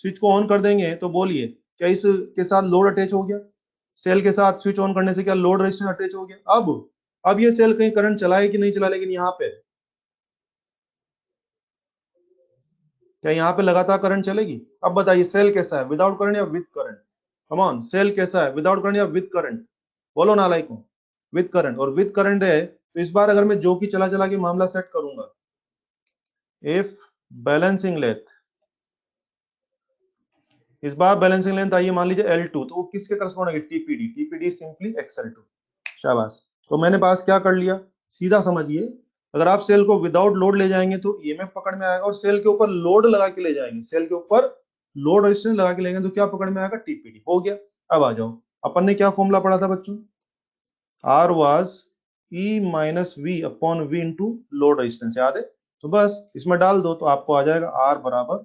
स्विच को ऑन कर देंगे तो बोलिए क्या इस के साथ लोड अटैच हो गया? सेल के साथ स्विच ऑन करने से क्या लोड रेजिस्टेंस अटैच हो गया? अब ये सेल कहीं करंट चलाए कि नहीं चला, लेकिन यहाँ पे क्या यहाँ पे लगातार करंट चलेगी? अब बताइए सेल कैसा है, विदाउट करंट या with current? Come on, cell कैसा है, विदाउट करंट या विद करंट? बोलो नालायकों। विद करंट, और विद करंट है तो इस बार अगर मैं जो की चला चला के मामला सेट करूंगा, इफ बैलेंसिंग लेंथ, इस बार बैलेंसिंग लेंथ आइए मान लीजिए L2, तो वो किसके करस्पॉन्ड है? टीपीडी। TPD simply XL2। शाबाश। तो मैंने पास क्या कर लिया, सीधा समझिए। अगर आप सेल को विदाउट लोड ले जाएंगे तो ईएमएफ पकड़ में आएगा, और सेल के ऊपर लोड लगा के ले जाएंगे, सेल के ऊपर लोड रेजिस्टेंस लगा के ले जाएंगे तो क्या पकड़ में आएगा? टीपीडी। हो गया। अब आ जाओ, अपन ने क्या फॉर्मूला पढ़ा था बच्चों? R was E minus V upon V into load resistance, याद है? तो बस इसमें डाल दो तो आपको आ जाएगा आर बराबर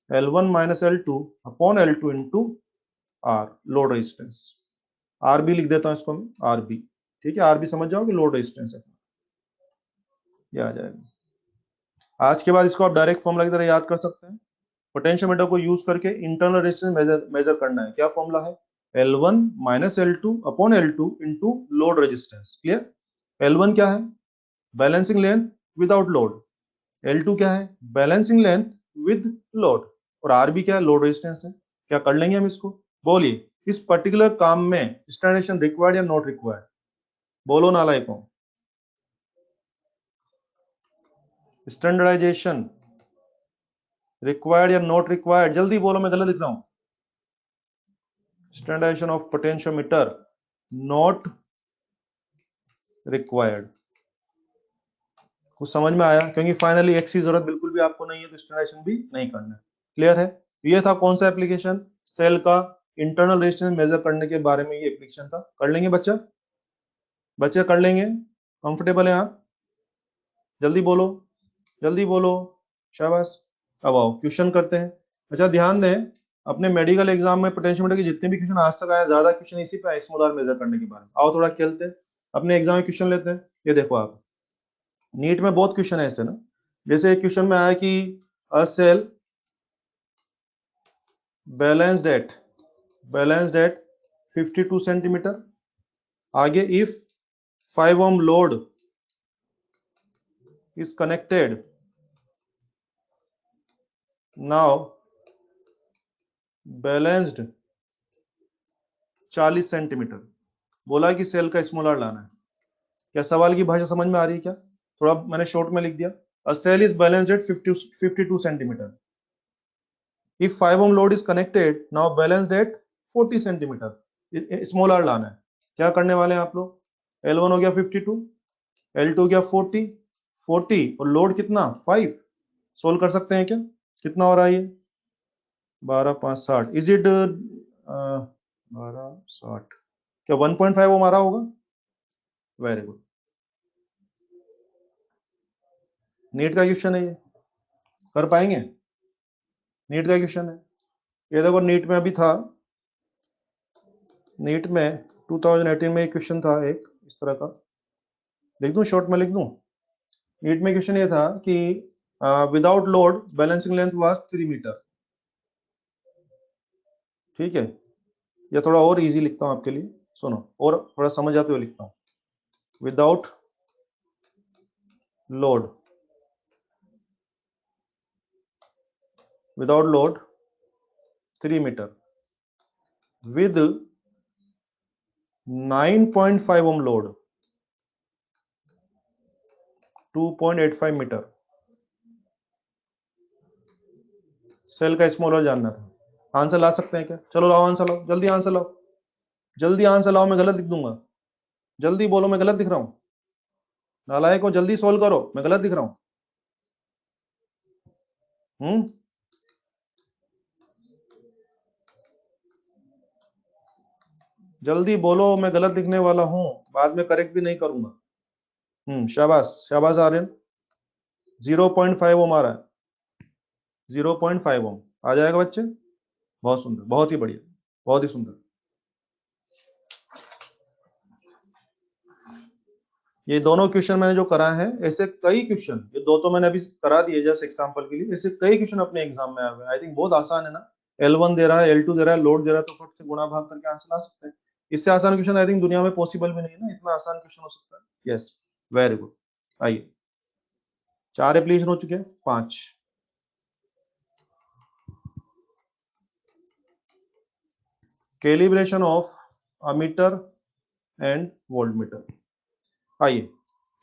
L1 minus L2 upon L2 into R, load resistance. RB लिख देता हूं इसको मैं, आरबी। ठीक है, आरबी समझ जाओ कि लोड रेजिस्टेंस है, ये आ जाएगा। आज के बाद इसको आप डायरेक्ट फॉर्मूला की तरह याद कर सकते हैं। पोटेंशियोमीटर को यूज करके इंटरनल रेजिस्टेंस मेजर करना है। क्या फॉर्मूला है? L1 minus L2 upon L2 into load resistance. Clear? L1 क्या है? Balancing length without load. L2 क्या है? Balancing length with load. और आरबी क्या है? लोड रेजिस्टेंस है। क्या कर लेंगे हम इसको? बोलिए इस पर्टिकुलर काम में स्टैंडर्डाइजेशन रिक्वायर्ड या नॉट रिक्वायर्ड? बोलो नालायकों। स्टैंडर्डाइजेशन रिक्वायर्ड या नॉट रिक्वायर्ड? जल्दी बोलो, मैं गलत लिख रहा हूं। Standardisation of potentiometer not required. कुछ समझ में आया? क्योंकि फाइनली एक्स की जरूरत बिल्कुल भी आपको नहीं है तो स्टैंडर्डाइजेशन भी नहीं करना है। क्लियर है? ये था कौन सा एप्लीकेशन? सेल का इंटरनल रेजिस्टेंस मेजर करने के बारे में ये एप्लीकेशन था। कर लेंगे बच्चा? बच्चे कर लेंगे? कंफर्टेबल है आप? जल्दी बोलो, जल्दी बोलो। शाबाश। अब आओ क्वेश्चन करते हैं। अच्छा ध्यान दें, अपने मेडिकल एग्जाम में पोटेंशियोमीटर के जितने भी क्वेश्चन आज तक आए, ज्यादा क्वेश्चन इसी पे स्मॉल मेजर करने के बारे में। आओ थोड़ा खेलते हैं, अपने एग्जाम में क्वेश्चन लेते हैं। ये देखो आप, नीट में बहुत क्वेश्चन है ऐसे ना। जैसे एक क्वेश्चन में आया कि a cell balanced at 52 centimetre. आगे if 5 ohm load is connected now balanced 40 centimetre, बोला कि सेल का स्मॉल आर लाना है। क्या सवाल की भाषा समझ में आ रही है क्या? थोड़ा मैंने शॉर्ट में लिख दिया। A cell is balanced at 52 centimetre. If 5 ohm load is connected, now balanced at 40 centimetre. Small R लाना है। क्या करने वाले हैं आप लोग? L1 हो गया 52, L2 हो गया 40 और लोड कितना 5। सोल्व कर सकते हैं क्या? कितना हो रहा है ये? 12 5 60। Is it 12 60? क्या 1.5 ओम आ रहा होगा? Very good. नीट का क्वेश्चन है ये, कर पाएंगे? नीट का क्वेश्चन है ये। देखो नीट में अभी था, नीट में 2018 में एक क्वेश्चन था एक इस तरह का, लिख दूं शॉर्ट में लिख दूं? नीट में क्वेश्चन ये था कि without load balancing length was 3 metre. ठीक है, या थोड़ा और इजी लिखता हूं आपके लिए, सुनो और थोड़ा समझ आते हुए लिखता हूं। Without load, without load 3 metre with 9.5 ohm load 2.85 metre. Cell का स्मॉलर जानना था। आंसर ला सकते हैं क्या? चलो लाओ आंसर लाओ, जल्दी आंसर लाओ, जल्दी आंसर लाओ, मैं गलत लिख दूंगा। जल्दी बोलो, मैं गलत लिख रहा हूं। नालायक को जल्दी सोल्व करो, मैं गलत लिख रहा हूं। जल्दी बोलो, मैं गलत लिखने वाला हूं, बाद में करेक्ट भी नहीं करूंगा। शाबाश शाबाश आर्यन। 0.5 ओम आ रहा है, 0.5 ओम आ जाएगा बच्चे। बहुत सुंदर, बहुत ही बढ़िया, बहुत ही सुंदर। ये दोनों क्वेश्चन मैंने जो करा है, ऐसे कई क्वेश्चन, ये दो तो मैंने अभी करा दिए जस्ट एग्जांपल के लिए, ऐसे कई क्वेश्चन अपने एग्जाम में आ गए। आई थिंक बहुत आसान है ना। L1 दे रहा है, L2 दे रहा है, लोड दे रहा है, तो फट से गुणा भाग करके आंसर ला सकते हैं। इससे आसान क्वेश्चन आई थिंक दुनिया में पॉसिबल भी नहीं है ना, इतना आसान क्वेश्चन हो सकता है। Yes, very good. आइए, 4 एप्लीकेशन हो चुके हैं, 5। Calibration of ammeter and voltmeter. आइए,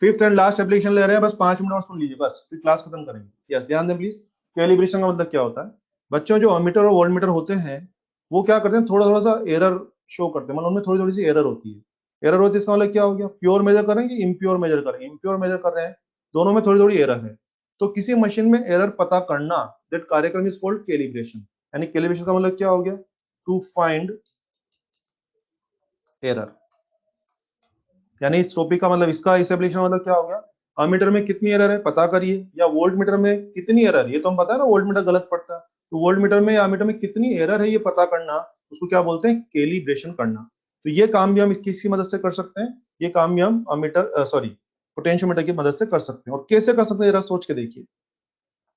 फिफ्थ एंड लास्ट एप्लीकेशन ले रहे हैं, बस 5 मिनट और सुन लीजिए बस, फिर क्लास खत्म करेंगे। यस, ध्यान दें प्लीज। कैलिब्रेशन का मतलब क्या होता है बच्चों? जो अमीटर और वोल्टमीटर होते हैं, वो क्या करते हैं, थोड़ा थोड़ा सा एरर शो करते हैं, मतलब उनमें थोड़ी थोड़ी सी एरर होती है। एरर होती है इसका मतलब क्या हो गया? प्योर मेजर कर रहे हैं कि इम्प्योर मेजर कर रहे हैं? इम्प्योर मेजर कर रहे हैं, दोनों में थोड़ी थोड़ी एरर है। तो किसी मशीन में एरर पता करना, दैट कार्यक्रम इज कॉल्ड कैलिब्रेशन। यानी कैलिब्रेशन का मतलब क्या हो गया? To find error. यानी इस टॉपिक का मतलब, इसका इस एप्लीकेशन मतलब क्या हो गया? अमीटर में कितनी एरर है पता करिए, या वोल्ट मीटर में कितनी एरर है, ये तो हम पता है ना वोल्ट मीटर गलत पड़ता है, तो वोल्ट मीटर में या अमीटर में कितनी एरर है ये पता करना, उसको क्या बोलते हैं? कैलिब्रेशन करना। तो ये काम भी हम किसकी मदद से कर सकते हैं? ये काम भी हम अमीटर सॉरी पोटेंशियोमीटर की मदद से कर सकते हैं। और कैसे कर सकते हैं जरा सोच के देखिए,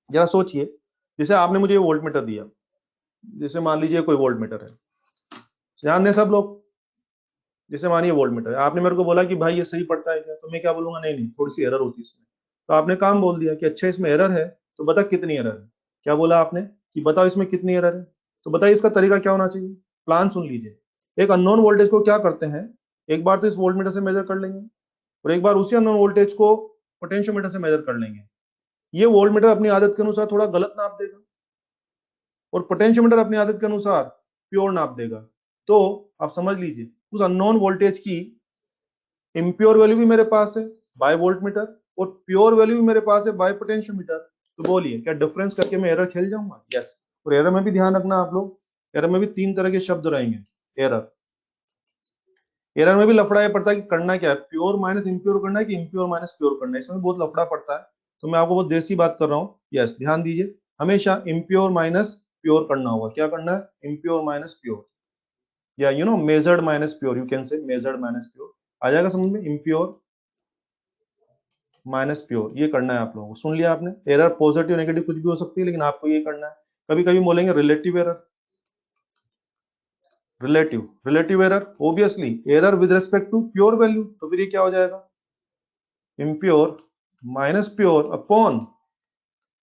जरा सोचिए। जैसे आपने मुझे वोल्ट मीटर दिया, जैसे मान लीजिए कोई वोल्ट मीटर है, ध्यान दें सब लोग। जैसे मानिए वोल्ट मीटर है, आपने मेरे को बोला कि भाई ये सही पड़ता है क्या, तो मैं क्या बोलूंगा? नहीं नहीं, थोड़ी सी एरर होती है इसमें। तो आपने काम बोल दिया कि अच्छा इसमें एरर है, तो बता कितनी एरर है। क्या बोला आपने? कि बताओ इसमें कितनी एरर है। तो बताइए इसका तरीका क्या होना चाहिए। प्लान सुन लीजिए। एक अननोन वोल्टेज को क्या करते हैं, एक बार तो इस वोल्ट मीटर से मेजर कर लेंगे, और एक बार उसी अननोन वोल्टेज को पोटेंशियोमीटर से मेजर कर लेंगे। ये वोल्ट मीटर अपनी आदत के अनुसार थोड़ा गलत नाप देगा, और पोटेंशियोमीटर अपनी आदत के अनुसार प्योर नाप देगा। तो आप समझ लीजिए, उस अननोन वोल्टेज की इम्प्योर वैल्यू भी मेरे पास है बाय वोल्ट मीटर, और प्योर वैल्यू भी मेरे पास है बाय पोटेंशियोमीटर। तो बोलिए क्या डिफरेंस करके मैं एरर खेल जाऊंगा? यस। और एरर में भी ध्यान रखना आप लोग, एरर में भी 3 तरह के शब्द रहेंगे। एरर, एरर में भी लफड़ा ये पड़ता है कि करना क्या है, प्योर माइनस इम्प्योर करना है कि इम्प्योर माइनस प्योर करना है, इसमें बहुत लफड़ा पड़ता है। तो मैं आपको बहुत देसी बात कर रहा हूँ। यस, ध्यान दीजिए, हमेशा इम्प्योर माइनस प्योर करना होगा। क्या करना है? इम्प्योर माइनस प्योर, या measured minus pure, you can say measured minus pure. आ जाएगा समझ में? इम्प्योर माइनस प्योर, ये करना है आप लोगों को। सुन लिया आपने? एरर पॉजिटिव नेगेटिव कुछ भी हो सकती है, लेकिन आपको ये करना है। कभी कभी बोलेंगे relative error, relative relative error, obviously error with respect to pure value, तो फिर ये क्या हो जाएगा? Impure minus pure upon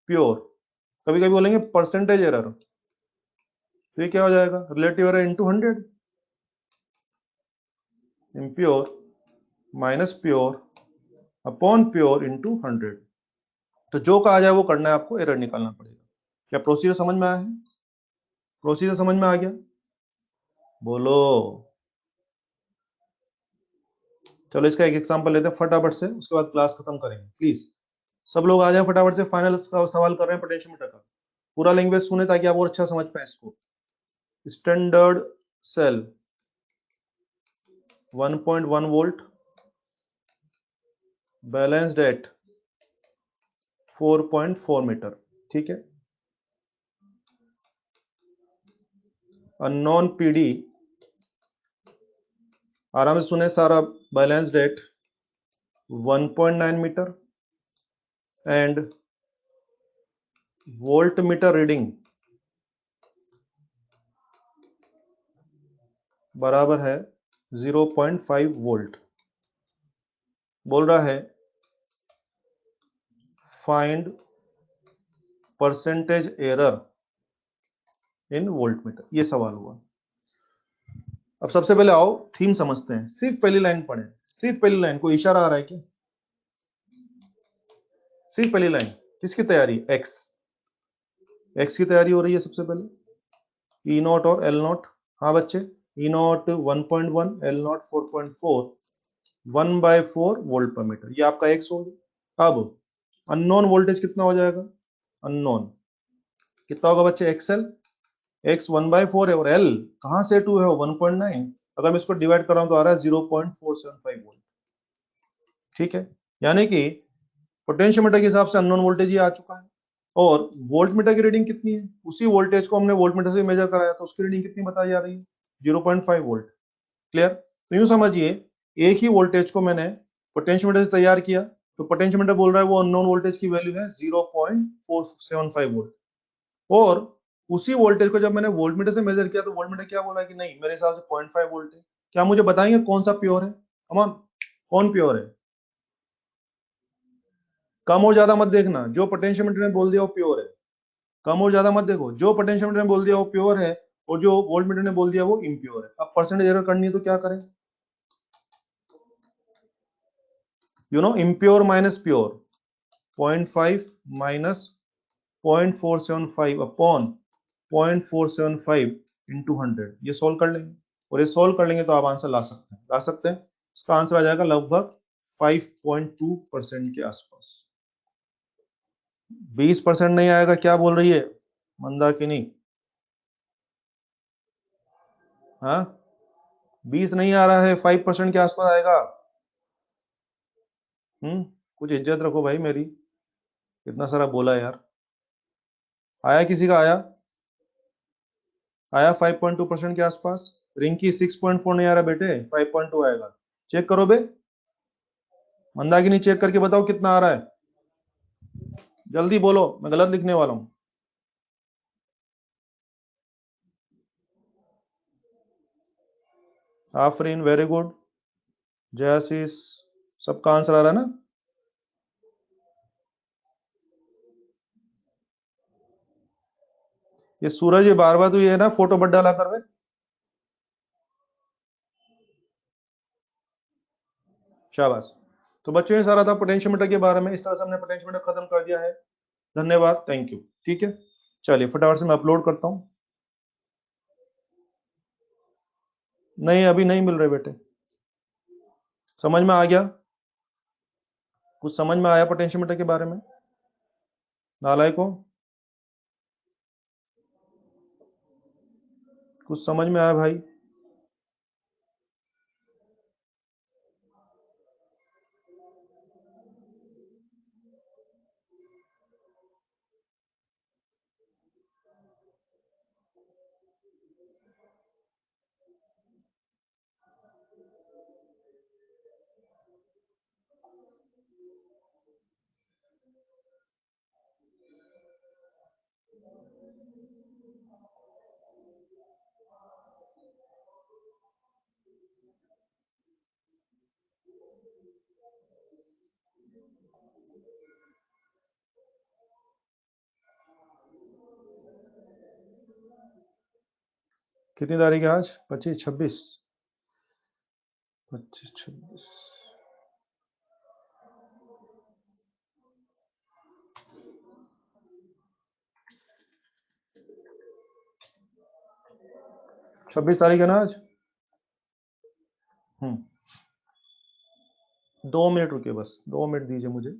pure. कभी कभी बोलेंगे परसेंटेज एरर, तो ये क्या हो जाएगा, relative error into 100, impure minus pure upon pure into 100। तो जो कहा जाए वो करना है आपको, एरर निकालना पड़ेगा। क्या प्रोसीजर समझ में आया है? प्रोसीजर समझ में आ गया? बोलो। चलो इसका एक एग्जांपल लेते हैं फटाफट से, उसके बाद क्लास खत्म करेंगे। प्लीज सब लोग आ जाए फटाफट से, फाइनल सवाल कर रहे हैं पोटेंशियोमीटर का। पूरा लैंग्वेज सुने ताकि आप और अच्छा समझ पाए इसको। Standard cell 1.1 volt, balanced at 4.4 metre, ठीक है। अननोन पीडी, आराम से सुने सारा, balanced at 1.9 metre and voltmeter reading बराबर है 0.5 वोल्ट। बोल रहा है find percentage error in voltmeter, ये सवाल हुआ। अब सबसे पहले आओ थीम समझते हैं, सिर्फ पहली लाइन पढ़े, सिर्फ पहली लाइन। को इशारा आ रहा है क्या? सिर्फ पहली लाइन किसकी तैयारी? एक्स, एक्स की तैयारी हो रही है सबसे पहले। ई नॉट और एल नॉट, हाँ बच्चे, ई not 1.1, L not 4.4, 1/4 volt per metre, ये आपका एक्स हो गया। अब अननोन वोल्टेज कितना हो जाएगा? अननोन कितना होगा बच्चे? एक्सएल, एक्स 1/4 है और एल कहां से 2 है, 1.9। अगर मैं इसको डिवाइड कर रहा हूं तो आ रहा है 0.475 वोल्ट, ठीक है। यानी कि पोटेंशियोमीटर के हिसाब से अननोन वोल्टेज ये आ चुका है। और वोल्ट मीटर की रीडिंग कितनी है? उसी वोल्टेज को हमने वोल्ट मीटर से मेजर कराया, तो उसकी रीडिंग कितनी बताई जा रही है? 0.5 वोल्ट। क्लियर? तो यूं समझिए, एक ही वोल्टेज को मैंने पोटेंशियोमीटर से तैयार किया, तो पोटेंशियोमीटर बोल रहा है वो अननोन वोल्टेज की वैल्यू है 0.475 वोल्ट। और उसी वोल्टेज को जब मैंने वोल्ट मीटर से मेजर किया, तो वोल्ट मीटर क्या बोला कि नहीं मेरे हिसाब से 0.5 वोल्ट है। क्या मुझे बताएंगे कौन सा प्योर है? अमन, कौन प्योर है? कम और ज्यादा मत देखना, जो पोटेंशियोमीटर ने बोल दिया वो प्योर है। कम और ज्यादा मत देखो, जो पोटेंशियोमीटर ने बोल दिया वो प्योर है और जो वोल्ट मीटर ने बोल दिया वो इम्प्योर है। अब परसेंटेज एरर करनी है तो क्या करें? Impure minus pure, 0.5 minus 0.475 upon 0.475 into 100, ये सोल्व कर लेंगे। और ये सोल्व कर लेंगे तो आप आंसर ला सकते हैं, ला सकते हैं। इसका आंसर आ जाएगा लगभग 5.2% के आसपास। 20% नहीं आएगा क्या बोल रही है मंदाकिनी? हाँ, 20 नहीं आ रहा है, 5% के आसपास आएगा। कुछ इज्जत रखो भाई मेरी, इतना सारा बोला यार। आया किसी का? आया? आया 5.2% के आसपास। रिंकी 6.4 नहीं आ रहा बेटे, 5.2 आएगा। चेक करो बे, मंदाकिनी चेक करके बताओ कितना आ रहा है। जल्दी बोलो, मैं गलत लिखने वाला हूं। Afreen, very good. जयाशीष, सबका आंसर आ रहा है ना? ये सूरज, ये बार बार तो ये है ना फोटो मत डाला कर बे। शाबाश। तो बच्चों ये सारा था पोटेंशियोमीटर के बारे में, इस तरह से हमने पोटेंशियोमीटर खत्म कर दिया है। धन्यवाद, थैंक यू। ठीक है, चलिए फटाफट से मैं अपलोड करता हूं। नहीं अभी नहीं मिल रहे बेटे। समझ में आ गया? कुछ समझ में आया पोटेंशियोमीटर के बारे में? नालायकों, कुछ समझ में आया भाई? कितनी तारीख है आज? 25, 26, 25, 26। छब्बीस तारीख है ना आज? 2 मिनट रुकिए, बस 2 मिनट दीजिए मुझे,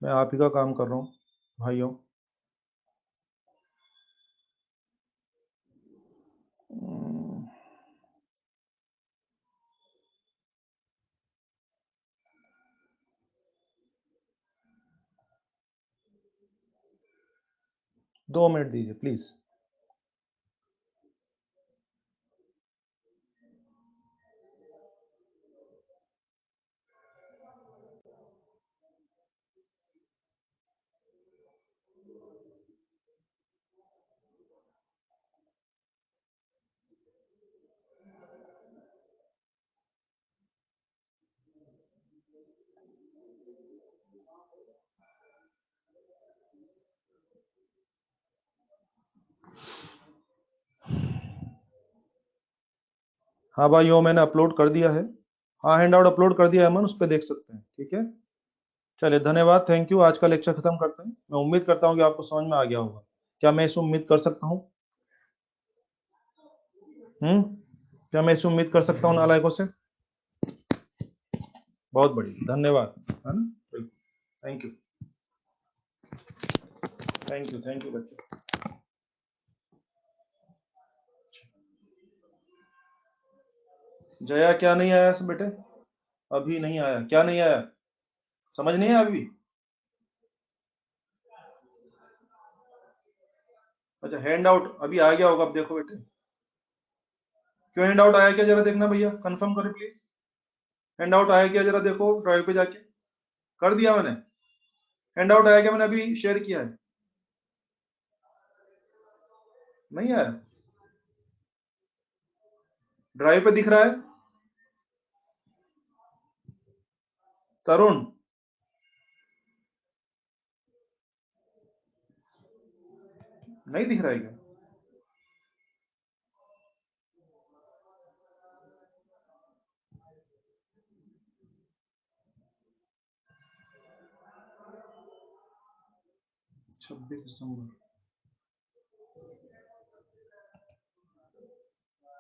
मैं आप ही का काम कर रहा हूँ भाइयों। हम्म, दो मिनट दीजिए प्लीज। हाँ भाइयों, मैंने अपलोड कर दिया है। हाँ, हैंड आउट अपलोड कर दिया है, अमन उस पर देख सकते हैं, ठीक है। चलिए धन्यवाद, थैंक यू। आज का लेक्चर खत्म करते हैं। मैं उम्मीद करता हूँ कि आपको समझ में आ गया होगा। क्या मैं इसे उम्मीद कर सकता हूँ? क्या मैं इसे उम्मीद कर सकता हूँ नालायकों से? बहुत बढ़िया, धन्यवाद, है ना। Thank you, thank you, thank you बच्चों। जया क्या नहीं आया सब बेटे? अभी नहीं आया, क्या नहीं आया? समझ नहीं आया अभी? अच्छा, हैंड आउट अभी आ गया होगा, अब देखो बेटे। क्यों हैंड आउट आया क्या, जरा देखना भैया, कंफर्म करें प्लीज। हैंड आउट आया क्या, जरा देखो ड्राइव पे जाके। कर दिया मैंने। हैंड आउट आया क्या, मैंने अभी शेयर किया है? नहीं आया? ड्राइव पे दिख रहा है? तरुण, नहीं दिख रहा है क्या? छब्बीस दिसंबर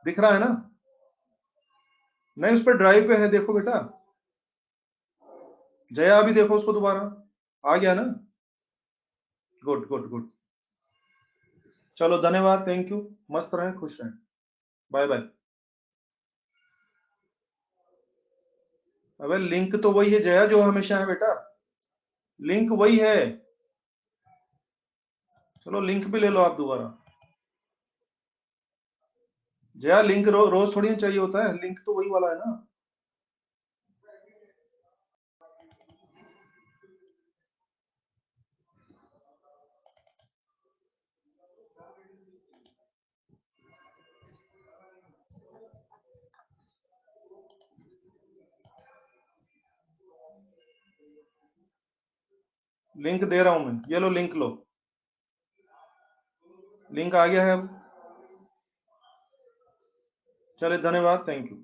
दिख रहा है ना? नहीं, उस पर ड्राइव पे है, देखो बेटा। जया अभी देखो उसको दोबारा, आ गया ना? Good good good. चलो धन्यवाद, थैंक यू। मस्त रहें, खुश रहें। Bye bye. अबे लिंक तो वही है जया जो हमेशा है बेटा, लिंक वही है। चलो लिंक भी ले लो आप दोबारा। जया लिंक रोज थोड़ी ना चाहिए होता है, लिंक तो वही वाला है ना। लिंक दे रहा हूं मैं, ये लो लिंक लो। लिंक आ गया है अब। चलिए धन्यवाद, थैंक यू।